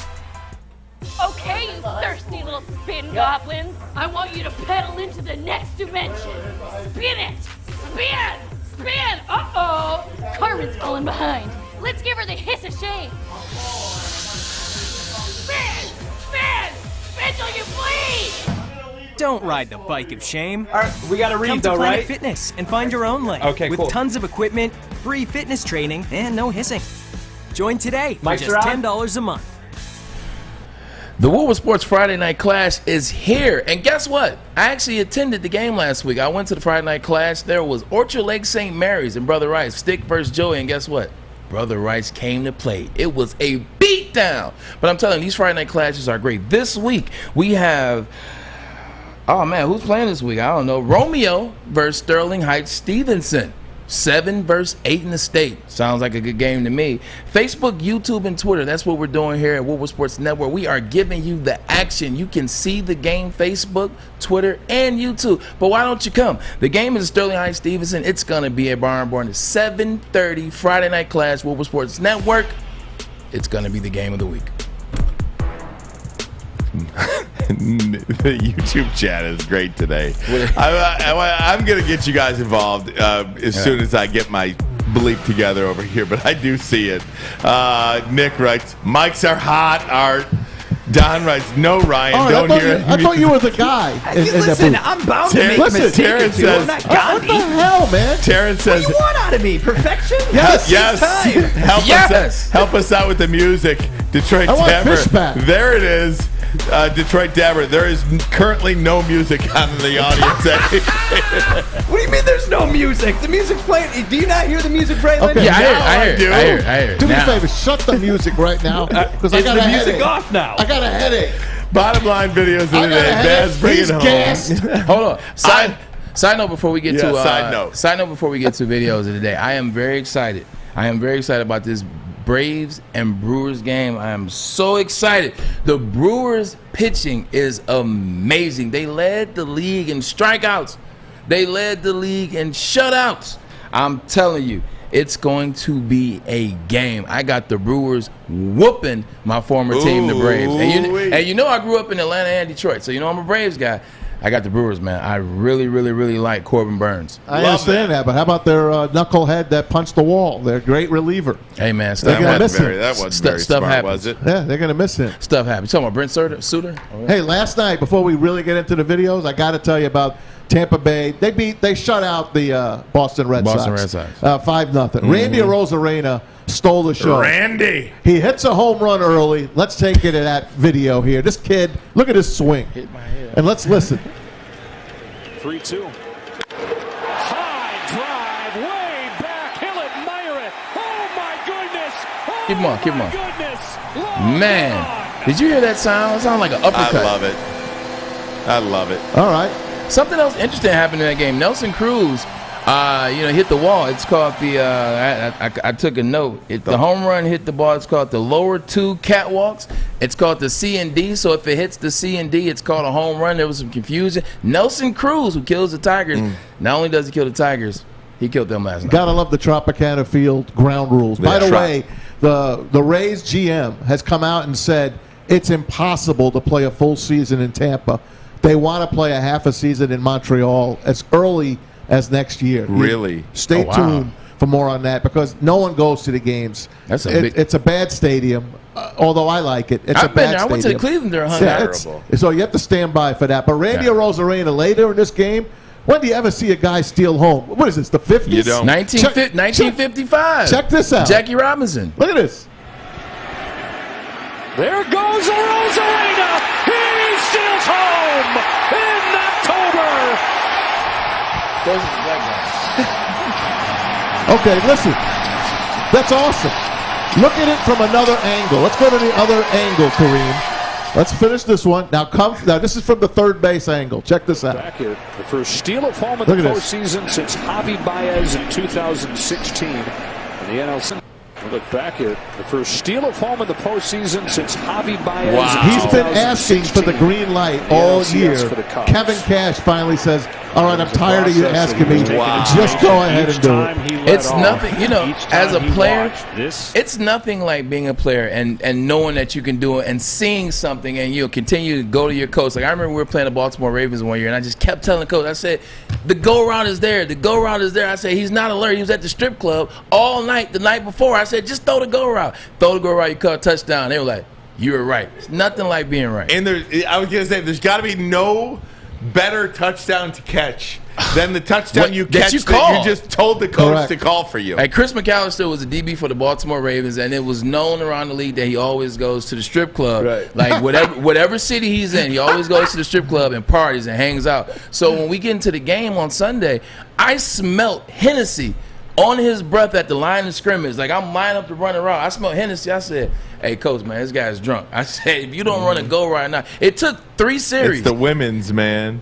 Okay, you thirsty little spin goblins. I want you to pedal into the next dimension. Spin it! Spin! Spin! Uh-oh! Carmen's falling behind. Let's give her the hiss of shame. Spin! Spin! Spin till you bleed! Don't ride the bike of shame. All right, we got to read, Come though, to Planet right? Fitness and find your own lane. Okay, with cool. tons of equipment, free fitness training, and no hissing. Join today for Mics just are on? $10 a month. The Woodward Sports Friday Night Clash is here. And guess what? I actually attended the game last week. I went to the Friday Night Clash. There was Orchard Lake St. Mary's and Brother Rice, Stick versus Joey. And guess what? Brother Rice came to play. It was a beatdown. But I'm telling you, these Friday Night Clashes are great. This week, we have... Oh, man, who's playing this week? I don't know. Romeo versus Sterling Heights Stevenson. 7 versus 8 in the state. Sounds like a good game to me. Facebook, YouTube, and Twitter. That's what we're doing here at Woodward Sports Network. We are giving you the action. You can see the game Facebook, Twitter, and YouTube. But why don't you come? The game is Sterling Heights Stevenson. It's going to be at Barn Born at 7:30 Friday Night Clash, Woodward Sports Network. It's going to be the game of the week. The YouTube chat is great today. I'm going to get you guys involved as soon as I get my bleep together over here, but I do see it. Nick writes, mics are hot, Art. Don writes, no, Ryan, don't hear it. I thought you were the guy. Listen, I'm bound to make a mistake. Terrence says, I'm not Gandhi. What the hell, man? Terrence says, what do you want out of me? Perfection? Yes. Help us out with the music. Detroit Dabber. There it is. Detroit Dabber. There is currently no music on in the audience. What do you mean there's no music? The music's playing. Do you not hear the music playing? Okay. Yeah, I hear it. Do me a favor, shut the music right now. Because I got a headache. Off now. I got a headache. Bottom line videos of the day. Baz, bring it home. Gassed. Hold on. Side note before we get to side note before we get to videos of the day. I am very excited. About this Braves and Brewers game. I am so excited. The Brewers pitching is amazing. They led the league in strikeouts. They led the league in shutouts. I'm telling you, it's going to be a game. I got the Brewers whooping my former team, the Braves. And you know I grew up in Atlanta and Detroit, so you know I'm a Braves guy. I got the Brewers, man. I really, really, really like Corbin Burns. I understand that, but how about their knucklehead that punched the wall? Their great reliever. Hey, man, they're going to miss him. That wasn't very smart, was it? Yeah, they're going to miss him. Stuff happens. You talking about Brent Suter? Hey, last night, before we really get into the videos, I got to tell you about Tampa Bay. They shut out the Boston Red Sox. 5-0. Randy Arozarena stole the show. Randy. He hits a home run early. Let's take it to that video here. This kid, look at his swing. Hit my head. And let's listen. 3-2. High drive, way back. He'll admire it. Oh, my goodness. Oh, Keep him on. my goodness. Man, did you hear that sound? It sounded like an uppercut. I love it. All right. Something else interesting happened in that game. Nelson Cruz, hit the wall. It's called the. I took a note. The home run hit the ball. It's called the lower two catwalks. It's called the C and D. So if it hits the C and D, it's called a home run. There was some confusion. Nelson Cruz, who kills the Tigers, not only does he kill the Tigers, he killed them last night. Gotta love the Tropicana Field ground rules. By the way, the Rays GM has come out and said it's impossible to play a full season in Tampa. They want to play a half a season in Montreal as early as next year. Really? Stay tuned for more on that because no one goes to the games. It's a bad stadium, although I like it. It's I've a been bad there. I went to stadium. Cleveland there. Terrible. So you have to stand by for that. But Randy Arozarena later in this game, when do you ever see a guy steal home? What is this, the 50s? You don't. 1955. Check this out. Jackie Robinson. Look at this. There goes Arozarena. He steals home in October. Okay, listen. That's awesome. Look at it from another angle. Let's go to the other angle, Kareem. Let's finish this one. Now, this is from the third base angle. Check this out. Back here, the first steal of home in the postseason since Javi Baez in 2016. In the NL. Look back here. The first steal of home in the postseason since Javi Baez. Wow. He's been asking for the green light all year. Kevin Cash finally says, all right, I'm tired of you asking me. Just go ahead and do it. It's nothing, as a player, it's nothing like being a player and knowing that you can do it and seeing something and you'll continue to go to your coach. Like I remember we were playing the Baltimore Ravens one year and I just kept telling the coach, I said, the go route is there. The go route is there. I said, he's not alert. He was at the strip club all night the night before. I said, just throw the go route. Throw the go route, you caught a touchdown. They were like, you were right. It's nothing like being right. And I was going to say, there's got to be no better touchdown to catch than the touchdown you catch that you just told the coach to call for you. Hey, Chris McAllister was a DB for the Baltimore Ravens, and it was known around the league that he always goes to the strip club. Right. Like whatever city he's in, he always goes to the strip club and parties and hangs out. So when we get into the game on Sunday, I smelt Hennessy on his breath at the line of scrimmage. Like I'm lining up to run around. I smelled Hennessy. I said, hey, coach, man, this guy's drunk. I said, if you don't run a go right now. It took 3 series. It's the women's, man.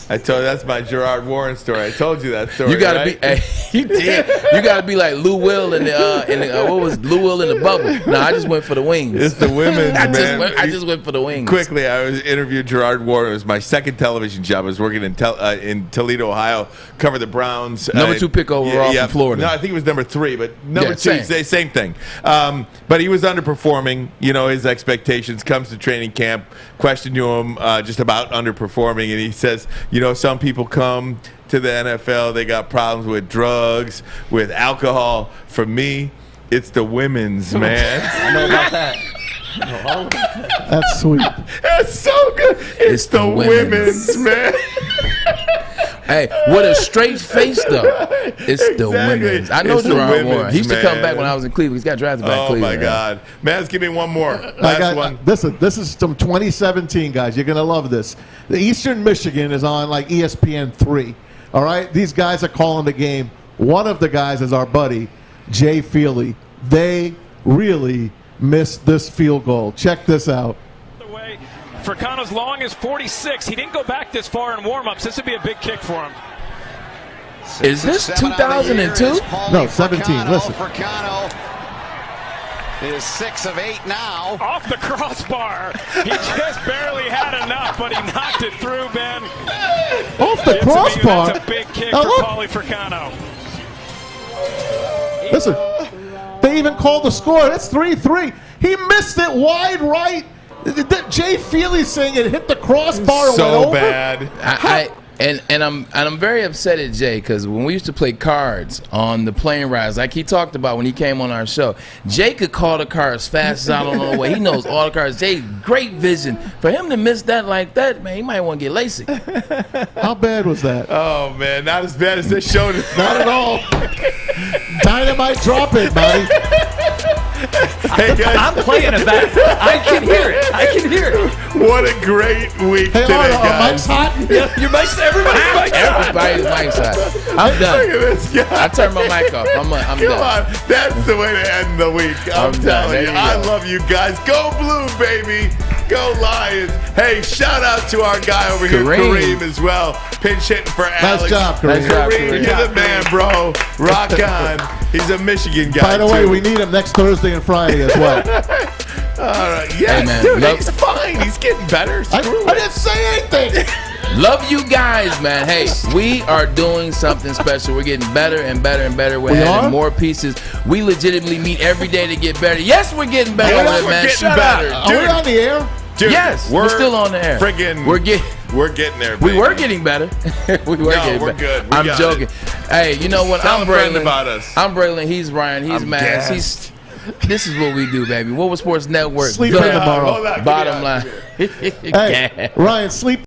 I told you that's my Gerard Warren story. I told you that story. You gotta be. Hey, you did. You gotta be like Lou Will in the what was Lou Will in the bubble? No, I just went for the wings. It's the women's, man. I just went for the wings. Quickly, I was interviewed Gerard Warren. It was my second television job. I was working in Toledo, Ohio. Covered the Browns. Number 2 pick overall from Florida. No, I think it was number 3, but number 2, same thing. But he was underperforming. His expectations. Comes to training camp. Question to him just about underperforming, and he says, some people come to the NFL, they got problems with drugs, with alcohol. For me, it's the women's, man. I know about that. That's sweet. That's so good. It's the women's, man. Hey, with a straight face, though. It's the women's. I know Gerard Warren. He used to come back when I was in Cleveland. He's got drafted by Cleveland. Oh, my God. Man, give me one more. Last one. This is from 2017, guys. You're going to love this. The Eastern Michigan is on like ESPN 3. All right? These guys are calling the game. One of the guys is our buddy, Jay Feely. They really missed this field goal. Check this out. Fricano's long is 46. He didn't go back this far in warm-ups. This would be a big kick for him. Is this 2002? No, 17. Listen. Fricano is 6 of 8 now. Off the crossbar. He just barely had enough, but he knocked it through, Ben. Off the crossbar? That's a big kick for Paulie Fricano. Listen, they even called the score. That's 3-3. He missed it wide right. Jay Feely saying it hit the crossbar and so went over. bad. I'm very upset at Jay because when we used to play cards on the plane rides, like he talked about when he came on our show, Jay could call the cards fast as I don't know what. He knows all the cards. Jay, great vision. For him to miss that like that, man, he might want to get LASIK. How bad was that? Oh man, not as bad as they showed it. Not at all. Dynamite drop it, buddy. Hey guys, I'm playing it back. I can hear it. I can hear it. What a great week Hey, today, guys. Mike's hot. Yeah, your mic's everybody's mic's Everybody's mic's hot. I'm done. Look at this guy. I turned my mic off. I'm Come done. on, that's the way to end the week. I'm done. telling There you, you I go. love you guys. Go Blue, baby. Go Lions. Hey, shout out to our guy over here, Kareem, as well. Pinch hitting for Alex. Nice job, Kareem. Kareem, you're the man, bro. Rock on. He's a Michigan guy. By the way, too. we need him next Thursday and Friday as well. All right. Yeah, Hey, man, dude, love- he's fine. He's getting better. I Screw didn't say anything. Love you guys, man. Hey, we are doing something special. We're getting better and better and better. We're adding more pieces. We legitimately meet every day to get better. Yes, we're getting better, Yes, we're man. getting Shut better. up. Are we on the air? Dude, Yes, we're still on the air. Friggin' We're getting there. We Baby. were getting better. we were getting we're better. good. We I'm got joking. it. Hey, you know what? Tell I'm a friend Braylon. about us. I'm Braylon. He's Ryan. He's I'm Maz. gassed. This is what we do, baby. Woodward Sports Network. Sleep Good. in tomorrow. Hold on, Bottom line. Hey, Ryan, sleep